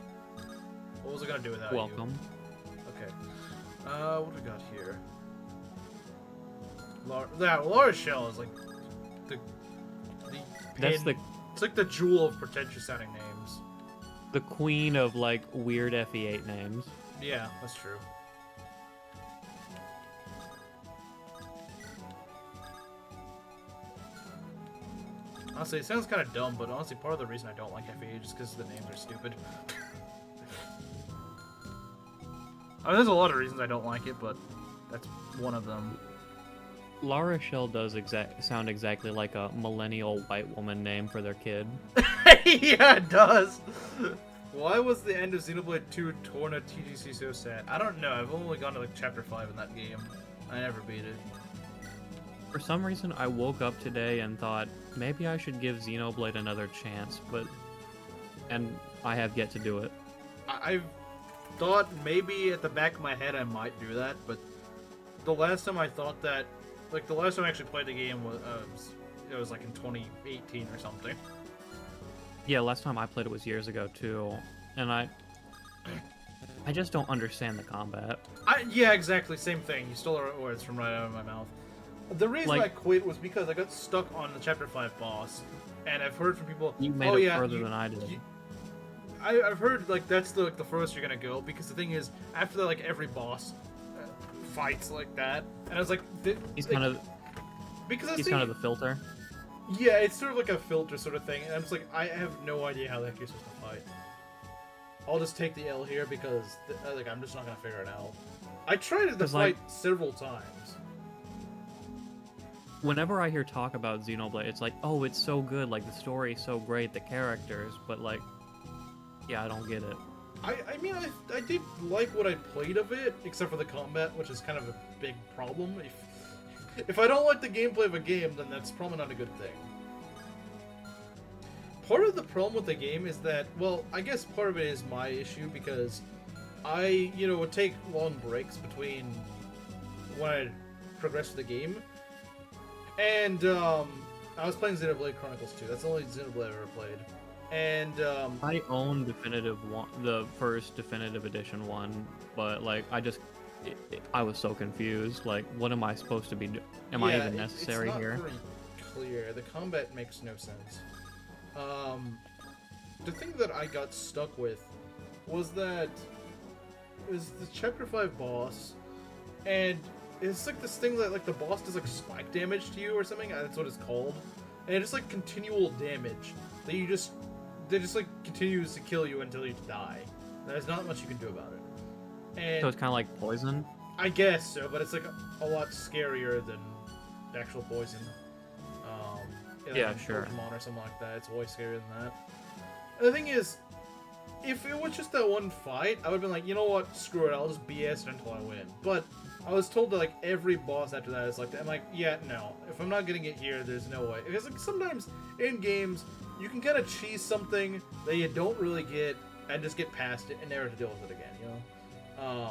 What was I gonna do without you? Welcome. Okay. What do we got here? Laura Shell is like the That's pin- It's like the jewel of pretentious sounding names. the queen of like weird FE8 names. Yeah, that's true. Honestly, it sounds kind of dumb, but honestly, part of the reason I don't like FE8 is because the names are stupid. I mean, there's a lot of reasons I don't like it, but that's one of them. La Rochelle does sound exactly like a millennial white woman name for their kid. Yeah, it does. Why was the end of Xenoblade 2 Torna TGC so sad? I don't know. I've only gone to like chapter 5 in that game. I never beat it. For some reason, I woke up today and thought, maybe I should give Xenoblade another chance, and I have yet to do it. I've thought maybe at the back of my head I might do that, but the last time I thought that, like the last time I actually played the game was it was like in 2018 or something. Yeah, last time I played it was years ago too, and I just don't understand the combat. Yeah, exactly, same thing. You stole the words from right out of my mouth. The reason Like- I quit was because I got stuck on the chapter 5 boss, and I've heard from people. You made oh, it yeah, further than I did. I've heard like that's the furthest you're gonna go, because the thing is, after that, like every boss fights like that, and I was like, He's like, kind of because I he's see, kind of the filter. yeah, it's sort of like a filter sort of thing, and I'm just like, I have no idea how the heck you're supposed to fight. I'll just take the L here because like I'm just not gonna figure it out. I tried the 'Cause, fight like- several times. Whenever I hear talk about Xenoblade, it's like, oh, it's so good, like the story's so great, the characters, but like, yeah, I don't get it. I mean, I did like what I played of it, except for the combat, which is kind of a big problem. If I don't like the gameplay of a game, then that's probably not a good thing. Part of the problem with the game is that, well, I guess part of it is my issue, because I, would take long breaks between when I progressed the game. And, I was playing Xenoblade Chronicles 2. That's the only Xenoblade I've ever played. And, I own the first definitive edition one, but like I was so confused. Like, what am I supposed to be doing? Am I even necessary it's not here? very clear. The combat makes no sense. The thing that I got stuck with was that it was the chapter 5 boss, and it's like this thing that like the boss does like spike damage to you or something. That's what it's called, and it's just like continual damage that they just like continues to kill you until you die. There's not much you can do about it. And So it's kind of like poison. I guess so, but it's like a lot scarier than actual poison. Yeah, like sure. Pokemon or something like that. It's way scarier than that. And the thing is, if it was just that one fight, I would have been like, you know what, screw it, I'll just BS it until I win. But I was told that like every boss after that is like that. I'm like, yeah, no. If I'm not getting it here, there's no way. Because like sometimes in games you can kind of cheese something that you don't really get and just get past it and never to deal with it again. You know,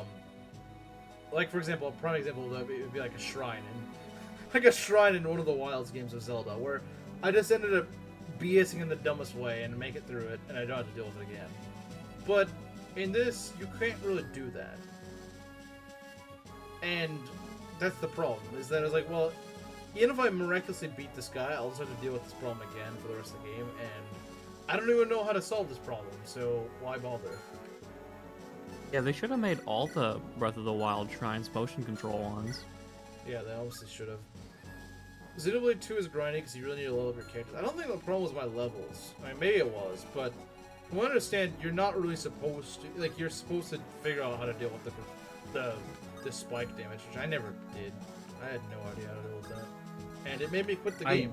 like for example, a prime example would be like a shrine in one of the Wilds games of Zelda, where I just ended up BSing in the dumbest way and make it through it, and I don't have to deal with it again. But in this, you can't really do that. And that's the problem, is that it's like, well, even if I miraculously beat this guy, I'll just have to deal with this problem again for the rest of the game, and I don't even know how to solve this problem, so why bother? Yeah, they should have made all the Breath of the Wild shrines motion control ones. Yeah, they honestly should have. Xenoblade 2 is grindy because you really need to level up your characters. I don't think the problem was my levels. I mean, maybe it was, but from what I understand, you're not really supposed to, like, you're supposed to figure out how to deal with the spike damage, which I never did. I had no idea how to deal with that. And it made me quit the game.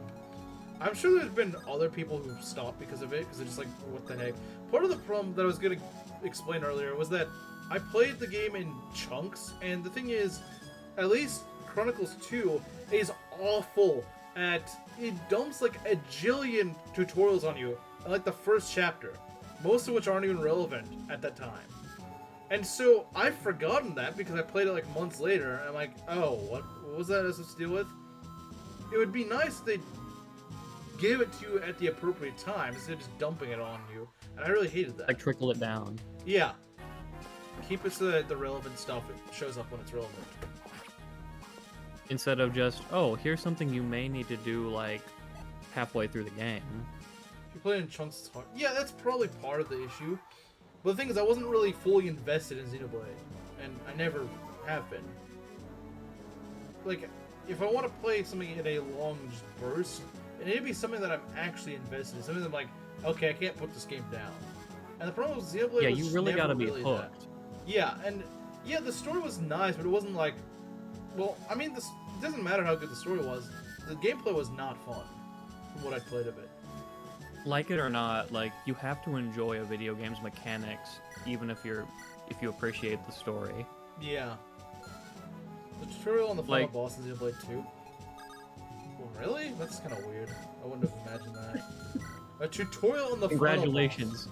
I'm sure there's been other people who've stopped because of it, because they're just like, what the heck? Part of the problem that I was going to explain earlier was that I played the game in chunks, and the thing is, at least Chronicles 2 is awful at, it dumps like a jillion tutorials on you in like the first chapter, most of which aren't even relevant at that time. And so I've forgotten that because I played it like months later, and I'm like, oh, what was that supposed to deal with? It would be nice if they gave it to you at the appropriate time instead of just dumping it on you, and I really hated that. Like, trickle it down. Yeah. Keep it so that the relevant stuff shows up when it's relevant. Instead of just, oh, here's something you may need to do, like, halfway through the game. If you play in chunks, it's hard. Yeah, that's probably part of the issue. But the thing is, I wasn't really fully invested in Xenoblade, and I never have been. Like, if I want to play something in a long burst, it need to be something that I'm actually invested in. Something that I'm like, okay, I can't put this game down. And the problem with Xenoblade yeah, was you really gotta be really hooked. that. Yeah, and yeah, the story was nice, but it wasn't like, well, I mean, it doesn't matter how good the story was. The gameplay was not fun, from what I played of it. Like it or not, like, you have to enjoy a video game's mechanics, even if you appreciate the story. Yeah. The tutorial on the final boss in Xenoblade 2. Well, really? That's kind of weird. I wouldn't have imagined that. A tutorial on the final boss. Congratulations.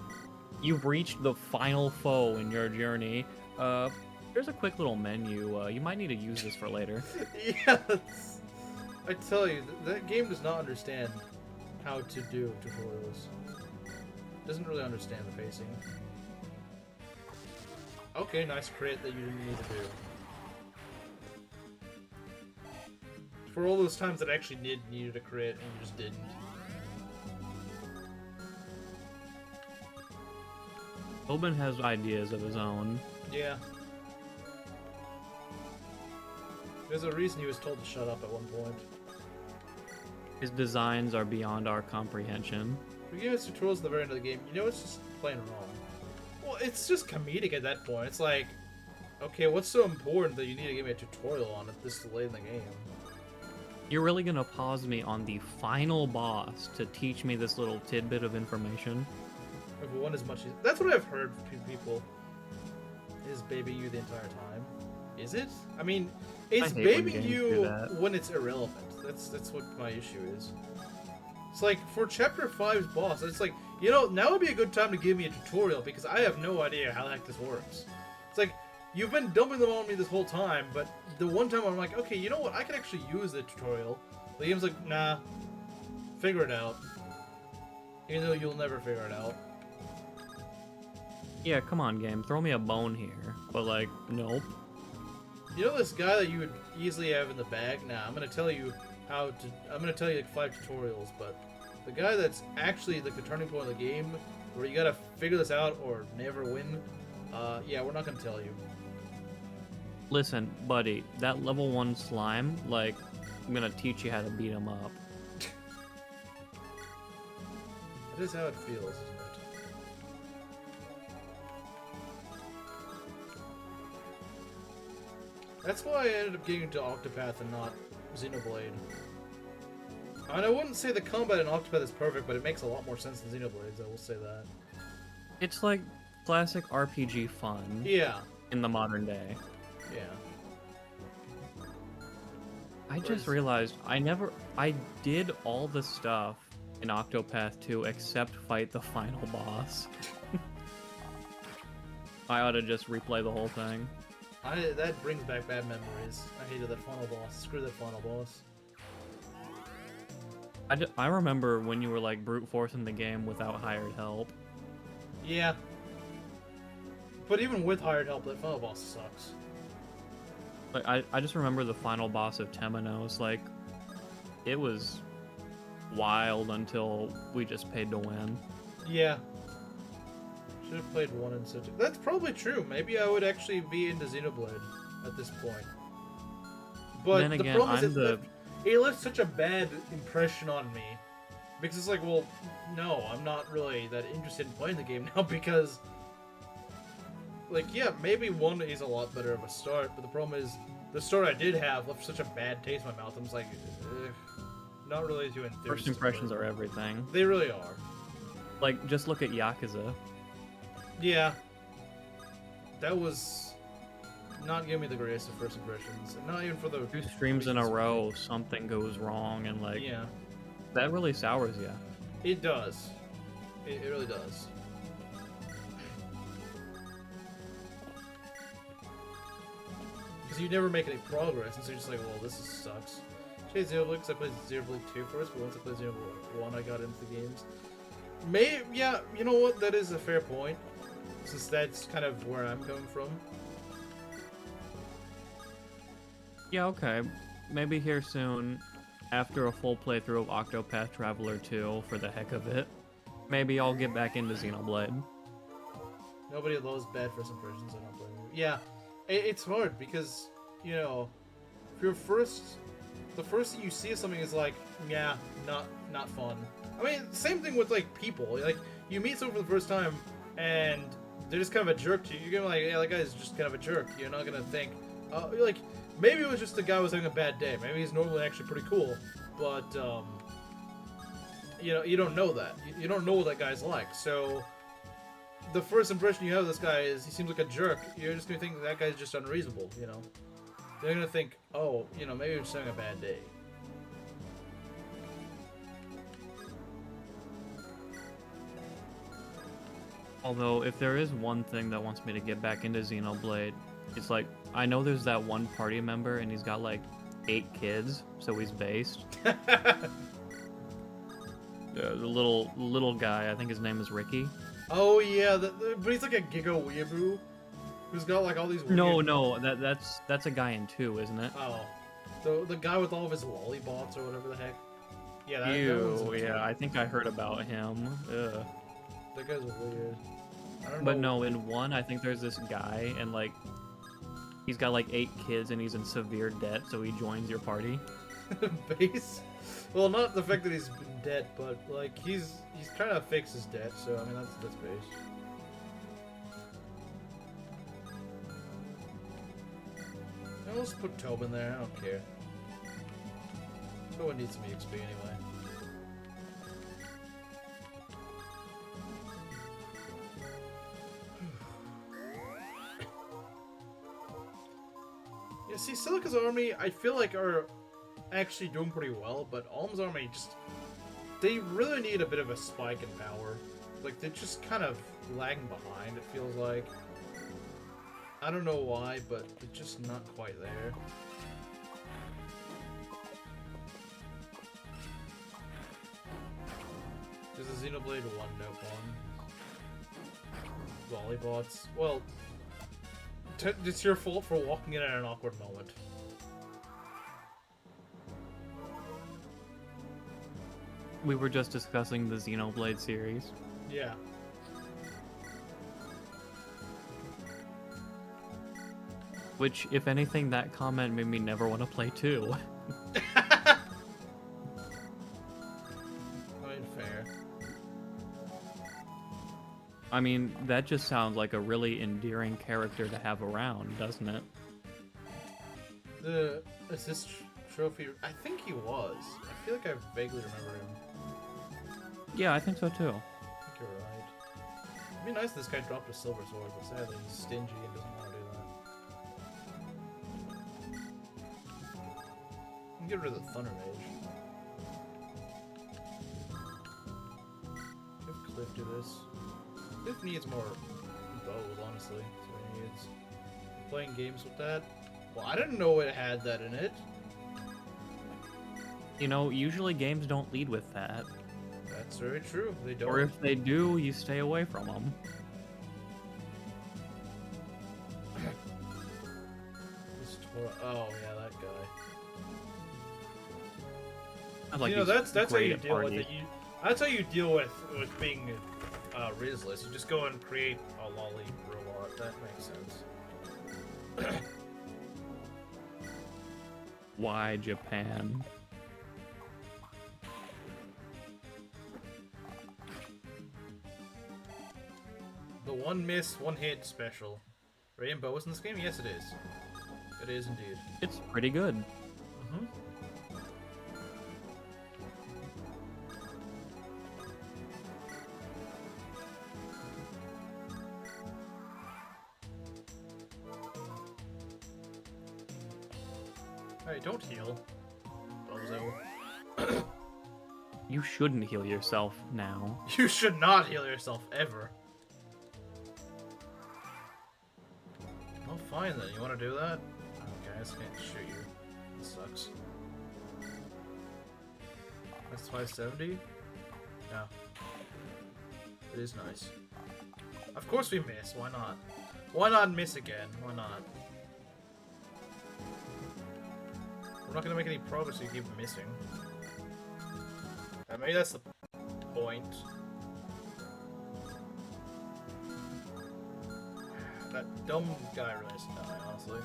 You've reached the final foe in your journey. There's a quick little menu. You might need to use this for later. Yes! I tell you, that game does not understand how to do tutorials. It doesn't really understand the pacing. Okay, nice crit that you didn't need to do. For all those times that I actually needed a crit and you just didn't. Tobin has ideas of his own. Yeah. There's a reason he was told to shut up at one point. His designs are beyond our comprehension. We give us tutorials at the very end of the game. You know, it's just plain wrong. Well, it's just comedic at that point. It's like, okay, what's so important that you need to give me a tutorial on it this late in the game? You're really gonna pause me on the final boss to teach me this little tidbit of information? If it went as much as... That's what I've heard from people. Is baby you the entire time? Is it? I mean, it's baby you when it's irrelevant. That's what my issue is. It's like, for Chapter 5's boss, it's like, you know, now would be a good time to give me a tutorial because I have no idea how the heck this works. It's like, you've been dumping them on me this whole time, but the one time I'm like, okay, you know what, I can actually use the tutorial. The game's like, nah, figure it out. Even though you'll never figure it out. Yeah, come on, game, throw me a bone here. But, like, nope. You know this guy that you would easily have in the bag? Nah, I'm gonna tell you how to... I'm gonna tell you like 5 tutorials, but the guy that's actually like the turning point of the game, where you gotta figure this out or never win, yeah, we're not gonna tell you. Listen, buddy, that level 1 slime, like, I'm gonna teach you how to beat him up. That is how it feels, isn't it? That's why I ended up getting into Octopath and not Xenoblade. And I wouldn't say the combat in Octopath is perfect, but it makes a lot more sense than Xenoblade's, I will say that. It's like classic RPG fun. Yeah. In the modern day. Yeah. I just realized I did all the stuff in Octopath 2 except fight the final boss. I ought to just replay the whole thing. That brings back bad memories. I hated that final boss. Screw that final boss. I remember when you were like brute forcing the game without hired help. Yeah. But even with hired help, that final boss sucks. Like I just remember the final boss of Temenos, like it was wild until we just paid to win. Yeah. Should have played 1 and 2. That's probably true. Maybe I would actually be into Xenoblade at this point. But then the again, problem is it left such a bad impression on me. Because it's like, well, no, I'm not really that interested in playing the game now because... Like, yeah, maybe 1 is a lot better of a start, but the problem is the start I did have left such a bad taste in my mouth. I'm just like, not really too enthused. First impressions are everything. They really are. Like, just look at Yakuza. Yeah. That was not giving me the greatest of first impressions. Not even for the... 2 streams in a row, something goes wrong, and like... Yeah. That really sours you. It does. It really does. Because you never make any progress, and so you're just like, well, this sucks. I played Xenoblade because I played Xenoblade 2 first, but once I played Xenoblade 1, I got into the games. Yeah, you know what? That is a fair point, since that's kind of where I'm coming from. Yeah, okay. Maybe here soon, after a full playthrough of Octopath Traveler 2, for the heck of it, maybe I'll get back into Xenoblade. Nobody loves bad first impressions, I don't blame you. Yeah, it's hard because, you know, if the first thing you see of something is like, yeah, not fun. I mean, same thing with like people. Like, you meet someone for the first time and they're just kind of a jerk to you. You're gonna be like, yeah, that guy's just kind of a jerk. You're not gonna think, like, maybe it was just the guy was having a bad day. Maybe he's normally actually pretty cool, but you know, you don't know that. You don't know what that guy's like. So the first impression you have of this guy is he seems like a jerk. You're just gonna think that guy's just unreasonable. You know, they're gonna think, oh, you know, maybe he's just having a bad day. Although, if there is one thing that wants me to get back into Xenoblade, it's like, I know there's that one party member and he's got like 8 kids, so he's based. The little guy, I think his name is Ricky. Oh yeah, but he's like a giga weeaboo who's got like all these weird... No, that's a guy in 2, isn't it? Oh, the guy with all of his lollipops or whatever the heck. Yeah, that one's yeah, I think I heard about him. Ugh. That guy's weird. I don't know. But no, in 1, I think there's this guy, and like, he's got like 8 kids, and he's in severe debt, so he joins your party. Base? Well, not the fact that he's in debt, but like he's trying to fix his debt. So I mean that's base. Now, let's put Tobin there. I don't care. No one needs some EXP anyway. Yeah, see, Silica's army, I feel like are actually doing pretty well, but Alm's army they really need a bit of a spike in power. Like, they're just kind of lagging behind, it feels like. I don't know why, but they're just not quite there. There's a Xenoblade 1 nope on. Lollipots. Well, it's your fault for walking in at an awkward moment. We were just discussing the Xenoblade series. Yeah. Which, if anything, that comment made me never want to play 2. I mean, fair. I mean, that just sounds like a really endearing character to have around, doesn't it? The assist trophy, I think he was. I feel like I vaguely remember him. Yeah, I think so too. I think you're right. It'd be nice if this guy dropped a silver sword, but sadly he's stingy and doesn't want to do that. get rid of the Thunder Mage. Give Cliff do this. Cliff needs more bows, honestly. That's what he needs. Playing games with that? Well, I didn't know it had that in it. You know, usually games don't lead with that. That's very true. They don't. Or if they do, you stay away from them. Oh yeah, that guy. Like, you know, that's how you great deal with party. it. That's how you deal with being Rizless. You just go and create a lolly robot. That makes sense. Why Japan? The one miss, one hit special. Rainbow is in this game? Yes, it is. It is indeed. It's pretty good. Mm-hmm. Hey, don't heal. Bozo. You shouldn't heal yourself now. You should not heal yourself, ever. Well, fine then. You want to do that? Okay, I just can't shoot you. This sucks. That's 570? Yeah. It is nice. Of course we miss. Why not? Why not miss again? Why not? We're not gonna make any progress if you keep missing. Maybe that's the point. That dumb guy really has to die, honestly.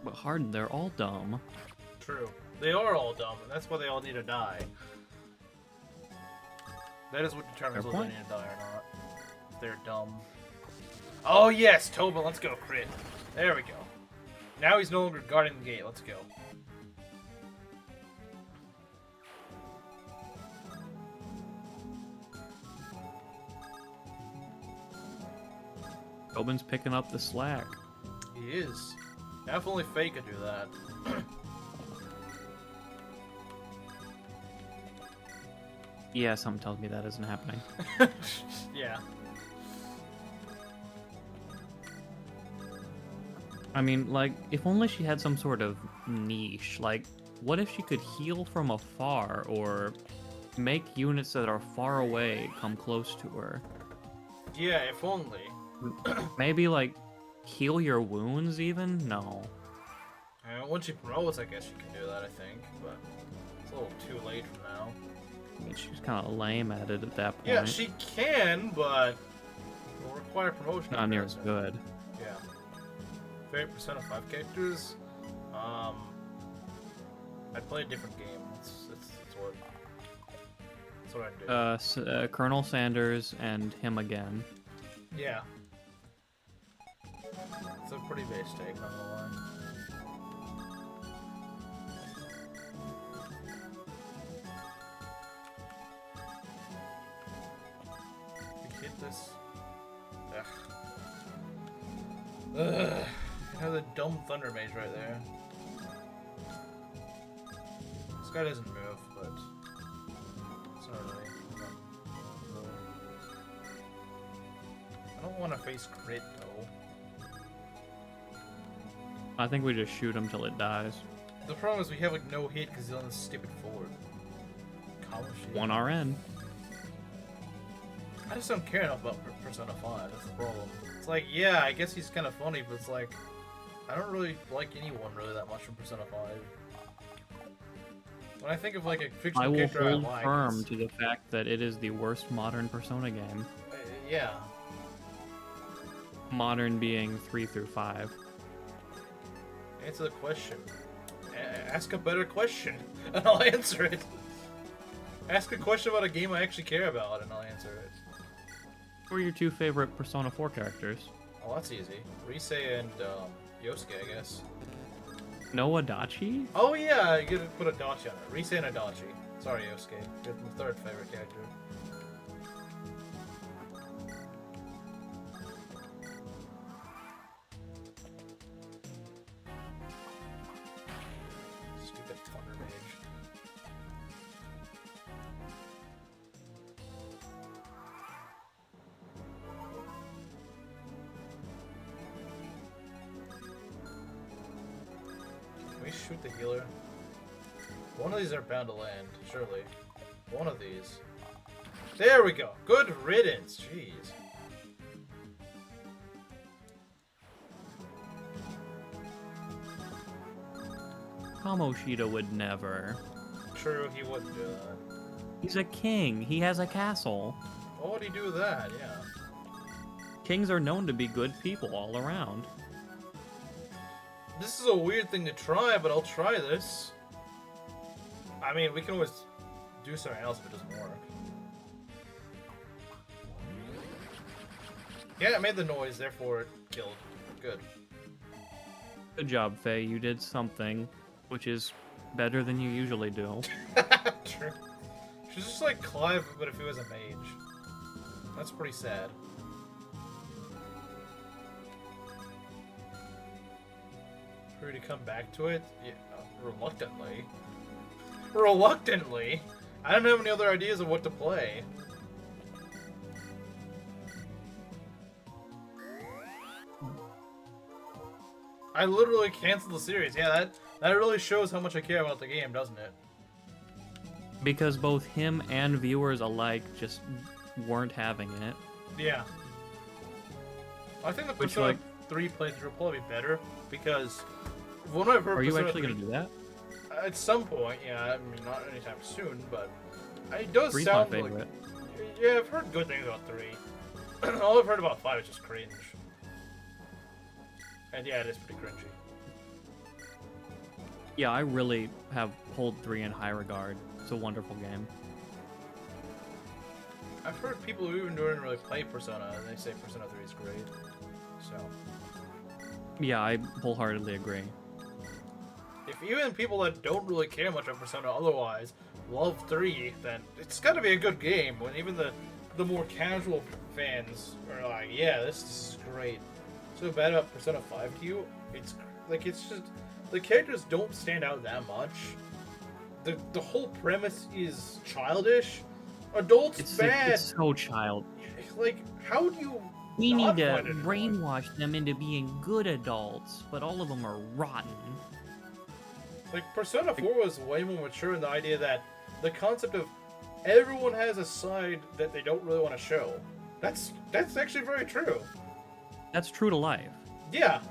But Harden, they're all dumb. True. They are all dumb, and that's why they all need to die. That is what determines Fair whether they point. need to die or not. If they're dumb. Oh yes, Toba, let's go, crit. There we go. Now he's no longer guarding the gate, let's go. Tobin's picking up the slack. He is. Now if only Faye could do that. Yeah, something tells me that isn't happening. Yeah. I mean, like, if only she had some sort of niche. Like, what if she could heal from afar, or make units that are far away come close to her? Yeah, if only. Maybe, like, heal your wounds, even? No. Once she promotes, I guess she can do that, I think. But it's a little too late from now. I mean, she's kind of lame at it at that point. Yeah, she can, but will require promotion. Not near as good. Yeah. Favorite Persona 5 characters? I'd play a different game. That's what I'd do. Colonel Sanders and him again. Yeah. It's a pretty base take, not gonna lie. We hit this. Ugh. Have the dumb Thunder Mage right there. This guy doesn't move, but it's not really. I don't want to face crit though. I think we just shoot him till it dies. The problem is we have like no hit because he's on this stupid forward. One RN. I just don't care enough about Persona 5. That's the problem. It's like, yeah, I guess he's kind of funny, but it's like, I don't really like anyone really that much from Persona 5. When I think of like a I fictional will character I hold like, firm to the fact that it is the worst modern Persona game. yeah. Modern being 3 through 5. Answer the question. Ask a better question, and I'll answer it. Ask a question about a game I actually care about, and I'll answer it. Who are your two favorite Persona 4 characters? Oh, that's easy. Rise and Yosuke, I guess. No Adachi? Oh yeah, you gotta put Adachi on it. Rise and Adachi. Sorry, Yosuke. You're my third favorite character. shoot the healer? One of these are bound to land, surely. One of these. There we go. Good riddance. Jeez. Kamoshida would never. True, he wouldn't do that. He's a king. He has a castle. What would he do with that? Yeah. Kings are known to be good people all around. This is a weird thing to try, but I'll try this. I mean, we can always do something else if it doesn't work. Yeah, it made the noise, therefore it killed. Good. Good job, Faye. You did something, which is better than you usually do. True. She's just like Clive, but if he was a mage. That's pretty sad. For you to come back to it? Yeah, reluctantly. Reluctantly? I don't have any other ideas of what to play. I literally canceled the series. Yeah, that really shows how much I care about the game, doesn't it? Because both him and viewers alike just weren't having it. Yeah. I think the Which, Persona like, 3 playthrough will probably be better, because when I've heard Are you Persona actually 3, going to do that? at some point, yeah, I mean, not anytime soon, but it does 3's my sound favorite. like... Yeah, I've heard good things about 3. All I've heard about 5 is just cringe. And yeah, it is pretty cringy. Yeah, I really have pulled 3 in high regard. It's a wonderful game. I've heard people who even don't really play Persona, and they say Persona 3 is great. So, Yeah, I wholeheartedly agree. if even people that don't really care much about Persona otherwise love 3, then it's gotta be a good game, when even the more casual fans are like, yeah, this is great. So bad about Persona 5 to you, it's just, the characters don't stand out that much. The whole premise is childish. Adults bad. It's so childish. Like, how do you We not need to find it annoying? brainwash them into being good adults, but all of them are rotten. Like, Persona 4 was way more mature in the idea that the concept of everyone has a side that they don't really want to show. That's actually very true. That's true to life. Yeah.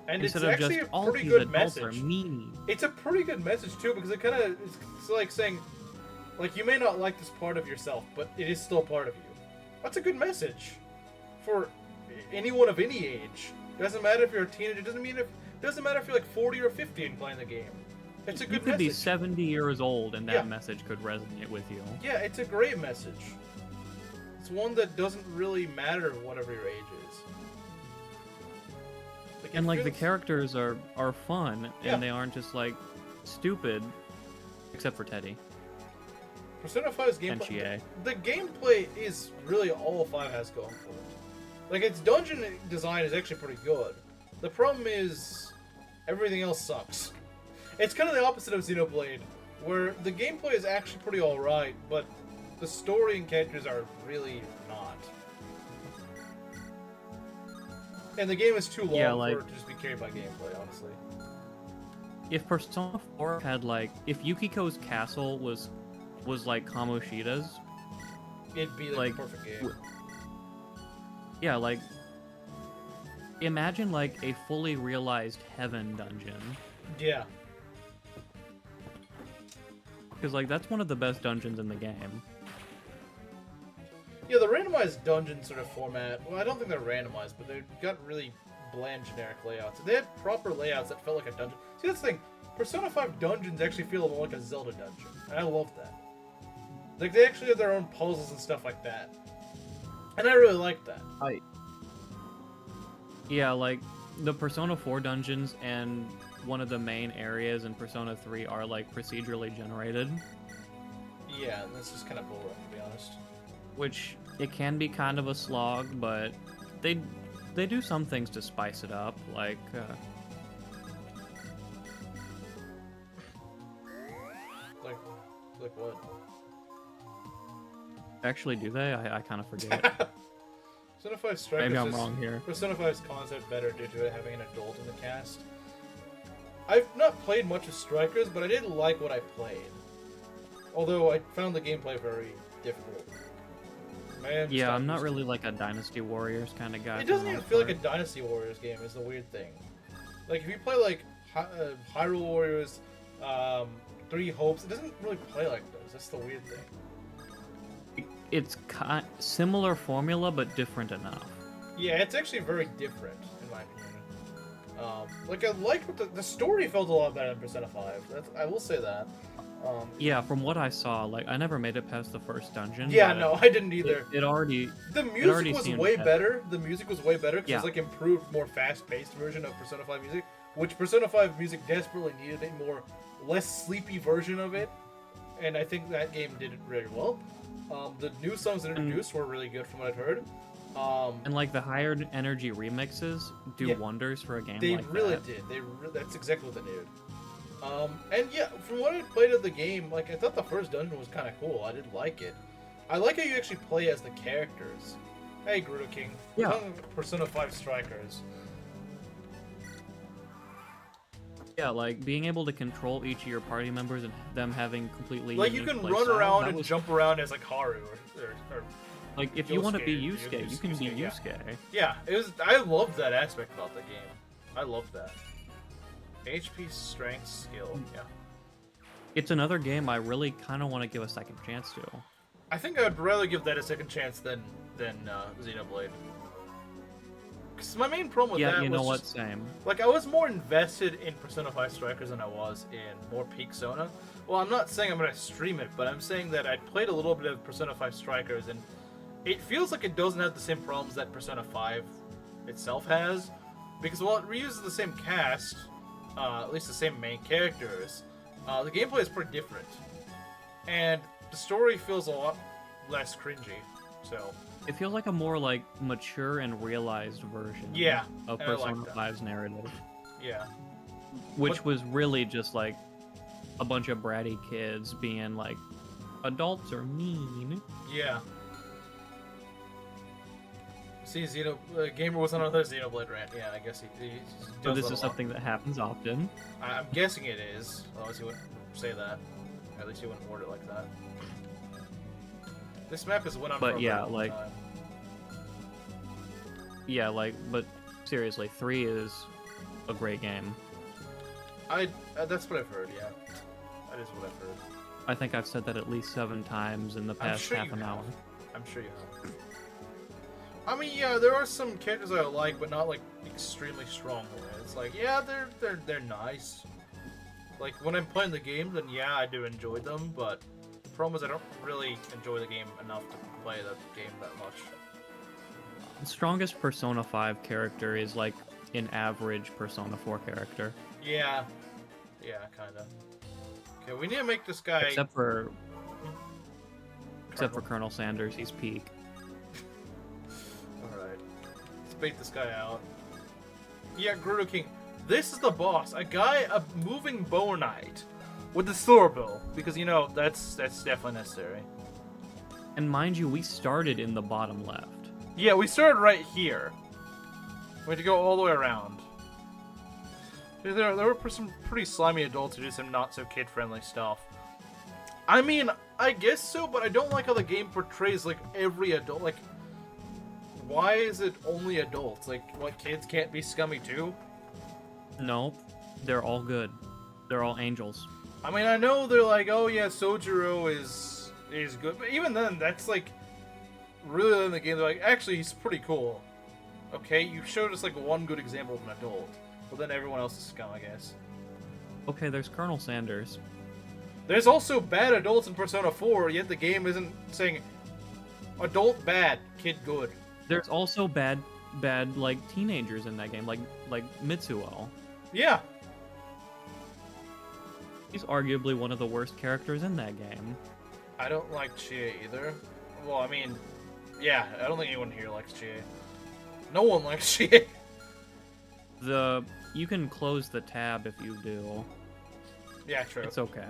And Instead it's of actually just a all pretty these good adults message. are mean. It's a pretty good message, too, because it kind of... It's like saying... Like, you may not like this part of yourself, but it is still part of you. That's a good message. For anyone of any age. Doesn't matter if you're a teenager. Doesn't matter if you're like 40 or 50 and playing the game. It's a good You could message. be 70 years old and that Yeah. message could resonate with you. Yeah, it's a great message. It's one that doesn't really matter whatever your age is. Like, And it like the feels- characters are fun Yeah. and they aren't just like stupid, except for Teddy Persona 5's and gameplay. Chie. The gameplay is really all 5 has going for it. Like, its dungeon design is actually pretty good. The problem is everything else sucks. It's kind of the opposite of Xenoblade, where the gameplay is actually pretty alright, but the story and characters are really not. And the game is too long Yeah, like- for it to just be carried by gameplay, honestly. If Persona 4 had like, if Yukiko's castle was like Kamoshida's, It'd be like the perfect game. yeah, like imagine like a fully realized heaven dungeon. Yeah. Because like that's one of the best dungeons in the game. Yeah, the randomized dungeon sort of format, well, I don't think they're randomized, but they've got really bland generic layouts. They had proper layouts that felt like a dungeon. See, that's the thing. Persona 5 dungeons actually feel more like a Zelda dungeon, and I love that. Like, they actually have their own puzzles and stuff like that. And I really like that. Yeah, like the Persona 4 dungeons and one of the main areas in Persona 3 are like procedurally generated, Yeah, and that's just kind of boring, to be honest. which it can be kind of a slog, but they do some things to spice it up, like Like what? actually do they? I kind of forget. Persona 5 Strike Maybe is I'm just wrong here. Persona 5's concept better due to it having an adult in the cast. I've not played much of Strikers, but I did like what I played. Although I found the gameplay very difficult. Man, Yeah, I'm not really like a Dynasty Warriors kind of guy. It doesn't even feel like a Dynasty Warriors game. Is the weird thing. Like if you play like Hyrule Warriors, Three Hopes, it doesn't really play like those. That's the weird thing. It's similar formula, but different enough. Yeah, it's actually very different in my opinion. Like I liked what the story felt a lot better than Persona 5. I will say that. Yeah, from what I saw, like I never made it past the first dungeon. Yeah, no, I didn't either. It already. The music was way better. The music was way better because Yeah. it's like improved, more fast-paced version of Persona 5 music, which Persona 5 music desperately needed a more less sleepy version of it, and I think that game did it very well. The new songs that introduced were really good from what I've heard. And like the higher energy remixes do wonders for a game they like that. They really did. That's exactly what they needed. And yeah, from what I played of the game, like I thought the first dungeon was kind of cool. I did like it. I like how you actually play as the characters. Hey, Gerudo King. Yeah. We're talking about Persona 5 Strikers. Yeah, like being able to control each of your party members and them having completely Like you unique can play run style, around that and was- jump around as like Haru or Like if you want to be Yosuke, Yusuke, you can be yeah. Yusuke. yeah. It was. I loved that aspect about the game. I loved that. HP, strength, skill. Yeah. It's another game I really kind of want to give a second chance to. I think I would rather give that a second chance than Xenoblade. Because my main problem with Yeah, that you know was what? just, Same. like I was more invested in Persona 5 Strikers than I was in more Peak Sona. Well, I'm not saying I'm gonna stream it, but I'm saying that I played a little bit of Persona 5 Strikers, and it feels like it doesn't have the same problems that Persona 5 itself has, because while it reuses the same cast, at least the same main characters, the gameplay is pretty different, and the story feels a lot less cringy. So It feels like a more like mature and realized version. Yeah, Of and I like Persona that. 5's narrative, yeah, which But- was really just like a bunch of bratty kids being like, adults are mean. yeah. See, Gamer was on another Xenoblade rant. Yeah, I guess he So does this that is a lot. something that happens often. I'm guessing it is. Otherwise, he wouldn't say that. At least he wouldn't word it like that. This map has went on But for a yeah, very long like- time. Yeah, like, but seriously, 3 is a great game. That's what I've heard. Yeah, that is what I've heard. I think I've said that at least 7 times in the I'm past sure half you an have. hour. I'm sure you have. I mean, yeah, there are some characters I like, but not like extremely strong. It's like, yeah, they're nice. Like when I'm playing the game, then yeah, I do enjoy them. But the problem is I don't really enjoy the game enough to play the game that much. The strongest Persona 5 character is like an average Persona 4 character. Yeah, kinda. Okay, we need to make this guy. Except for Colonel Sanders, he's peak. Alright. Let's bait this guy out. Yeah, Gerudo King. This is the boss. A moving bow knight. With the sword bill. Because, you know, that's definitely necessary. And mind you, we started in the bottom left. Yeah, we started right here. We had to go all the way around. There were some pretty slimy adults who do some not-so-kid-friendly stuff. I mean, I guess so, but I don't like how the game portrays, like, every adult. Like, why is it only adults? Like, what, kids can't be scummy too? Nope, they're all good. They're all angels. I mean, I know they're like, oh yeah, Sojiro is good, but even then, that's like, really in the game, they're like, actually, he's pretty cool. Okay, you showed us like one good example of an adult, but then everyone else is scum, I guess. Okay, there's Colonel Sanders. There's also bad adults in Persona 4, yet the game isn't saying adult bad, kid good. There's also bad like teenagers in that game, like Mitsuo. Yeah. He's arguably one of the worst characters in that game. I don't like Chie either. Well, I mean, yeah, I don't think anyone here likes Chie. No one likes Chie. You can close the tab if you do. Yeah, true. It's okay.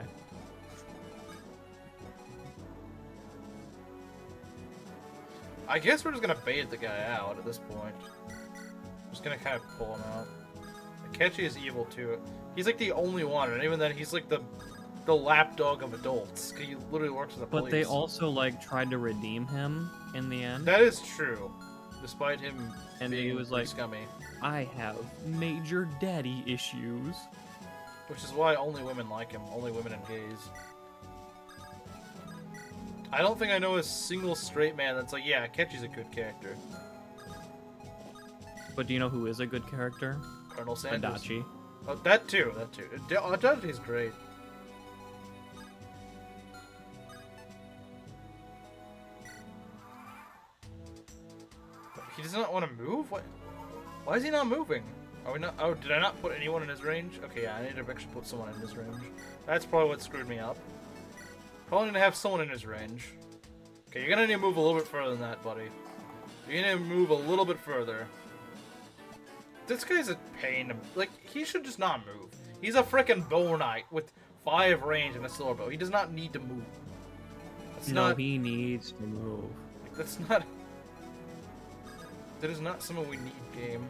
I guess we're just gonna bait the guy out at this point. Just gonna kind of pull him out. Akechi is evil too. He's like the only one, and even then, he's like the lapdog of adults. He literally works for the police. But they also like tried to redeem him in the end. That is true, despite him And being he was like, scummy. I have major daddy issues. Which is why only women like him. Only women and gays. I don't think I know a single straight man that's like, yeah, Akechi's a good character. But do you know who is a good character? Colonel Sanders. Adachi. Oh, that too. Adachi's great. He does not want to move? What? Why is he not moving? Are we not? Oh, did I not put anyone in his range? Okay, yeah, I need to actually put someone in his range. That's probably what screwed me up. Probably need to have someone in his range. Okay, you're gonna need to move a little bit further than that, buddy. You're gonna move a little bit further. This guy's a pain. Like, he should just not move. He's a frickin' bow knight with 5 range and a silver bow. He does not need to move. No, he needs to move. That's not... That is not something we need, game.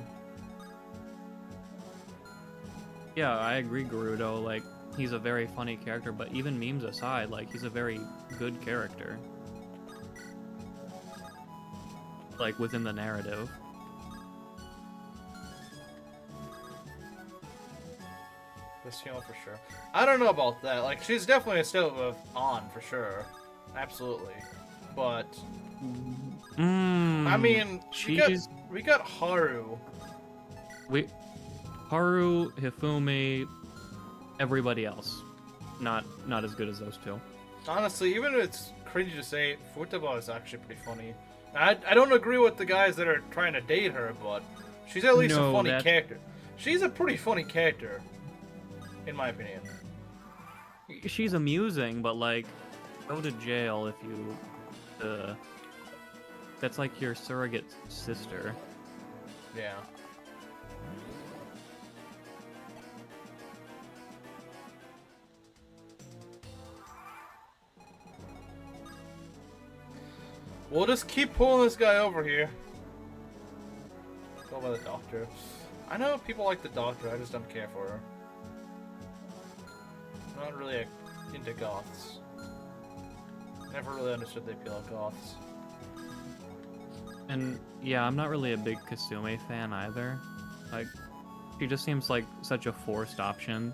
Yeah, I agree, Gerudo. Like, he's a very funny character, but even memes aside, like, he's a very good character. Like, within the narrative. This heal for sure. I don't know about that. Like, she's definitely still on for sure. Absolutely. But... I mean, we got Haru. Haru, Hifumi, everybody else. Not as good as those two. Honestly, even if it's cringy to say, Futaba is actually pretty funny. I don't agree with the guys that are trying to date her, but she's at least a funny character. She's a pretty funny character, in my opinion. She's amusing, but like, go to jail if you... that's like your surrogate sister. Yeah. We'll just keep pulling this guy over here. Go by the doctor. I know people like the doctor, I just don't care for her. I'm not really into goths. Never really understood the appeal of goths. And yeah, I'm not really a big Kasumi fan either. Like, she just seems like such a forced option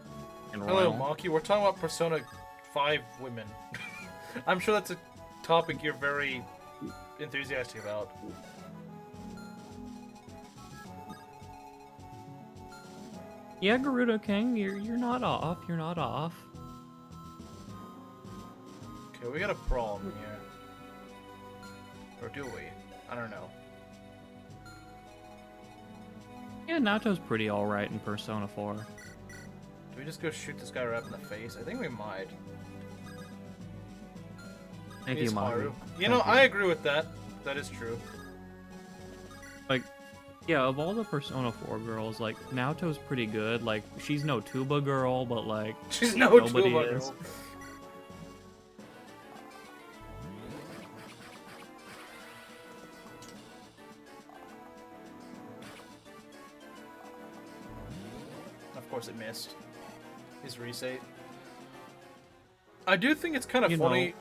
in Royal. Hello, Maki. We're talking about Persona 5 women. I'm sure that's a topic you're very enthusiastic about. Yeah, Gerudo King, you're not off. You're not off. Okay, we got a problem here. Or do we? I don't know. Yeah, Naoto's pretty alright in Persona 4. Do we just go shoot this guy right in the face? I think we might. Thank you, Maru. You know, I agree with that. That is true. Like, yeah, of all the Persona 4 girls, like, Naoto's pretty good. Like, she's no tuba girl, but like, she's no nobody tuba is. girl. Of course it missed. His reset. I do think it's kind of funny.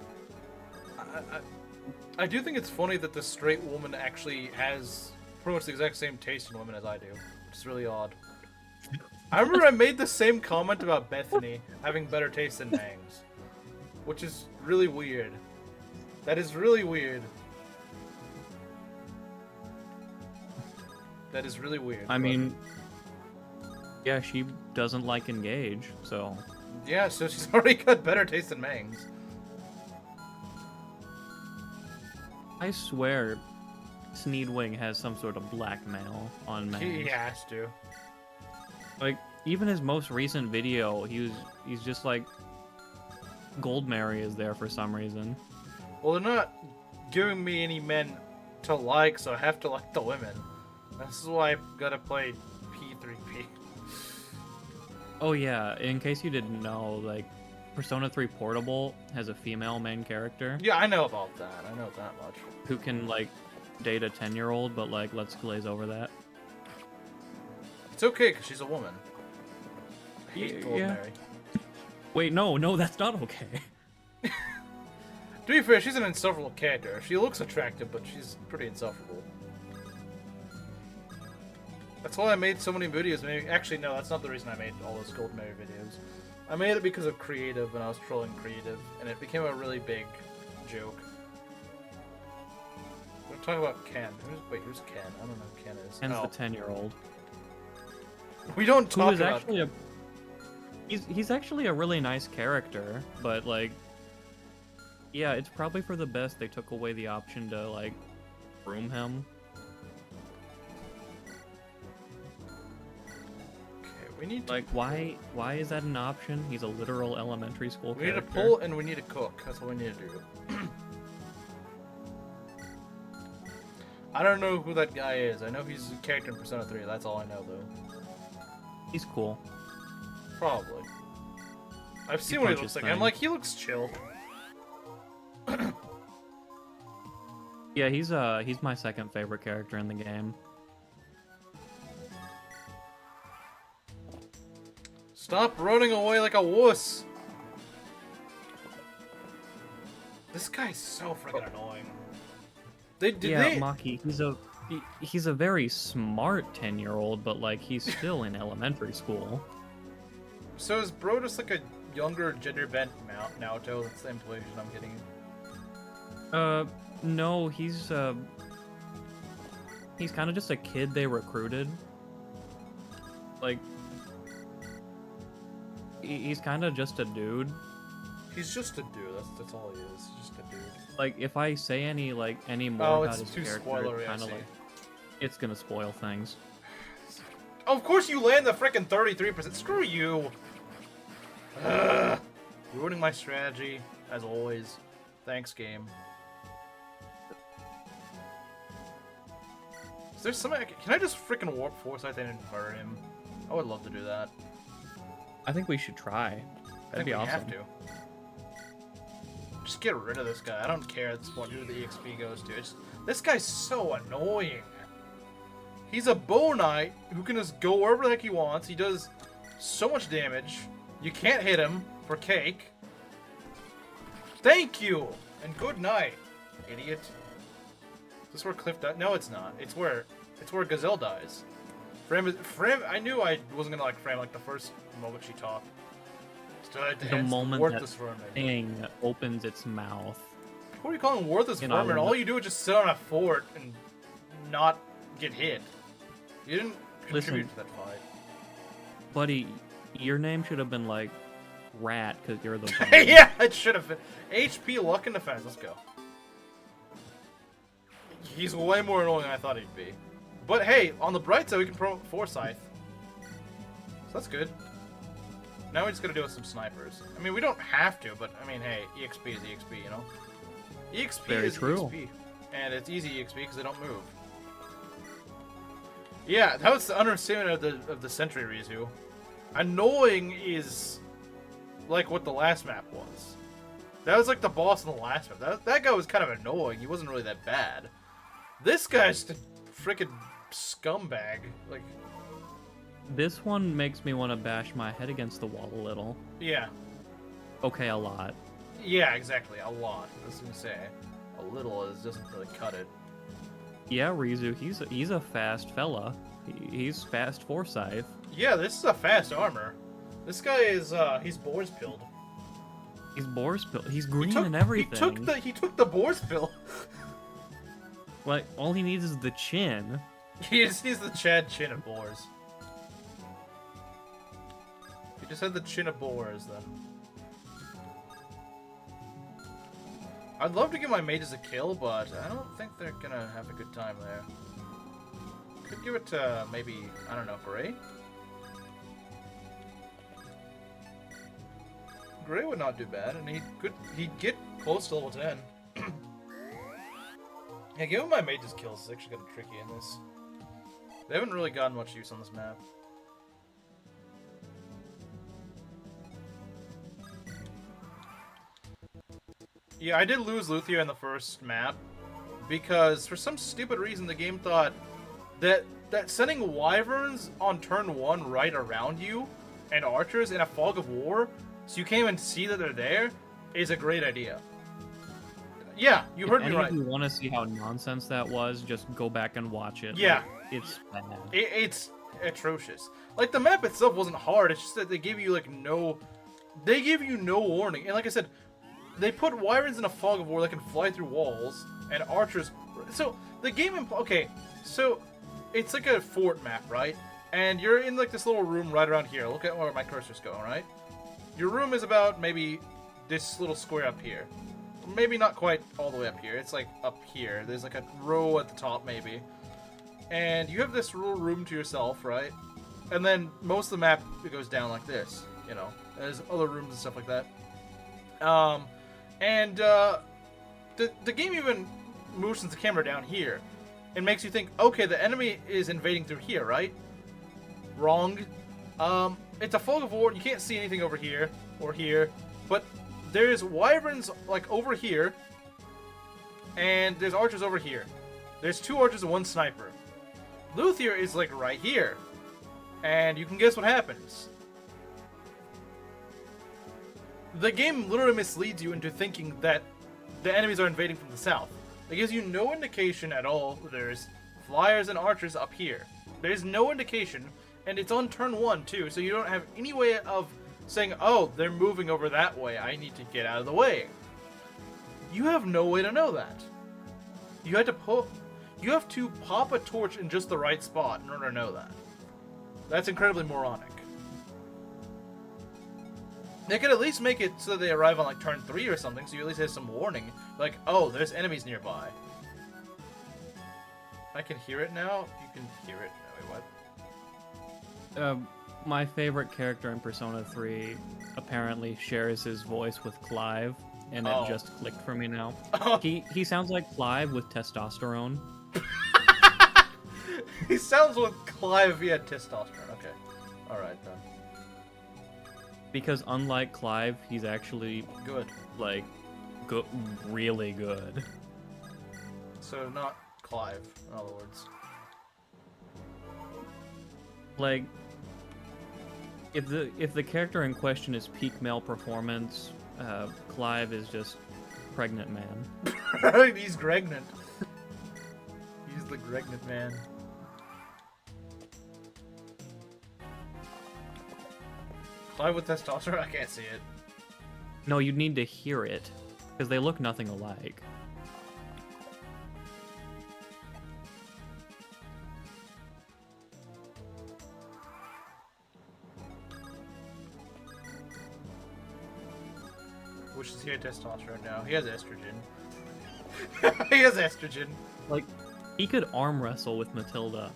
I do think it's funny that the straight woman actually has pretty much the exact same taste in women as I do. Which is really odd. I remember I made the same comment about Bethany having better taste than Mangs. Which is really weird. That is really weird. That is really weird. I mean, yeah, she doesn't like Engage, so... Yeah, so she's already got better taste than Mangs. I swear, Sneedwing has some sort of blackmail on Mangs. He has to. Like, even his most recent video, he's just like... Goldmary is there for some reason. Well, they're not giving me any men to like, so I have to like the women. This is why I gotta play P3P. Oh yeah, in case you didn't know, like, Persona 3 Portable has a female main character. Yeah, I know about that. I know that much. Who can, like, date a 10-year-old, but, like, let's glaze over that. It's okay, because she's a woman. hate Gold Yeah. Mary. Wait, no, that's not okay. To be fair, she's an insufferable character. She looks attractive, but she's pretty insufferable. That's why I made so many videos. Maybe, actually, no, that's not the reason I made all those Gold Mary videos. I made it because of creative, and I was trolling creative, and it became a really big joke. We're talking about Ken. Who's Ken? I don't know who Ken is. Ken's the 10-year-old. We don't Who talk is about... actually a... He's actually a really nice character, but, like... Yeah, it's probably for the best they took away the option to, like, groom him. Okay, we need to... Like, why is that an option? He's a literal elementary school We need character. to pull, and we need to cook. That's what we need to do. I don't know who that guy is. I know he's a character in Persona 3. That's all I know, though. He's cool. Probably. I've seen He what he punches looks like. I'm things. like, he looks chill. Yeah, he's my second favorite character in the game. Stop running away like a wuss. This guy's so freaking annoying. Maki, he's a very smart 10-year-old, but like he's still in elementary school. So is bro just like a younger gender bent Naoto? That's the implication I'm getting. No, he's kind of just a kid they recruited. Like, he's kind of just a dude. He's just a dude. That's all he is. He's just a dude. Like, if I say any more about his too character, spoilery, it's I kind of see. like it's gonna spoil things. Of course you land the frickin' 33%. Screw you. Ugh. Ruining my strategy, as always. Thanks, game. Is there something? Can I just frickin' warp Foresight and infer him? I would love to do that. I think we should try. I That'd think be we awesome. have to. Just get rid of this guy. I don't care at this point who the EXP goes to. This guy's so annoying. He's a bow knight who can just go wherever the heck he wants. He does so much damage. You can't hit him for cake. Thank you! And good night, idiot. Is this where Cliff died? No, it's not. It's where Gazelle dies. Frame, I knew I wasn't gonna like Frame like the first moment she talked. The moment worthless that vermin. thing opens its mouth. What are you calling worthless You vermin? know, All you do is just sit on a fort and not get hit. You didn't contribute to that fight. Buddy, your name should have been like Rat, because you're the Yeah, it should have been. HP, luck, and defense. Let's go. He's way more annoying than I thought he'd be. But hey, on the bright side, we can promote Forsyth. So that's good. Now we just gotta do with some snipers. I mean, we don't have to, but I mean, hey, EXP is EXP, you know? EXP Very is true. EXP. And it's easy EXP because they don't move. Yeah, that was the understatement of the Century Rizu. Annoying is like what the last map was. That was like the boss in the last map. That guy was kind of annoying. He wasn't really that bad. This guy's just a freaking scumbag. Like, This one makes me want to bash my head against the wall a little. yeah. Okay, a lot. Yeah, exactly. A lot. I was gonna say. A little doesn't really cut it. Yeah, Rizu, he's a fast fella. He's fast Forsyth. Yeah, this is a fast armor. This guy is, he's Boar's Pilled. He's Boar's pill. He's green and everything. He took the Boar's Pill. Like, all he needs is the chin. He just needs the Chad chin of Boars. He just had the chin of Boars, then. I'd love to give my mages a kill, but I don't think they're gonna have a good time there. Could give it to, maybe, I don't know, Gray? Gray would not do bad, and he'd get close to level 10. Yeah, giving my mages kills is actually kind of tricky in this. They haven't really gotten much use on this map. Yeah, I did lose Luthia in the first map, because for some stupid reason the game thought that sending wyverns on turn 1 right around you and archers in a fog of war, so you can't even see that they're there, is a great idea. Yeah, you heard me right. If you want to see how nonsense that was, just go back and watch it. Yeah. Like, it's bad. It's atrocious. Like, the map itself wasn't hard, it's just that they give you, like, no... They give you no warning. And like I said, they put wyverns in a fog of war that can fly through walls, and archers... So, the game... Okay, so, it's like a fort map, right? And you're in, like, this little room right around here. Look at where my cursor's going, right? Your room is about, maybe, this little square up here. Maybe not quite all the way up here. It's, like, up here. There's, like, a row at the top, maybe. And you have this little room to yourself, right? And then most of the map, it goes down like this, you know? There's other rooms and stuff like that. The game even motions the camera down here. It makes you think, okay, the enemy is invading through here, right? Wrong. It's a fog of war. You can't see anything over here or here. But there's wyverns, like, over here. And there's archers over here. There's 2 archers and 1 sniper. Luthier is, like, right here. And you can guess what happens. The game literally misleads you into thinking that the enemies are invading from the south. It gives you no indication at all. There's flyers and archers up here. There's no indication, and it's on turn 1 too, so you don't have any way of saying, oh, they're moving over that way, I need to get out of the way. You have no way to know that. You have to pop a torch in just the right spot in order to know that. That's incredibly moronic. They could at least make it so that they arrive on, like, turn 3 or something, so you at least have some warning. Like, oh, there's enemies nearby. I can hear it now? You can hear it. No, wait, what? My favorite character in Persona 3 apparently shares his voice with Clive, and it just clicked for me now. Oh. He sounds like Clive with testosterone. He sounds like Clive if he had testosterone. Okay. Alright, then. Because unlike Clive, he's actually Good. like really good. So not Clive, in other words. Like, if the character in question is peak male performance, Clive is just pregnant man. He's Gregnant. He's the Gregnant man. Clive with testosterone? I can't see it. No, you need to hear it, because they look nothing alike. Which is he had testosterone now? He has estrogen. He has estrogen. Like, he could arm wrestle with Matilda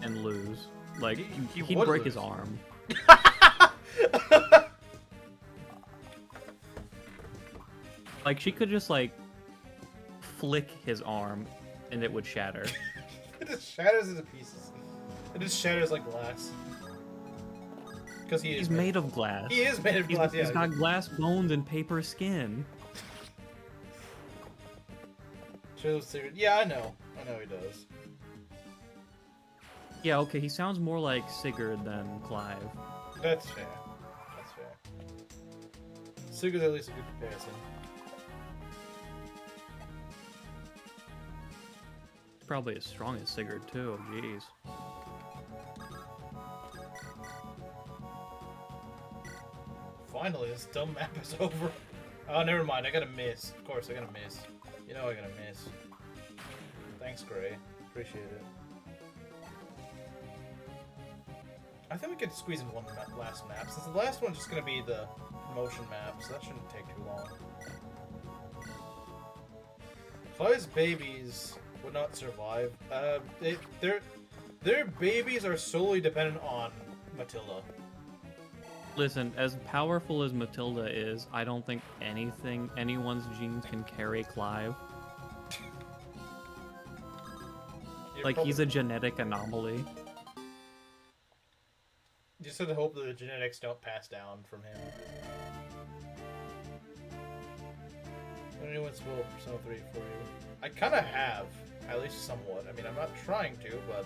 and lose. Like, he'd would break lose. his arm. Like, she could just, like, flick his arm, and it would shatter. It just shatters into pieces. It just shatters like glass. Because he's made of glass. He is made of glass, yeah. He's got glass bones and paper skin. Yeah, I know. I know he does. Yeah, okay, he sounds more like Sigurd than Clive. That's fair. That's fair. Sigurd's at least a good comparison. Probably as strong as Sigurd, too. Jeez. Finally, this dumb map is over. Oh, never mind. I gotta miss. Of course, I gotta miss. You know I gotta miss. Thanks, Gray. Appreciate it. I think we could squeeze in one last map, since the last one's just gonna be the promotion map, so that shouldn't take too long. Clive's babies would not survive. Their babies are solely dependent on Matilda. Listen, as powerful as Matilda is, I don't think anyone's genes can carry Clive. Like, he's a genetic anomaly. Just have to hope that the genetics don't pass down from him. When anyone spoiled Persona 3 for you? I kind of have, at least somewhat. I mean, I'm not trying to, but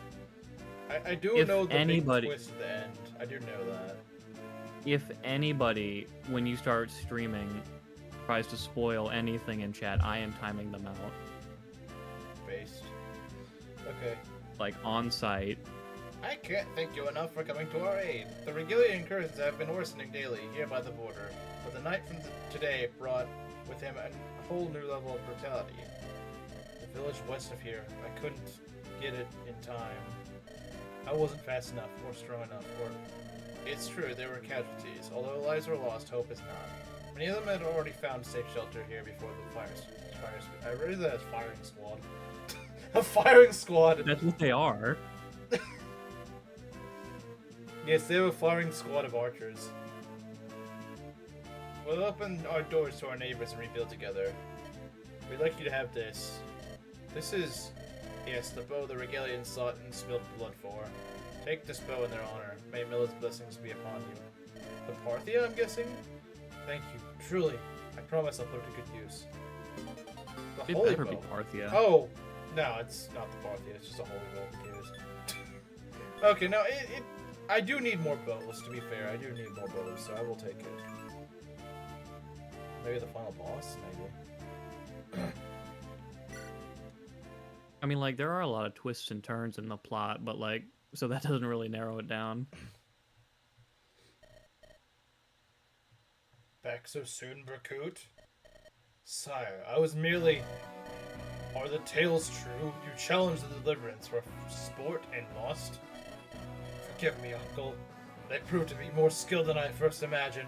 I do know the big twist at the end. I do know that. if anybody, when you start streaming, tries to spoil anything in chat, I am timing them out. Based. Okay. Like, on site. I can't thank you enough for coming to our aid. The Regalian curses have been worsening daily here by the border, but the night from today brought with him a whole new level of brutality. The village west of here, I couldn't get it in time. I wasn't fast enough or strong enough, or... It's true, there were casualties. Although lives were lost, hope is not. Many of them had already found safe shelter here before the fire. I read that as firing squad. A firing squad! That's what they are. Yes, they have a firing squad of archers. We'll open our doors to our neighbors and rebuild together. We'd like you to have this. This is, yes, the bow the Regalians sought and spilled blood for. Take this bow in their honor. May Milla's blessings be upon you. The Parthia, I'm guessing? Thank you. Truly. I promise I'll put it to good use. The It holy better bow. be Parthia. Oh! No, it's not the Parthia. It's just a holy bow. Who cares? Okay, no, I do need more bows, to be fair. I do need more bows, so I will take it. Maybe the final boss? Maybe. I mean, like, there are a lot of twists and turns in the plot, but, like, so that doesn't really narrow it down. Back so soon, Berkut? Sire, I was merely... Are the tales true? You challenged the deliverance for sport and lost? Forgive me, Uncle. They proved to be more skilled than I first imagined.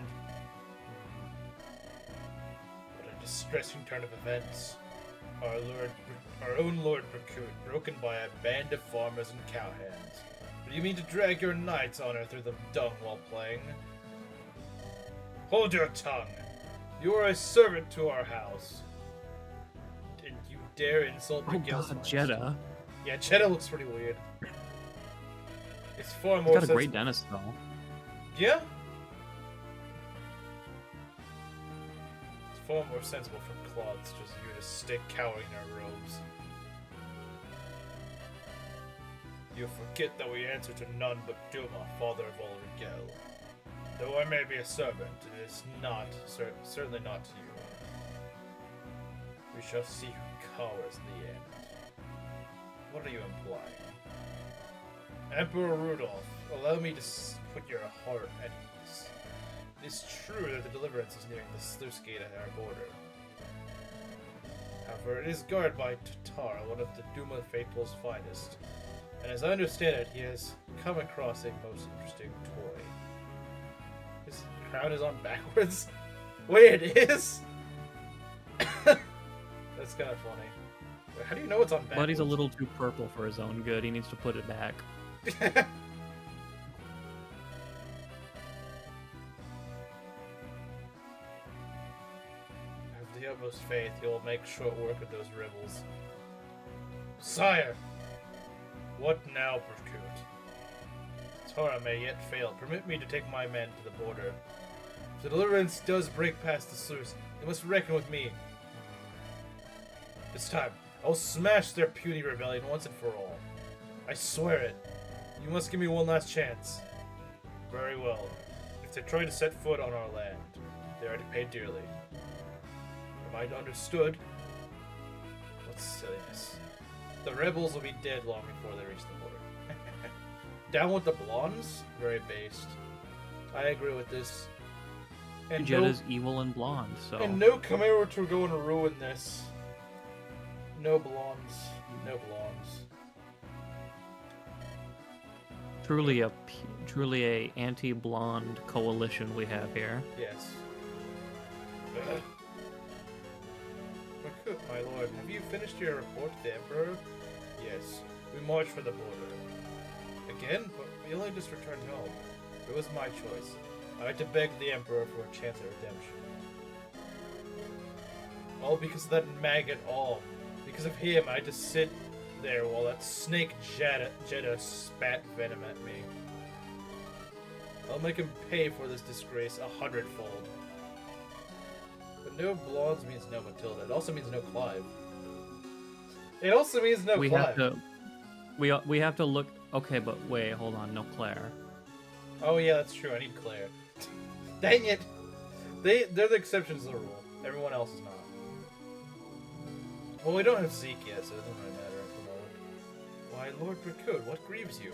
What a distressing turn of events. Our own Lord Berkut, broken by a band of farmers and cowhands. Do you mean to drag your knight's honor through the dung while playing? Hold your tongue! You are a servant to our house. And you dare insult Oh Miguel's god, majesty. Jeddah. Yeah, Jeddah looks pretty weird. It's far He's more got a great sensible. dentist, though. Yeah? It's far more sensible for cloths just you to stick cowering in our robes. You forget that we answer to none but Duma, father of all Rigel. Though I may be a servant, it is not, certainly not to you. We shall see who cowers in the end. What are you implying? Emperor Rudolph, allow me to put your heart at ease. It is true that the deliverance is nearing the sluice gate at our border. However, it is guarded by Tatar, one of the Duma faithful's finest. And as I understand it, he has come across a most interesting toy. His crown is on backwards? Wait, it is? That's kind of funny. Wait, how do you know it's on backwards? But he's a little too purple for his own good. He needs to put it back. I have the utmost faith you'll make short work of those rebels. Sire! What now, Berkut? Tara may yet fail. Permit me to take my men to the border. If the deliverance does break past the sluice, they must reckon with me. This time, I'll smash their puny rebellion once and for all. I swear it. You must give me one last chance. Very well. If they try to set foot on our land, they are to pay dearly. Am I understood? What silliness. The rebels will be dead long before they reach the border. Down with the blondes? Very based. I agree with this. And Jeddah's evil and blonde, so... and no Chimera to go and ruin this. No blondes. No blondes. Truly a anti-blonde coalition we have here. Yes. Berkut, my lord, have you finished your report to the Emperor? Yes. We march for the border. Again? But we only just returned home. It was my choice. I had to beg the Emperor for a chance at redemption. All because of that maggot all. Because of him, I had to sit there while that snake Jeddah spat venom at me. I'll make him pay for this disgrace 100-fold. But no blondes means no Matilda. It also means no Clive. It also means no we Clive. we have to look... Okay, but wait, hold on. No Claire. Oh yeah, that's true. I need Claire. Dang it! They're the exceptions to the rule. Everyone else is not. Well, we don't have Zeke yet, so it doesn't really matter at the moment. Why, Lord Bricoud, what grieves you?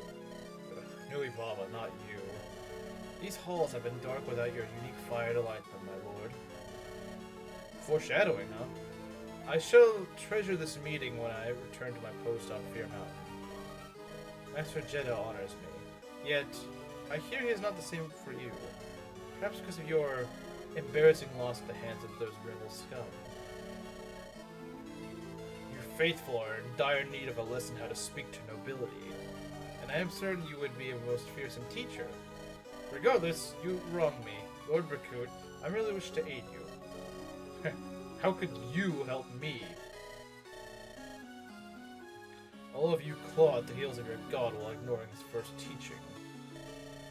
Nui Baba, not you. These halls have been dark without your unique fire to light them, my lord. Foreshadowing, huh? I shall treasure this meeting when I return to my post on Fear Mountain. Master Jeddah honors me. Yet, I hear he is not the same for you. Perhaps because of your embarrassing loss at the hands of those rebel scum. Your faithful are in dire need of a lesson how to speak to nobility, and I am certain you would be a most fearsome teacher. Regardless, you wrong me. Lord Bricoud, I merely wish to aid you. How could you help me? All of you claw at the heels of your god while ignoring his first teaching.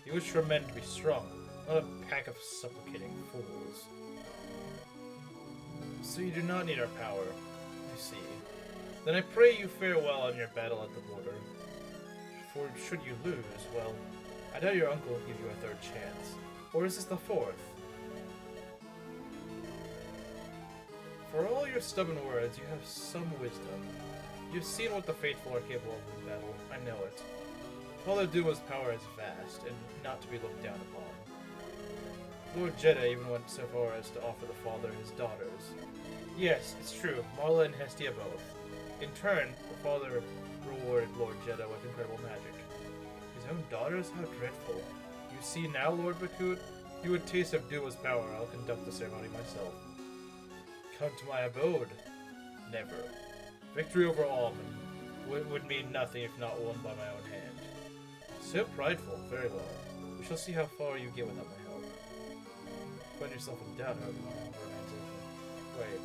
You wish for men to be strong, not a pack of supplicating fools. So you do not need our power, I see. Then I pray you fare well on your battle at the border. For should you lose, well, I doubt your uncle will give you a third chance. Or is this the fourth? For all your stubborn words, you have some wisdom. You've seen what the faithful are capable of in battle. I know it. Father Duma's power is vast, and not to be looked down upon. Lord Jeddah even went so far as to offer the father his daughters. Yes, it's true, Marla and Hestia both. In turn, the father rewarded Lord Jeddah with incredible magic. His own daughters? How dreadful. You see now, Lord Bricoud? You would taste of Duma's power. I'll conduct the ceremony myself. Come to my abode? Never. Victory over Almond would mean nothing if not won by my own hand. So prideful. Very well. We shall see how far you get without my help. Find yourself in doubt, however, Wait.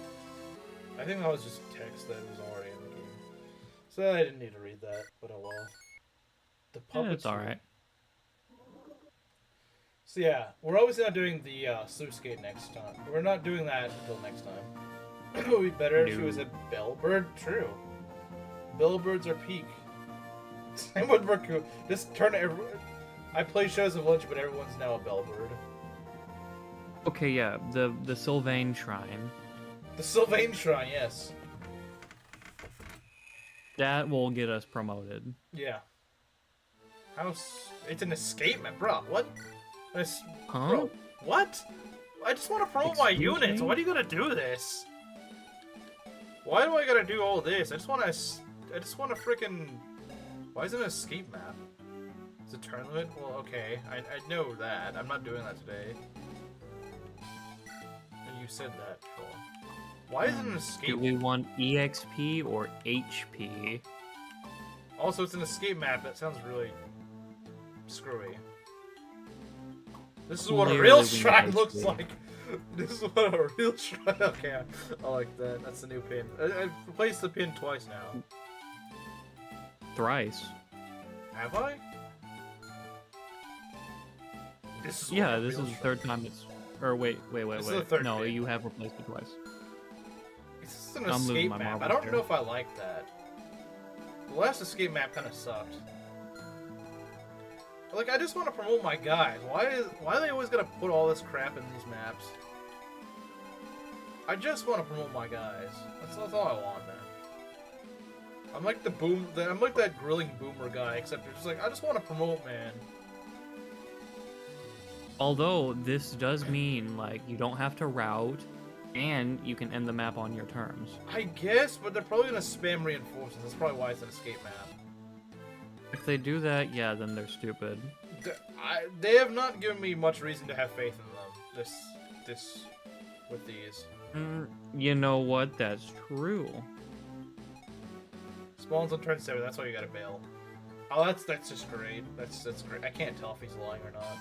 I think that was just text that was already in the game. So I didn't need to read that, but oh well. The puppets. It's alright. So yeah, we're obviously not doing the sluice gate next time. We're not doing that until next time. It would be better if she was a bellbird. True. Bellbirds are peak. Same with Mercury. Just turn everyone. I play shows of lunch, but everyone's now a bellbird. Okay, yeah, the Sylvain Shrine. The Sylvain Shrine, yes. That will get us promoted. Yeah. It's an escape map, bro. What? Huh? Bro, what? I just want to promote my Excuse units. me? Why do you gotta do this? Why do I gotta do all this? I just want to freaking. Why is it an escape map? Is it turn limit? Well, okay. I know that. I'm not doing that today. And you said that before. Why is it an escape? Do we want EXP or HP? Also, it's an escape map. That sounds really screwy. This is what a Clearly real we shrine need looks HP. like. This is what a real shrine. Okay, I like that. That's the new pin. I've replaced the pin twice now. Thrice. Have I? This is Yeah, what a this is real the shrine- third time it's. Or wait. This is the third No, pin. you have replaced it twice. This is an I'm losing escape my map. I marbles don't here. know if I like that. The last escape map kind of sucked. Like, I just want to promote my guys. Why are they always gonna put all this crap in these maps? I just want to promote my guys. That's all I want, man. I'm like I'm like that grilling boomer guy, except it's just like I just want to promote, man. Although this does mean like you don't have to route, and you can end the map on your terms. I guess, but they're probably gonna spam reinforcements. That's probably why it's an escape map. If they do that, yeah, then they're stupid. They have not given me much reason to have faith in them. With these. You know what? That's true. Spawns on turn 7, that's why you gotta bail. Oh, that's just great. That's great. I can't tell if he's lying or not.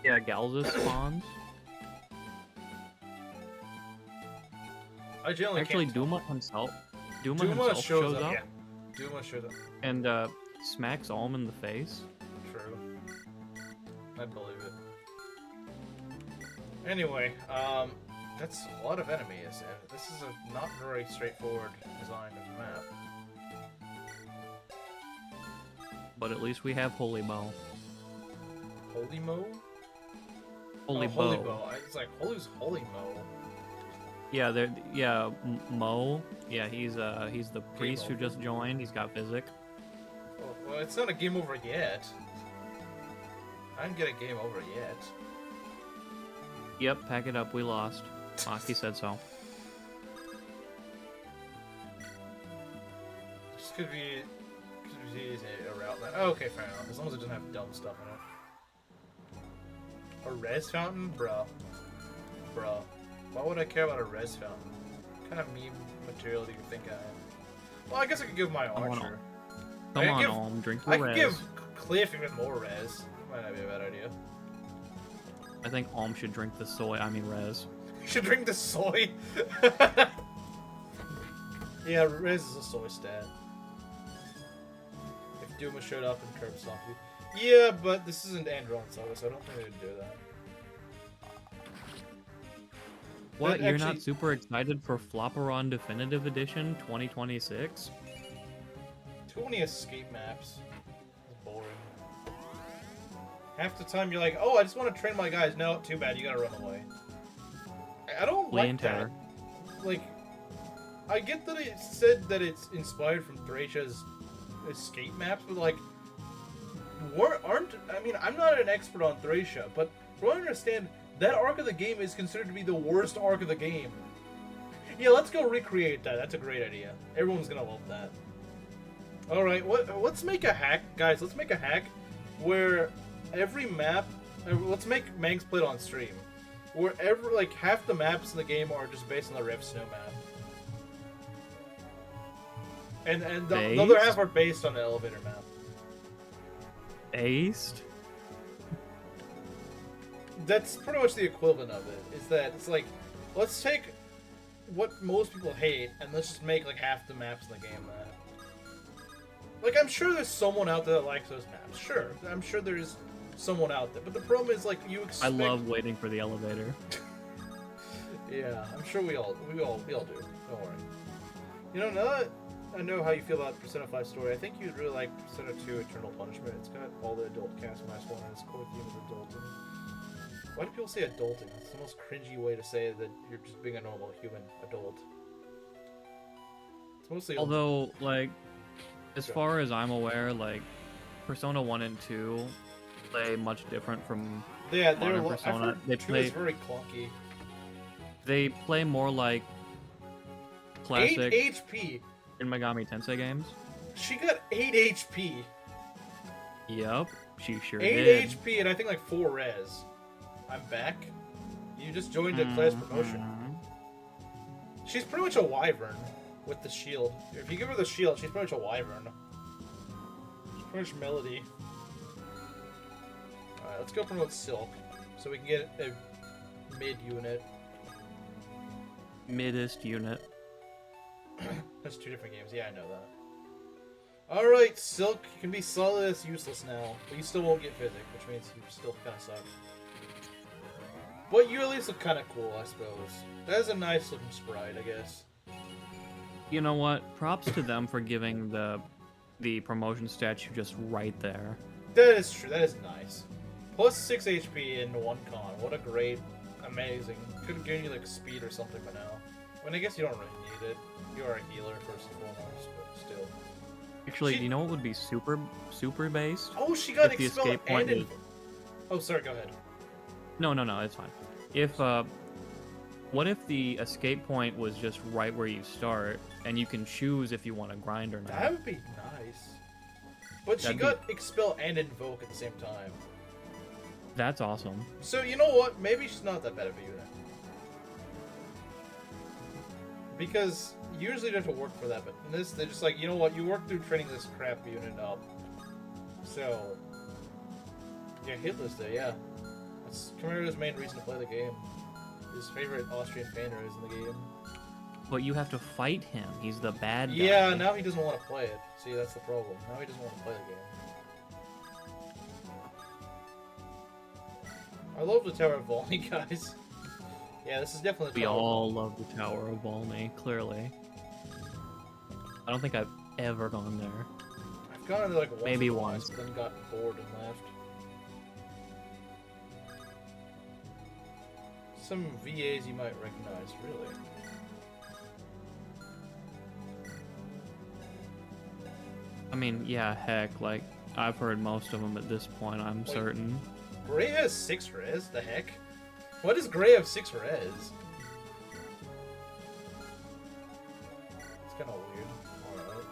Yeah, Galza spawns. I generally Actually, can't tell. Duma himself Duma shows up. up Yeah. Duma shows up. and smacks Alm in the face. True. I believe it. Anyway, that's a lot of enemies, and this is a not very straightforward design of the map. But at least we have Holy Mo. Holy Mo? Holy Holy Bow. Bow. It's like, who's Holy Mo? Yeah, Mo. Yeah, he's the priest who over. just joined. He's got physic. Well, it's not a game over yet. I didn't get a game over yet. Yep, pack it up. We lost. Aki said so. Just could be a route. Oh, okay, fair enough. As long as it doesn't have dumb stuff in it. A res fountain, bruh. Why would I care about a res fountain? What kind of meme material do you think I am? Well, I guess I could give my archer. Come on, Om, drink I your could res. give Cliff even more res. Might not be a bad idea. I think Om should drink the soy. I mean, res. You should drink the soy. Yeah, res is a soy stat. If Duma showed up and curb stomped you. Yeah, but this isn't Andron Saga, so I don't think they would do that. What? That You're actually- not super excited for Flopperon Definitive Edition 2026? Too many escape maps. It's boring. Half the time you're like, oh, I just want to train my guys. No, too bad, you gotta run away. I don't Lay like in that. terror. Like, I get that it said that it's inspired from Thracia's escape maps, but like, I mean, I'm not an expert on Thracia, but from what I understand, that arc of the game is considered to be the worst arc of the game. Yeah, let's go recreate that. That's a great idea. Everyone's gonna love that. Alright, let's make a hack, guys, let's make a hack where every map, let's make Manx play it on stream, where like, half the maps in the game are just based on the Rev Snow map. And the other half are based on the elevator map. Aced? That's pretty much the equivalent of it, is that it's like, let's take what most people hate, and let's just make like half the maps in the game that. Like, I'm sure there's someone out there that likes those maps. Sure, I'm sure there's someone out there. But the problem is, like, you expect... I love waiting for the elevator. Yeah, I'm sure we all do. Don't worry. You know, now that I know how you feel about Persona 5 story, I think you'd really like Persona 2 Eternal Punishment. It's got all the adult cast minus one, and its core theme is adulting. Why do people say adulting? That's the most cringy way to say that you're just being a normal human adult. It's mostly... Although, like, as far as I'm aware, like, Persona 1 and 2 play much different from Yeah, modern Persona. They 2 play is very clunky. They play more like classic 8 HP. Shin Megami Tensei games. She got 8 HP. Yep, she sure 8 did. HP and I think like 4 res. I'm back. You just joined a class promotion. She's pretty much a wyvern with the shield. If you give her the shield, she's pretty much a wyvern. She's pretty much Melody. Alright, let's go promote Silk so we can get a mid unit. Middest unit. That's 2 different games. Yeah, I know that. Alright, Silk, you can be solid as useless now, but you still won't get physic, which means you still kind of suck. But you at least look kind of cool, I suppose. That is a nice looking sprite, I guess. You know what? Props to them for giving the promotion statue just right there. That is true, that is nice. Plus 6 HP in 1 con. What a great, amazing. Could have given you like speed or something by now. I mean, I guess you don't really need it. You are a healer first and foremost, but still. Actually, do you know what would be super based? Oh, she got If the expelled escape point and... is- Oh, sorry, go ahead. No, it's fine. If what if the escape point was just right where you start, and you can choose if you want to grind or not? That would be nice. But she That'd got expel and invoke at the same time. That's awesome. So, you know what? Maybe she's not that bad of a unit. Because usually you have to work for that, but in this, they're just like, you know what? You work through training this crap unit up. So, yeah, Hitless Day, yeah. That's Kamara's main reason to play the game. His favorite Austrian painter is in the game. But you have to fight him. He's the bad guy. Yeah, now he doesn't want to play it. See, that's the problem. Now he doesn't want to play the game. I love the Tower of Volney, guys. Yeah, this is definitely the We Tower of all Volney. love the Tower of Volney, clearly. I don't think I've ever gone there. I've gone there like once Maybe or twice, once. but then got bored and left. some VAs you might recognize, really. I mean, yeah, heck, like, I've heard most of them at this point, I'm certain. Gray has 6 res? The heck? Why does Gray have 6 res? It's kind of weird. Alright.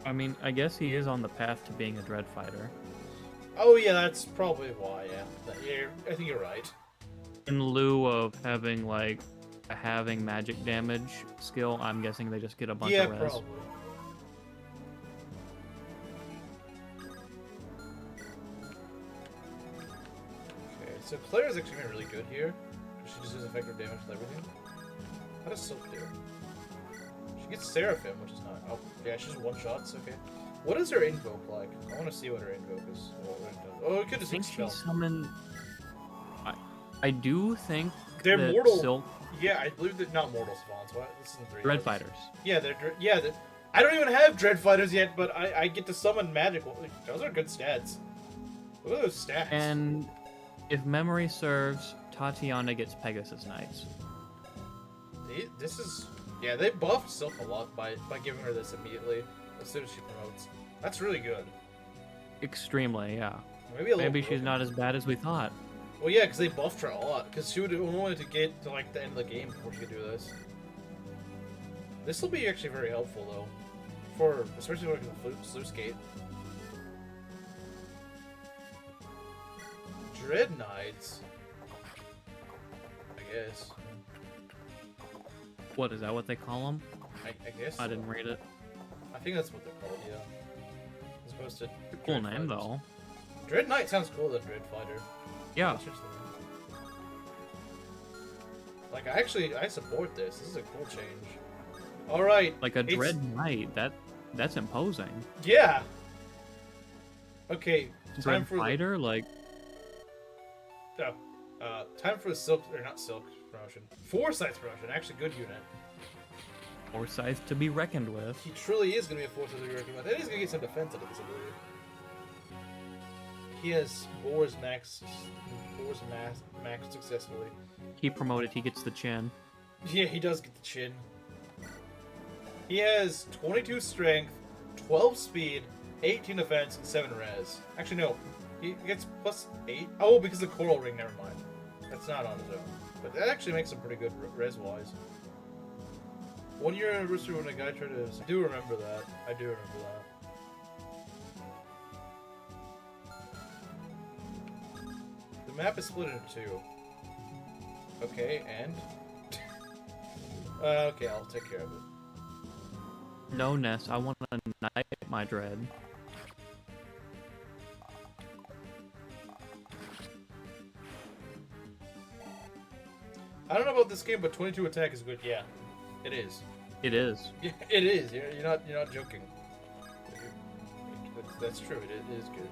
I mean, I guess he is on the path to being a Dread Fighter. Oh yeah, that's probably why, yeah. I think you're right. In lieu of having, like, a having magic damage skill, I'm guessing they just get a bunch of res. Yeah, probably. Okay, so Claire is actually been really good here. She just does effective damage with everything. How does Silk do? She gets Seraphim, which is not... Oh, yeah, she's one-shots, okay. What is her invoke like? I want to see what her invoke is. Oh, it could just I think expel. she summoned... I do think They're that mortal. Silk... Yeah, I believe that not mortal spawns. What? This isn't 3. Dread Fighters. Yeah, they're I don't even have Dread Fighters yet, but I get to summon magic. Those are good stats. Look at those stats. And if memory serves, Tatiana gets Pegasus Knights. This is... Yeah, they buffed Silk a lot by giving her this immediately as soon as she promotes. That's really good. Extremely, yeah. Maybe she's not as bad as we thought. Well, yeah, because they buffed her a lot. Because she would only wanted to get to like the end of the game before she could do this. This will be actually very helpful though, especially for the sluice gate. Dread Knights, I guess. What, is that what they call them? I guess. I So. didn't read it. I think that's what they're called. Yeah. As opposed to. Cool Dread name Fighters. though. Dread Knight sounds cooler than Dread Fighter. Yeah. Like, I support this. This is a cool change. Alright. Like a Dread Knight, that's imposing. Yeah. Okay. Dread Fighter, like... Time for the Silk, or not Silk promotion. Forsyth's promotion. Actually, good unit. Forsyth to be reckoned with. He truly is going to be a Forsyth to be reckoned with. And he's going to get some defense out of this ability. He has Boar's max successfully. He promoted, he gets the chin. Yeah, he does get the chin. He has 22 strength, 12 speed, 18 defense, and 7 res. Actually, no. He gets plus 8. Oh, because of the Coral Ring, never mind. That's not on his own. But that actually makes him pretty good res-wise. 1 year anniversary when a guy tried to... I do remember that. I do remember that. The map is split into 2. Okay, and? Okay, I'll take care of it. No, Ness, I want to knight my Dread. I don't know about this game, but 22 attack is good. Yeah, it is. It is. Yeah, it is. You're not joking. That's true. It is good.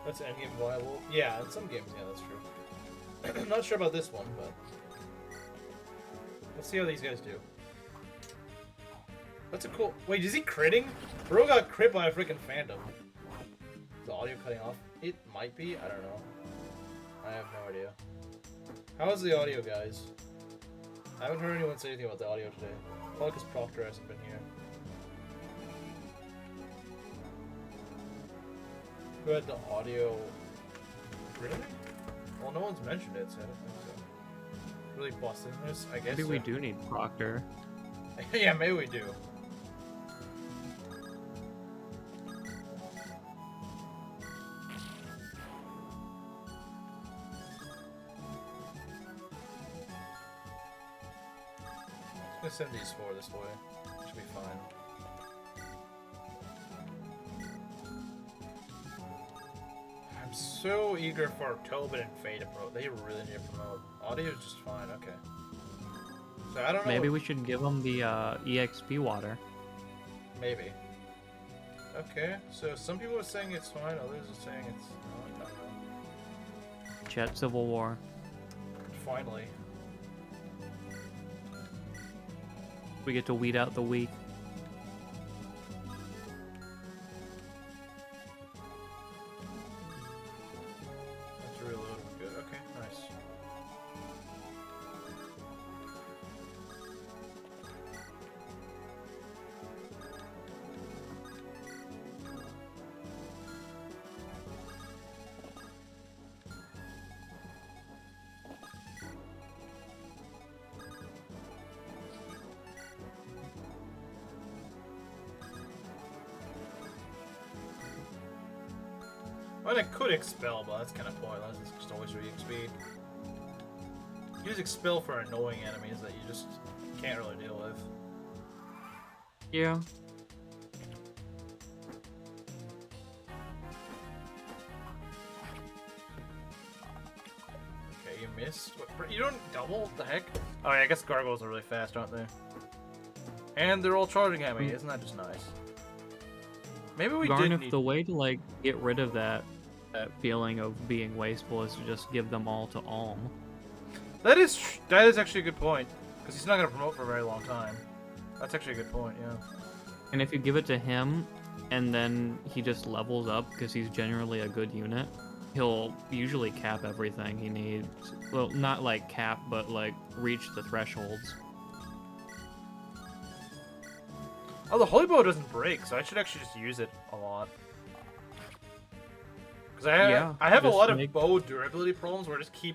That's endgame viable. Yeah, in some games, yeah, that's true. I'm not sure about this one, but let's see how these guys do. That's a cool. Wait, is he critting? Bro got crit by a freaking Phantom. Is the audio cutting off? It might be. I don't know. I have no idea. How is the audio, guys? I haven't heard anyone say anything about the audio today. Probably because Proctor hasn't been here. Who had the audio? Really? Well, no one's mentioned it, so I don't think so. Really busting this? I guess Maybe we so. do need Proctor. Yeah, maybe we do. I'm gonna send these 4 this way. Should be fine. I'm so eager for Tobin and Faye to promote. They really need to promote. Audio is just fine, okay. So I don't know. Maybe we should give them the EXP water. Maybe. Okay, so some people are saying it's fine, others are saying it's not. I don't know. Chet Civil War. Finally. We get to weed out the weak. That's really good. Okay, nice. Well, it could expel, but that's kind of pointless. It's just always re-XP. Use expel for annoying enemies that you just can't really deal with. Yeah. Okay, you missed. What, you don't double? What the heck? Oh yeah, I guess gargoyles are really fast, aren't they? And they're all charging at me. Isn't that just nice? Maybe we did Garniff, need... the way to like get rid of that feeling of being wasteful is to just give them all to Alm. That is actually a good point, because he's not going to promote for a very long time. That's actually a good point, yeah. And if you give it to him, and then he just levels up because he's generally a good unit, he'll usually cap everything he needs. Well, not like cap, but like reach the thresholds. Oh, the holy bow doesn't break, so I should actually just use it a lot. Because I have a lot of bow durability problems where I just keep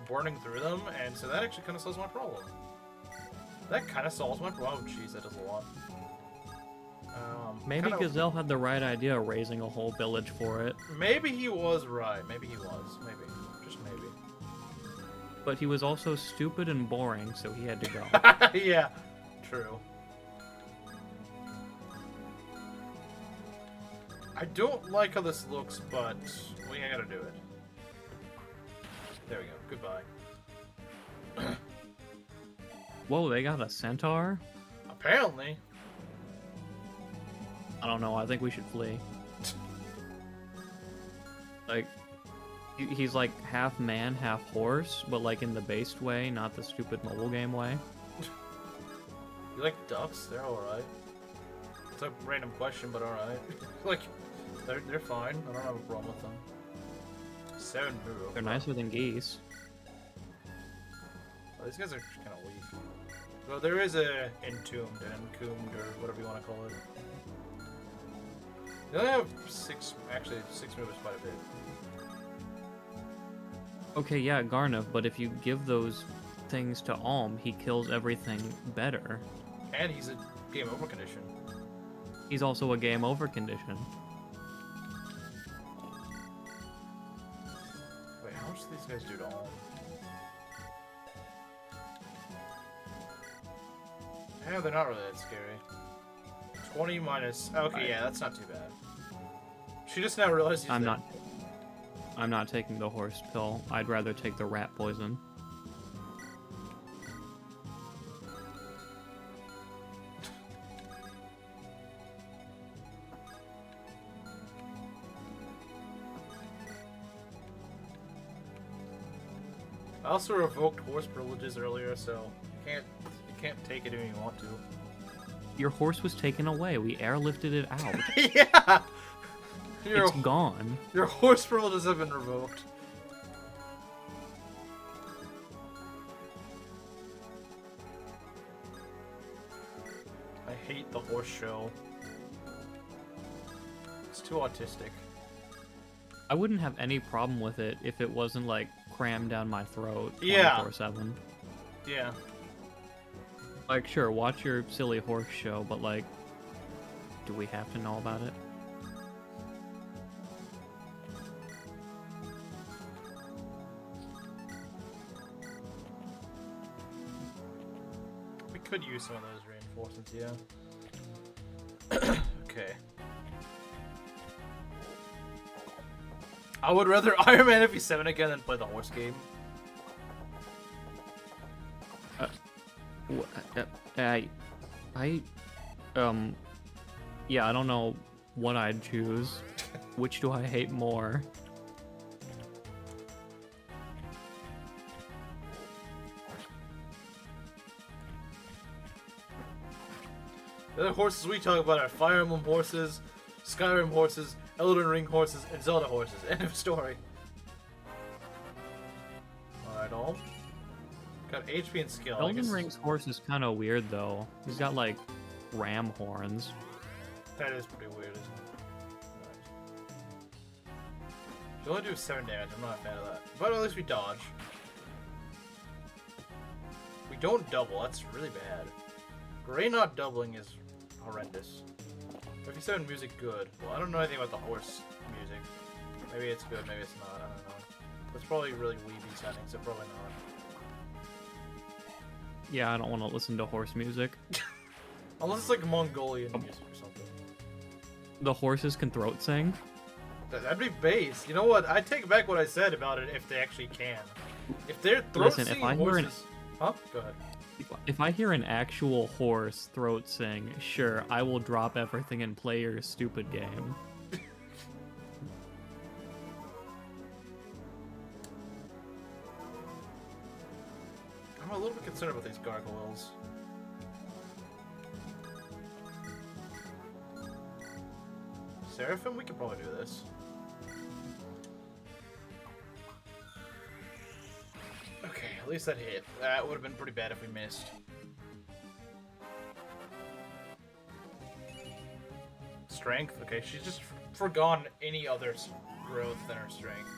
burning through them, and so that actually kind of solves my problem. That kind of solves my problem. Oh, jeez, that does a lot. Maybe Gazelle had the right idea raising a whole village for it. Maybe he was right. Maybe he was. Maybe. Just maybe. But he was also stupid and boring, so he had to go. Yeah, true. I don't like how this looks, but we gotta do it. There we go. Goodbye. Whoa, they got a centaur? Apparently. I don't know, I think we should flee. Like, he's like half man, half horse, but like in the based way, not the stupid mobile game way. You like ducks? They're alright. It's a random question, but alright. Like, they're fine. I don't have a problem with them. 7 move. They're nicer than geese. Oh, these guys are kind of weak. Well, there is a entombed and encombed, or whatever you want to call it. They only have 6, actually 6 moves quite a bit. Okay, yeah, Garniff, but if you give those things to Alm, he kills everything better. And he's a game over condition. He's also a game over condition. Wait, how much do these guys do to Alm? Yeah, they're not really that scary. 20 minus... Okay, yeah, that's not too bad. She just now realized I'm not taking the horse pill. I'd rather take the rat poison. I also revoked horse privileges earlier, so you can't take it if you want to. Your horse was taken away. We airlifted it out. Yeah! It's gone. Your horse privileges have been revoked. I hate the horse show. It's too autistic. I wouldn't have any problem with it if it wasn't like crammed down my throat 24/7. Yeah. Like, sure, watch your silly horse show, but like, do we have to know about it? We could use some of those reinforcements, yeah. Okay. I would rather Ironman FE7 again than play the horse game. Yeah, I don't know what I'd choose. Which do I hate more? The other horses we talk about are Fire Emblem horses, Skyrim horses, Elden Ring horses, and Zelda horses. End of story. Alright, all. Got HP and skill. Elden Ring's horse is kind of weird, though. He's got, like, ram horns. That is pretty weird, isn't it? You only do 7 damage. I'm not a fan of that. But at least we dodge. We don't double. That's really bad. Gray not doubling is horrendous. 57 music good. Well, I don't know anything about the horse music. Maybe it's good, maybe it's not. I don't know. That's probably really weeby settings, so probably not. Yeah, I don't want to listen to horse music. Unless it's like Mongolian music or something. The horses can throat sing? That'd be bass. You know what? I take back what I said about it if they actually can. If they're throat singing horses... Huh? Go ahead. If I hear an actual horse throat sing, sure, I will drop everything and play your stupid game. I'm a little bit concerned about these gargoyles. Seraphim? We could probably do this. Okay, at least that hit. That would have been pretty bad if we missed. Strength? Okay, she's just forgone any other growth than her strength.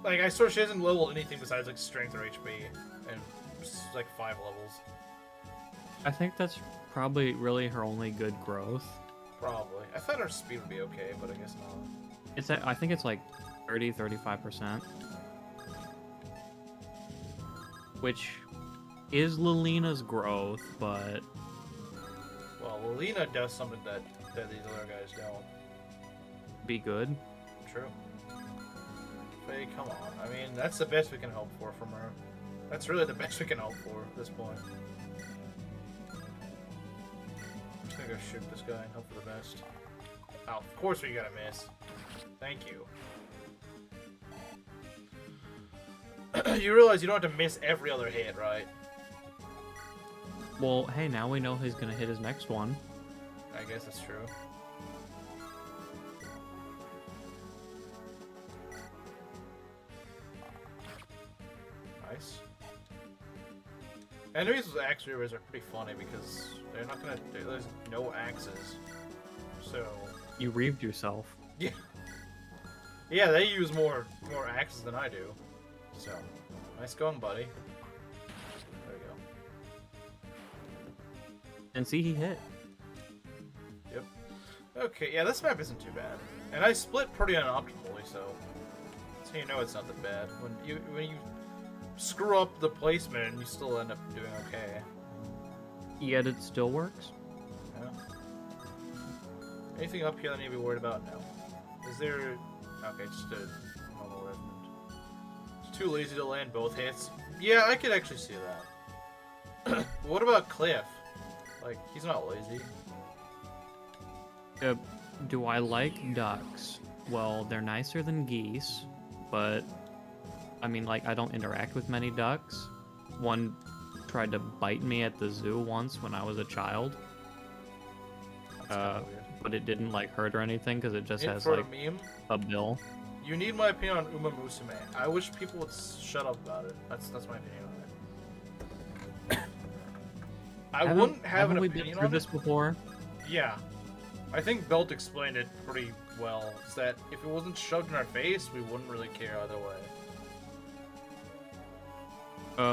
Like, I swear she hasn't leveled anything besides, like, strength or HP. And, like, 5 levels. I think that's probably really her only good growth. Probably. I thought her speed would be okay, but I guess not. I think it's like 30-35%. Which is Lilina's growth, but... Well, Lilina does something that these other guys don't. Be good. True. Faye, come on. I mean, that's the best we can hope for from her. That's really the best we can hope for at this point. I'm just gonna go shoot this guy and hope for the best. Oh, of course we gotta miss. Thank you. You realize you don't have to miss every other hit, right? Well, hey, now we know he's gonna hit his next one. I guess that's true. Nice. Enemies with axe reavers are pretty funny because they're not gonna. There's no axes, so. You reaved yourself. Yeah. Yeah, they use more axes than I do. So, nice going, buddy. There we go. And see, he hit. Yep. Okay, yeah, this map isn't too bad, and I split pretty unoptimally, so you know it's not that bad. When you screw up the placement, and you still end up doing okay. Yet it still works. Yeah. Anything up here that I need to be worried about? No. Is there? Okay, just a normal resonant. It's too lazy to land both hits. Yeah, I could actually see that. What about Cliff? Like, he's not lazy. Do I like ducks? Well, they're nicer than geese, but I mean, like, I don't interact with many ducks. One tried to bite me at the zoo once when I was a child. That's weird. But it didn't, like, hurt or anything because it just has, for like, a meme? a bill. You need my opinion on Uma Musume. I wish people would shut up about it. That's my opinion on it. I wouldn't have an we opinion been through on this it. before? Yeah. I think Belt explained it pretty well. Is that if it wasn't shoved in our face, we wouldn't really care either way.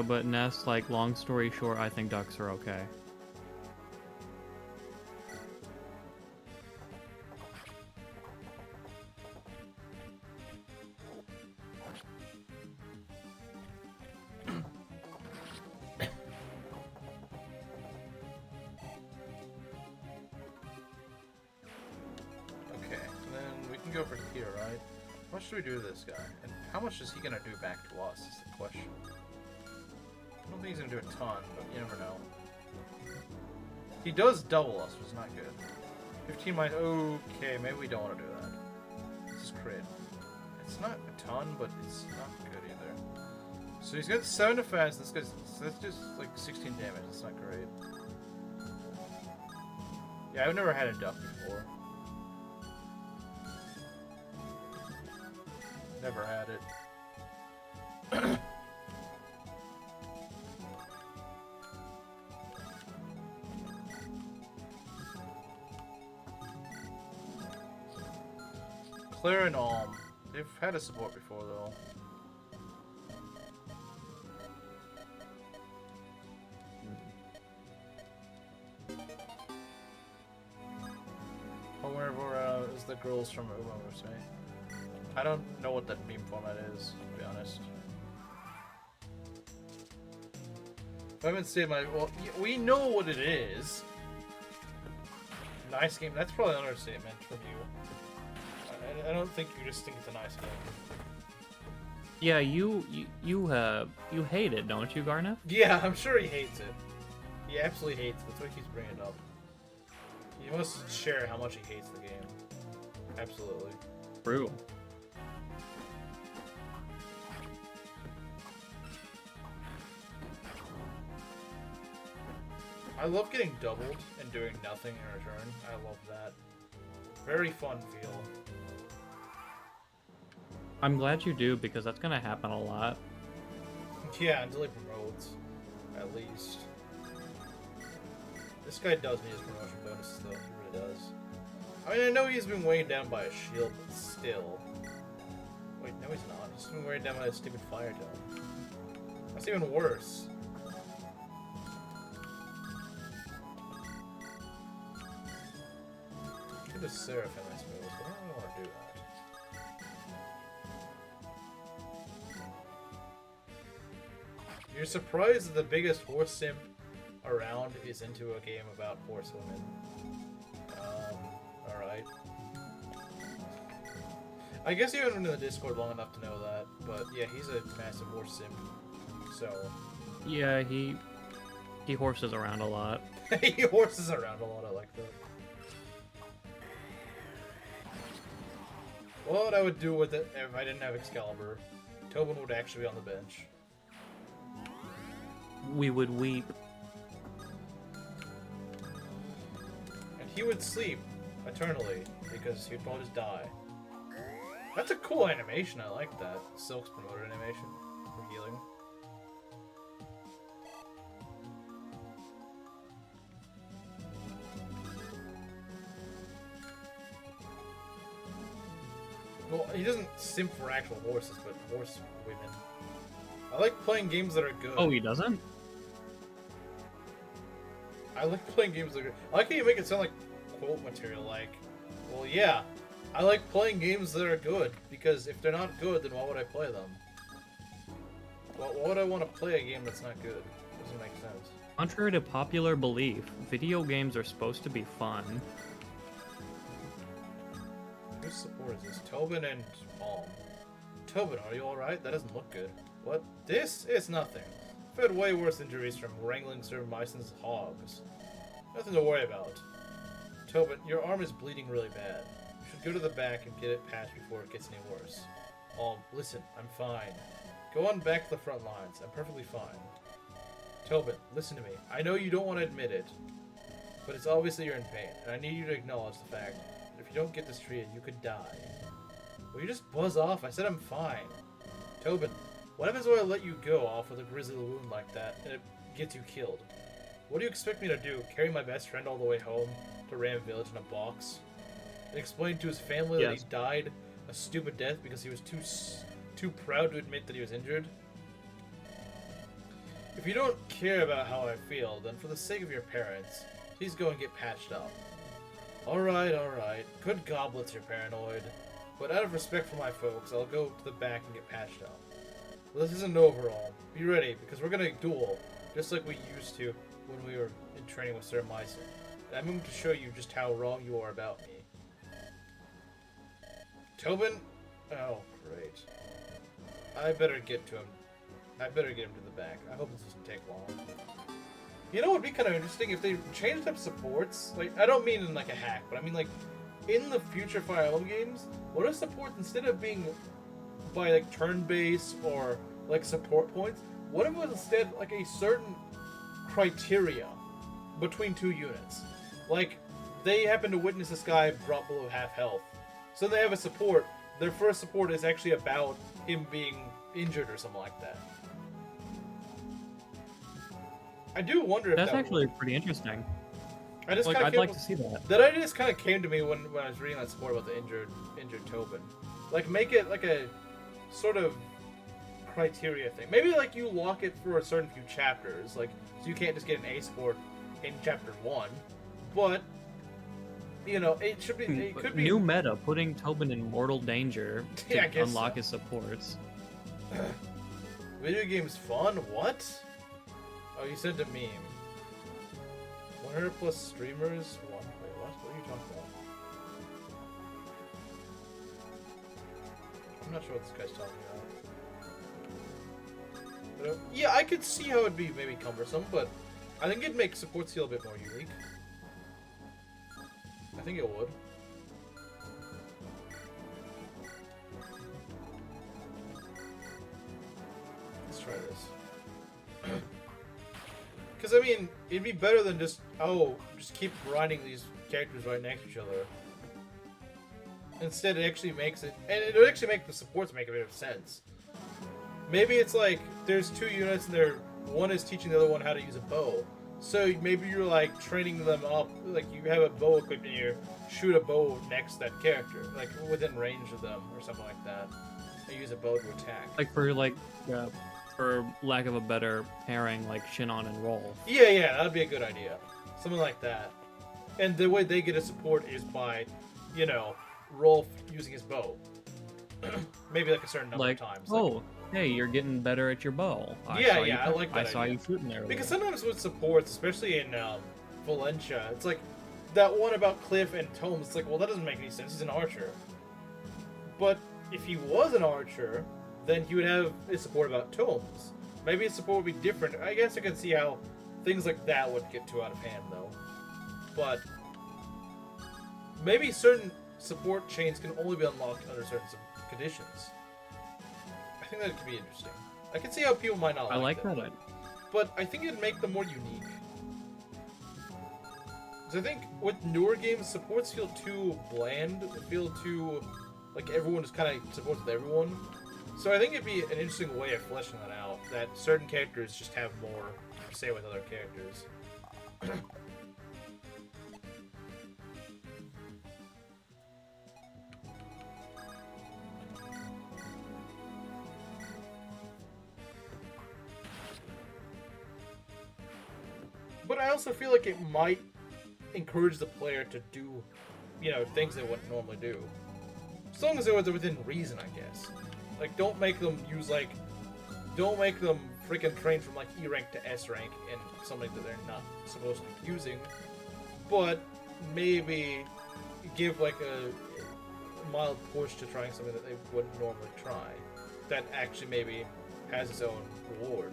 But Ness, like, long story short, I think ducks are okay. Go over here, right? How much do we do to this guy? And how much is he gonna do back to us is the question. I don't think he's gonna do a ton, but you never know. He does double us, which is not good. 15 minus... Okay, maybe we don't want to do that. This is crit. It's not a ton, but it's not good either. So he's got 7 defense, this guy's... So that's just like 16 damage, it's not great. Yeah, I've never had a duck before. Never had it. Claire and Alm. They've had a support before, though. However, is the girls from Emblem, say. I don't know what that meme format is, to be honest. I haven't seen my... Well, we know what it is. Nice game. That's probably an understatement from you. I don't think you just think it's a nice game. Yeah, you hate it, don't you, Garnet? Yeah, I'm sure he hates it. He absolutely hates it. That's why he keeps bringing it up. He must share how much he hates the game. Absolutely. True. I love getting doubled and doing nothing in return. I love that. Very fun feel. I'm glad you do, because that's gonna happen a lot. Yeah, until he promotes. At least. This guy does need his promotion bonuses, though. He really does. I mean, I know he's been weighed down by a shield, but still. Wait, no he's not. He's been weighed down by a stupid fire tome. That's even worse. Get the Seraphim, I suppose, but I don't really want to do that. You're surprised that the biggest horse simp around is into a game about horsewomen. Alright. I guess you haven't been in the Discord long enough to know that, but yeah, he's a massive horse simp. So. Yeah, he horses around a lot. He horses around a lot, I like that. What I would do with it if I didn't have Excalibur, Tobin would actually be on the bench. We would weep. And he would sleep eternally, because he'd probably just die. That's a cool animation, I like that. Silk's promoted animation for healing. Well, he doesn't simp for actual horses, but horse women. I like playing games that are good. Oh, he doesn't? I like playing games that are good. I like how you make it sound like quote material, like, well, yeah, I like playing games that are good, because if they're not good, then why would I play them? Well, why would I want to play a game that's not good? Doesn't make sense. Contrary to popular belief, video games are supposed to be fun. Whose support is this? Tobin and Palm. Tobin, are you alright? That doesn't look good. What? This is nothing. I've had way worse injuries from wrangling Sir Myson's hogs. Nothing to worry about. Tobin, your arm is bleeding really bad. You should go to the back and get it patched before it gets any worse. Listen, I'm fine. Go on back to the front lines. I'm perfectly fine. Tobin, listen to me. I know you don't want to admit it, but it's obvious that you're in pain, and I need you to acknowledge the fact that if you don't get this treated, you could die. Will you just buzz off? I said I'm fine. Tobin, what happens when I let you go off with a grisly wound like that, and it gets you killed? What do you expect me to do? Carry my best friend all the way home to Ram Village in a box? And explain to his family that he died a stupid death because he was too proud to admit that he was injured? If you don't care about how I feel, then for the sake of your parents, please go and get patched up. Alright, alright. Good goblets, you're paranoid. But out of respect for my folks, I'll go to the back and get patched up. Well, this isn't over all. Be ready, because we're gonna duel, just like we used to when we were in training with Sir Myson. And I'm going to show you just how wrong you are about me. Tobin? Oh, great. I better get to him. I better get him to the back. I hope this doesn't take long. You know what would be kind of interesting if they changed up supports? Like, I don't mean in like a hack, but I mean like in the future Fire Emblem games, what if supports, instead of being by like turn-based or like support points, what if it was instead like a certain criteria between two units? Like, they happen to witness this guy drop below half health. So they have a support. Their first support is actually about him being injured or something like that. I do wonder if That's that actually pretty interesting. I just Like, kind I'd of like to see that. That idea just kind of came to me when I was reading that support about the injured Tobin. Like, make it like a sort of criteria thing. Maybe like you lock it for a certain few chapters, like so you can't just get an A support in chapter 1. But you know, it should be. It could be New meta, putting Tobin in mortal danger to Yeah, I guess unlock so. his supports. Video games fun? What? Oh, you sent a meme. 100 plus streamers? Wait, what? What are you talking about? I'm not sure what this guy's talking about. But, yeah, I could see how it'd be maybe cumbersome, but I think it'd make support feel a bit more unique. I think it would. Let's try this. Because, I mean, it'd be better than just keep grinding these characters right next to each other. Instead, it actually makes it... And it would actually make the supports make a bit of sense. Maybe it's like, there's 2 units and one is teaching the other one how to use a bow. So maybe you're like training them up, like you have a bow equipped and you shoot a bow next to that character, like within range of them or something like that. And use a bow to attack. Like for lack of a better pairing, like Shinon and Roll. Yeah, that'd be a good idea. Something like that. And the way they get a support is by, you know, Rolf using his bow. Maybe like a certain number of times. Oh, hey, you're getting better at your bow. I like that I saw idea. you shooting there. Because sometimes with supports, especially in Valencia, it's like that one about Cliff and Tomes. It's like, well, that doesn't make any sense. He's an archer. But if he was an archer, then he would have his support about Tomes. Maybe his support would be different. I guess I can see how things like that would get too out of hand, though. But maybe certain support chains can only be unlocked under certain conditions. I think that could be interesting. I can see how people might not like that. But I think it'd make them more unique. Because I think with newer games, supports feel too bland. They feel too... like everyone just kind of supports with everyone. So I think it'd be an interesting way of fleshing that out. That certain characters just have more say with other characters. But I also feel like it might encourage the player to do, you know, things they wouldn't normally do. As long as they're within reason, I guess. Like, don't make them freaking train from, like, E rank to S rank in something that they're not supposed to be using. But maybe give, like, a mild push to trying something that they wouldn't normally try. That actually maybe has its own reward.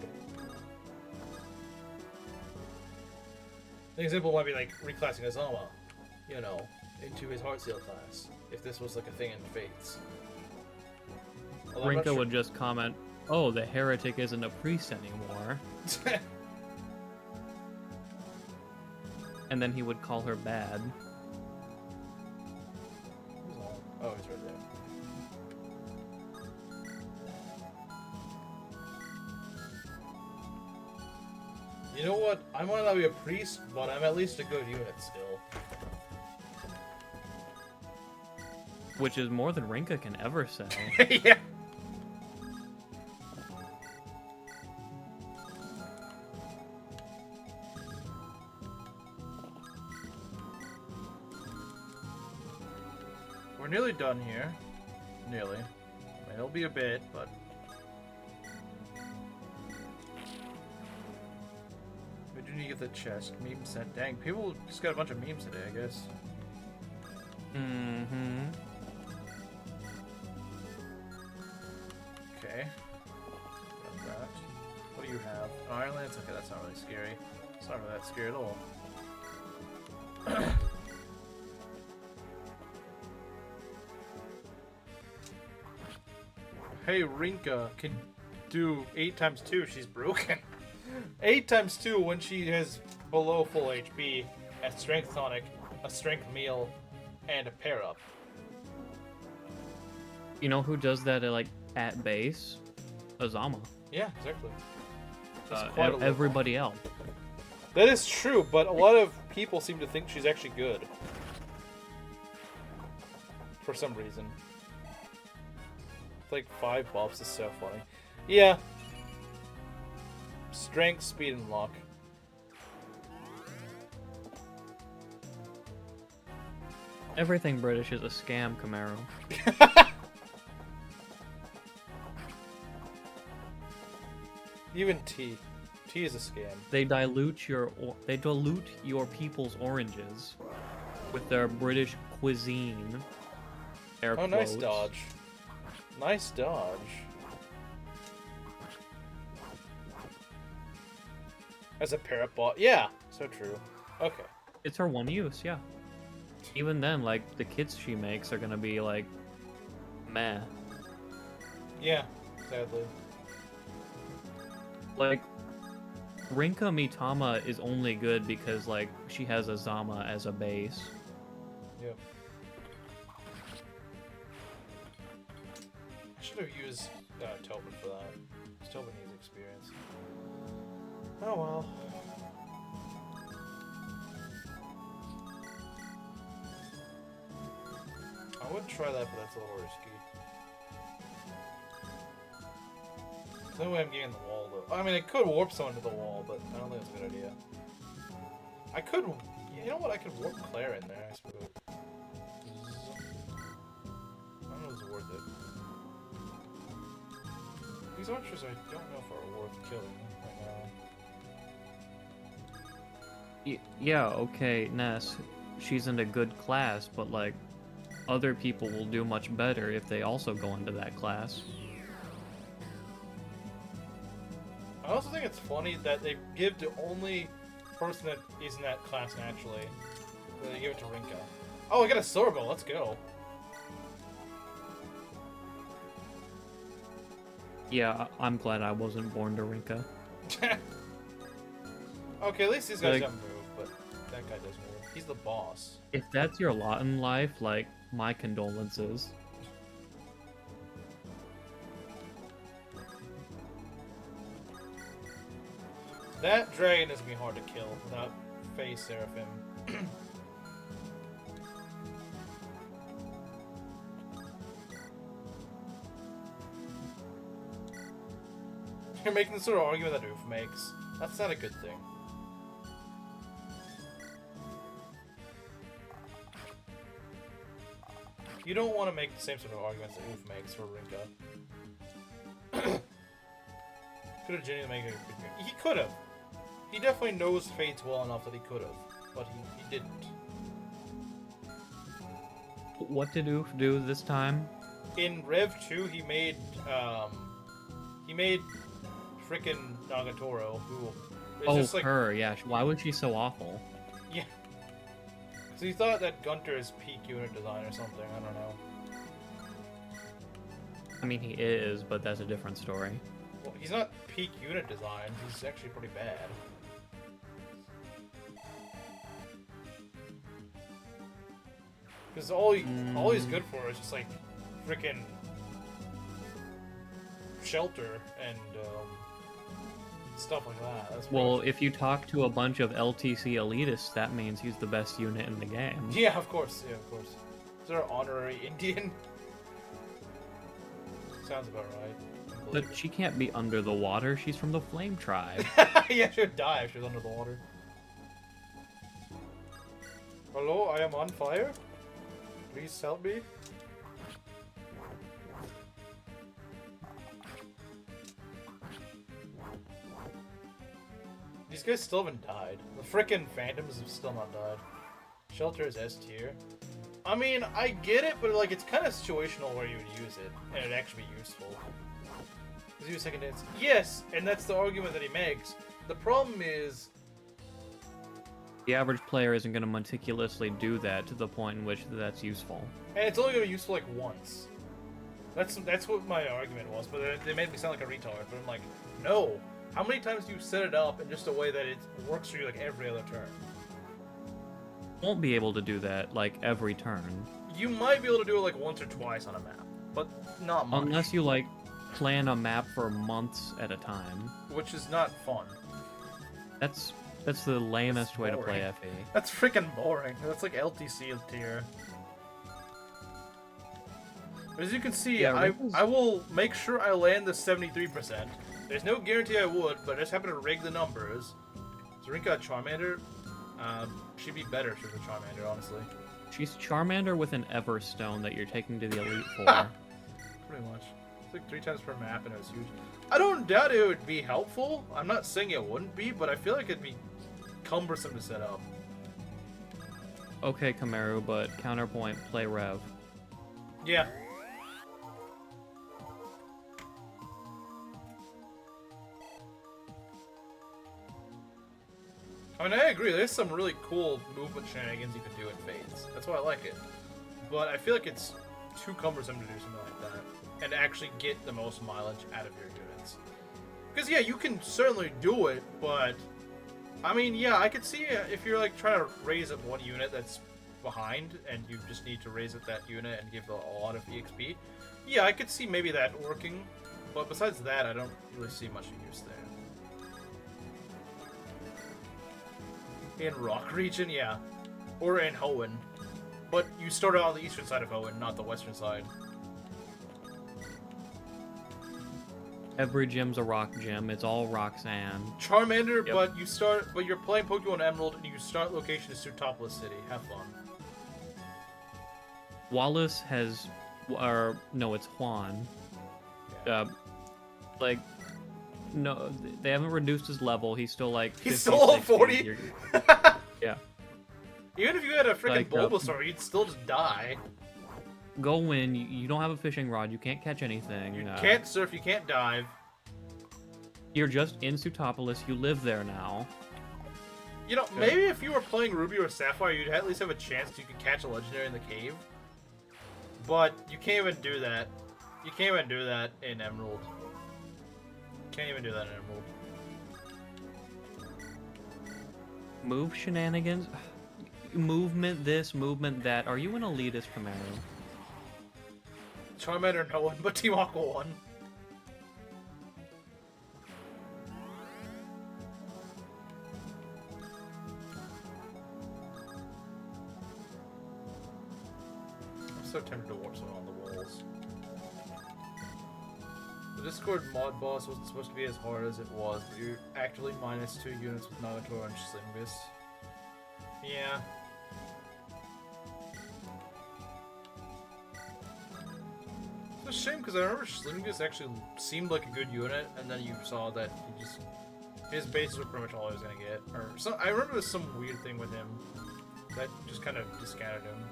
An example might be, like, reclassing Azama, you know, into his Heartseal class, if this was, like, a thing in Fates. Rinka would just comment, oh, the heretic isn't a priest anymore. And then he would call her bad. Oh, he's right there. You know what? I might not be a priest, but I'm at least a good unit still. Which is more than Rinka can ever say. Yeah. We're nearly done here. Nearly. I mean, it'll be a bit, but... we do need to get the chest. Meme sent. Dang, people just got a bunch of memes today, I guess. Mm-hmm. Okay. Got that. What do you have? Oh, Iron Lance? Okay, that's not really scary. It's not really that scary at all. Hey, Rinka can do 8 times 2. She's broken. 8 times 2 when she has below full HP at Strength Tonic a strength meal, and a pair up. You know who does that at base? Azama. Yeah, exactly. Quite a Everybody else. That is true, but a lot of people seem to think she's actually good. For some reason. Like 5 buffs is so funny. Yeah. Strength, speed, and luck. Everything British is a scam, Camaro. Even tea. Tea is a scam. They dilute your people's oranges with their British cuisine. Air Oh, quotes. nice dodge. Nice dodge. As a parrot bot. Yeah, so true. Okay. It's her one use, yeah. Even then, like, the kits she makes are gonna be, like, meh. Yeah, sadly. Like, Rinka Mitama is only good because, like, she has Azama as a base. Yep. I should have used Tobin for that. Tobin needs experience. Oh well. I would try that, but that's a little risky. There's no way I'm getting the wall, though. I mean, I could warp someone to the wall, but I don't think it's a good idea. I could... You know what? I could warp Claire in there, I suppose. I don't know if it's worth it. These archers, I don't know if are worth killing right now. Yeah, okay, Ness. She's in a good class, but, like, other people will do much better if they also go into that class. I also think it's funny that they give the only person that is in that class naturally. They give it to Rinka. Oh, I got a silver bow. Let's go. Yeah, I'm glad I wasn't born to Rinka. Okay, at least these guys Like- don't move, but that guy does move. He's the boss. If that's your lot in life, like, my condolences. That dragon is gonna be hard to kill without Faye Seraphim. You're making the sort of argument that Oof makes. That's not a good thing. You don't want to make the same sort of arguments that Oof makes for Rinka. Could have genuinely made a... He could have. He definitely knows Fates well enough that he could have, but he didn't. What did Oof do this time? In Rev 2, he made frickin' Nagatoro, who is just like... her, yeah. Why was she so awful? Yeah. So he thought that Gunter is peak unit design or something, I don't know. I mean, he is, but that's a different story. Well, he's not peak unit design, he's actually pretty bad. Because all he's good for is just like frickin' shelter and stuff like that. That's Well, if you talk to a bunch of LTC elitists, that means he's the best unit in the game. yeah, of course. Yeah, of course. Is there an honorary Indian? Sounds about right. But she can't be under the water. She's from the Flame Tribe. Yeah, she would die if she was under the water. Hello, I am on fire. Please help me. These guys still haven't died. The frickin' phantoms have still not died. Shelter is S tier. I mean, I get it, but like it's kind of situational where you would use it, and it'd actually be useful. Does he use second dance? Yes, and that's the argument that he makes. The problem is... The average player isn't going to meticulously do that to the point in which that's useful. And it's only going to be useful like once. That's what my argument was, but they made me sound like a retard. But I'm like, no. How many times do you set it up in just a way that it works for you like every other turn? won't be able to do that like every turn. You might be able to do it like once or twice on a map, but not much. Unless you like plan a map for months at a time. Which is not fun. That's the lamest way to play boring. FE. That's freaking boring. That's like LTC tier. As you can see, Yeah, I will make sure I land the 73%. There's no guarantee I would, but I just happen to rig the numbers. Zarinka Charmander, she'd be better if she was a Charmander, honestly. She's Charmander with an Everstone that you're taking to the Elite Four. Pretty much. It's like 3 times per map and it was huge. I don't doubt it would be helpful. I'm not saying it wouldn't be, but I feel like it'd be cumbersome to set up. Okay, Kamaru, but counterpoint, play Rev. Yeah. I mean, I agree. There's some really cool movement shenanigans you can do in Fates. That's why I like it. But I feel like it's too cumbersome to do something like that and actually get the most mileage out of your units. Because, yeah, you can certainly do it, but... I mean, yeah, I could see if you're, like, trying to raise up one unit that's behind and you just need to raise up that unit and give a lot of EXP. Yeah, I could see maybe that working. But besides that, I don't really see much use there. In Rock Region, yeah. Or in Hoenn. But you start out on the eastern side of Hoenn, not the western side. Every gym's a rock gym. It's all Roxanne. Charmander, Yep. but you're playing Pokemon Emerald and your start location is Sutopolis City. Have fun. Wallace has, or no, it's Juan. Yeah. Like, no, they haven't reduced his level. He's still like. He's 50, still all 60. 40? Yeah. Even if you had a freaking Like, Bulbasaur, you'd still just die. Go in. You don't have a fishing rod. You can't catch anything. You can't surf, you can't dive. You're just in Sutopolis. You live there now. You know, maybe if you were playing Ruby or Sapphire, you'd at least have a chance you could catch a legendary in the cave. But you can't even do that. You can't even do that in Emerald. Can't even do that in Emerald. Move shenanigans. Movement this, movement that. Are you an elitist, Camaro? Charmander, no one, but Team Aqua won. I'm so tempted to warp someone on the walls. The Discord mod boss wasn't supposed to be as hard as it was, but you're actually minus 2 units with Nagator and Slingus. Yeah. It's a shame because I remember Slingus actually seemed like a good unit, and then you saw that he just his bases were pretty much all he was gonna get. Or so I remember there's some weird thing with him that just kind of discounted him.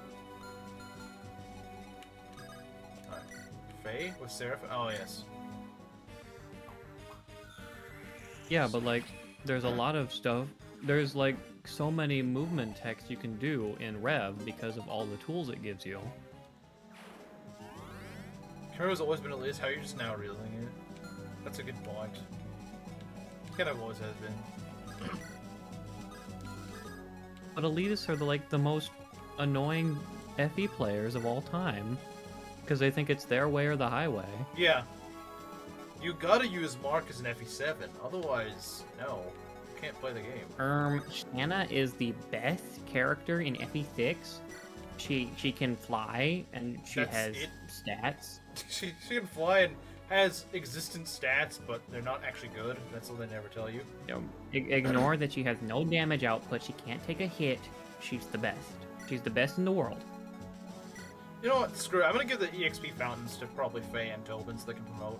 Alright. Faye with Seraph? Oh yes. Yeah, but like, there's a lot of stuff. There's like so many movement text you can do in Rev because of all the tools it gives you. Kara's always been elitist, how are you just now realizing it? That's a good point. Kind of always has been. But elitists are the most annoying FE players of all time because they think it's their way or the highway. Yeah. You gotta use Mark as an FE7, otherwise, no. You can't play the game. Shanna is the best character in FE6. She can fly and she That's has it? stats. She can fly and has existent stats, but they're not actually good. That's what they never tell you. Ignore that she has no damage output. She can't take a hit. She's the best. She's the best in the world. You know what? Screw it. I'm gonna give the EXP fountains to probably Faye and Tobin so they can promote.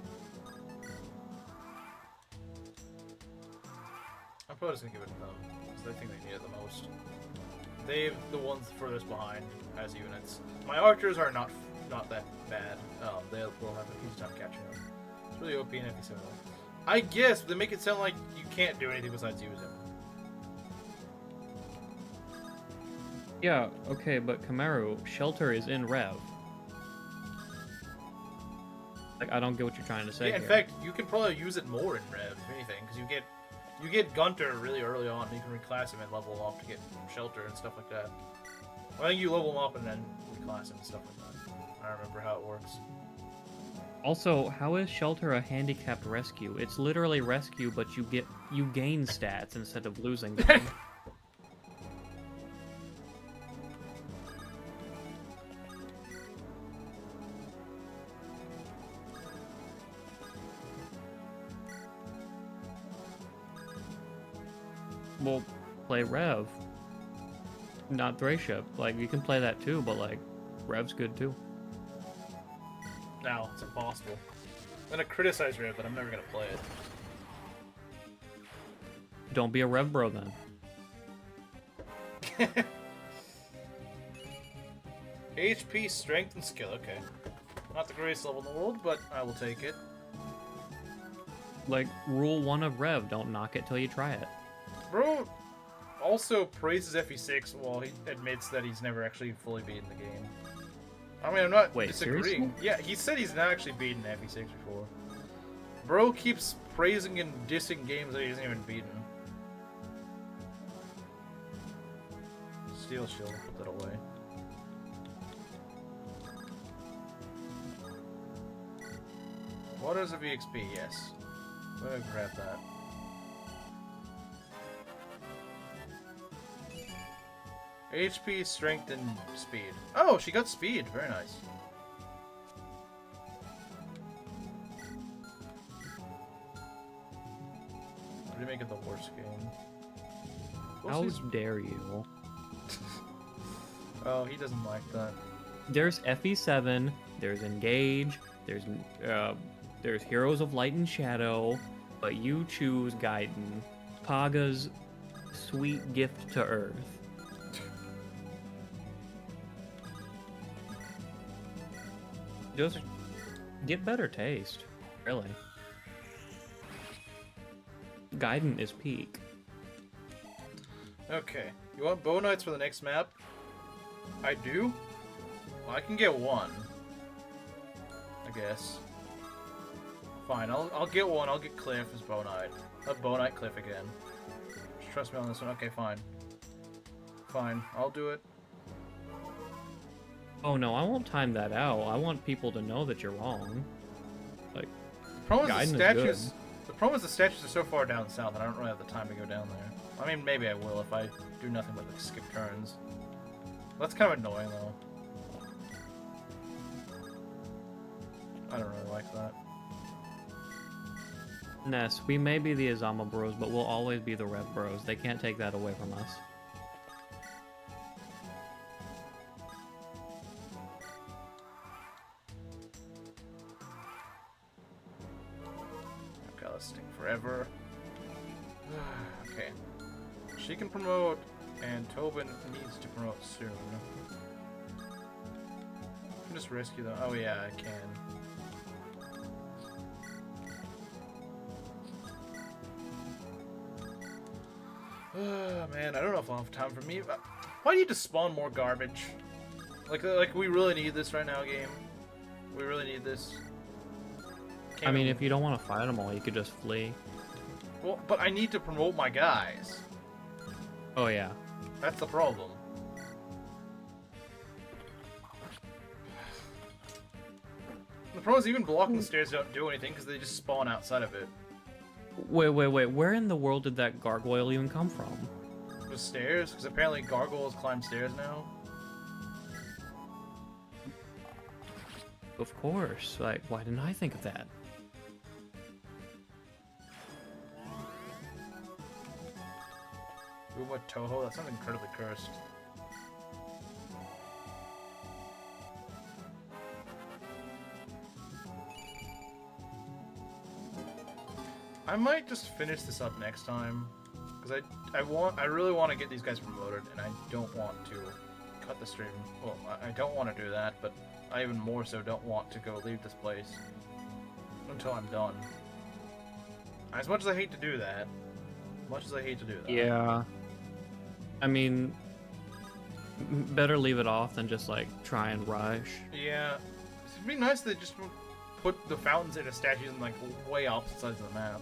I'm probably just gonna give it to them, because I think they need it the most. They're the ones furthest behind as units. My archers are not that bad. They will have an easy time catching them. It's really OP in FE7. I guess, but they make it sound like you can't do anything besides use them. Yeah, okay, but Kamaru, Shelter is in Rev. Like, I don't get what you're trying to say Yeah, in here. fact, you can probably use it more in Rev, if anything, because you You get Gunter really early on, and you can reclass him and level him up to get Shelter and stuff like that. I think you level him up and then reclass him and stuff like that. I don't remember how it works. Also, how is Shelter a handicapped rescue? It's literally rescue, but you gain stats instead of losing them. Well, play Rev. Not Thracia. Like, you can play that too, but, like, Rev's good too. No, it's impossible. I'm gonna criticize Rev, but I'm never gonna play it. Don't be a Rev bro then. HP, strength, and skill. Okay. Not the greatest level in the world, but I will take it. Like, rule 1 of Rev, don't knock it till you try it. Bro also praises FE6 while he admits that he's never actually fully beaten the game. I mean, I'm not disagreeing. Seriously? Yeah, he said he's not actually beaten FE6 before. Bro keeps praising and dissing games that he hasn't even beaten. Steel Shield, put that away. Waters of EXP, yes. I'm gonna grab that. HP, strength, and speed. Oh, she got speed. Very nice. Really make it the worst game. How dare you? Oh, he doesn't like that. There's FE7, there's Engage, there's Heroes of Light and Shadow, but you choose Gaiden, Paga's sweet gift to Earth. Just get better taste, really. Gaiden is peak. Okay, you want Bow Knights for the next map? I do? Well, I can get one. I guess. Fine, I'll get one. I'll get Cliff as Bow Knight. Not Bow Knight Cliff again. Just trust me on this one. Okay, fine. Fine, I'll do it. Oh no, I won't time that out. I want people to know that you're wrong. Like, the problem is the problem is the statues are so far down south, and I don't really have the time to go down there. I mean, maybe I will if I do nothing but like, skip turns. That's kind of annoying, though. I don't really like that. Ness, we may be the Azama Bros, but we'll always be the Rev Bros. They can't take that away from us. God, this thing forever. Okay. She can promote, and Tobin needs to promote soon. I can just rescue them. Oh yeah, I can. Man, I don't know if I'll have time for me. Why do you just spawn more garbage? Like we really need this right now, game. We really need this. I mean, if you don't want to fight them all, you could just flee. Well, but I need to promote my guys. Oh yeah. That's the problem. The problem is even blocking the stairs don't do anything because they just spawn outside of it. Wait. Where in the world did that gargoyle even come from? The stairs? Because apparently gargoyles climb stairs now. Of course. Like, why didn't I think of that? Uma Toho? That sounds incredibly cursed. I might just finish this up next time, because I really want to get these guys promoted, and I don't want to cut the stream. Well, I don't want to do that, but I even more so don't want to go leave this place until I'm done. As much as I hate to do that, Yeah. I mean, better leave it off than just like try and rush. Yeah, it'd be nice to just put the fountains into statues in like way opposite sides of the map.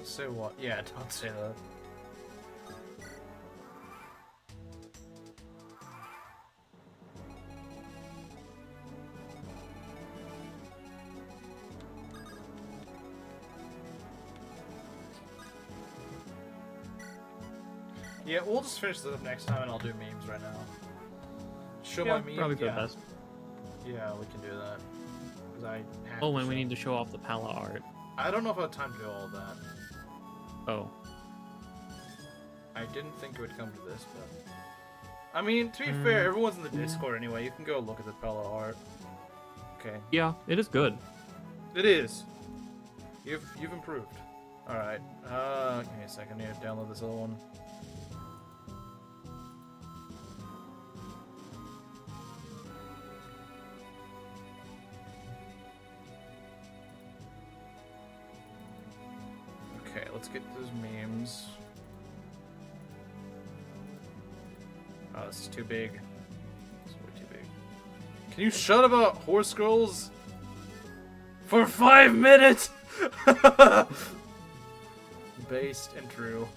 Don't say what? Yeah, don't say that. Yeah, we'll just finish this up next time, and I'll do memes right now. Show my memes. Probably for the best. Yeah, we can do that. 'Cause I have Oh, to when we show- need to show off the palette art. I don't know if I have time to do all of that. Oh. I didn't think it would come to this, but I mean, to be fair, everyone's in the Discord anyway. You can go look at the palette art. Okay. Yeah, it is good. It is. You've improved. All right. Give me a second. I need to download this other one. Okay, let's get those memes. Oh, this is too big. This is way too big. Can you shut about horse girls for 5 minutes? Based and true.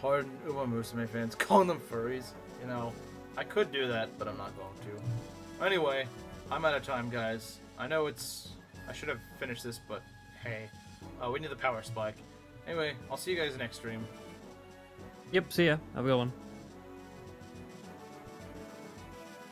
Hard Uma Musume fans calling them furries. You know, I could do that, but I'm not going to. Anyway, I'm out of time, guys. I know I should have finished this, but hey, we need the power spike. Anyway, I'll see you guys next stream. Yep, see ya. Have a good one.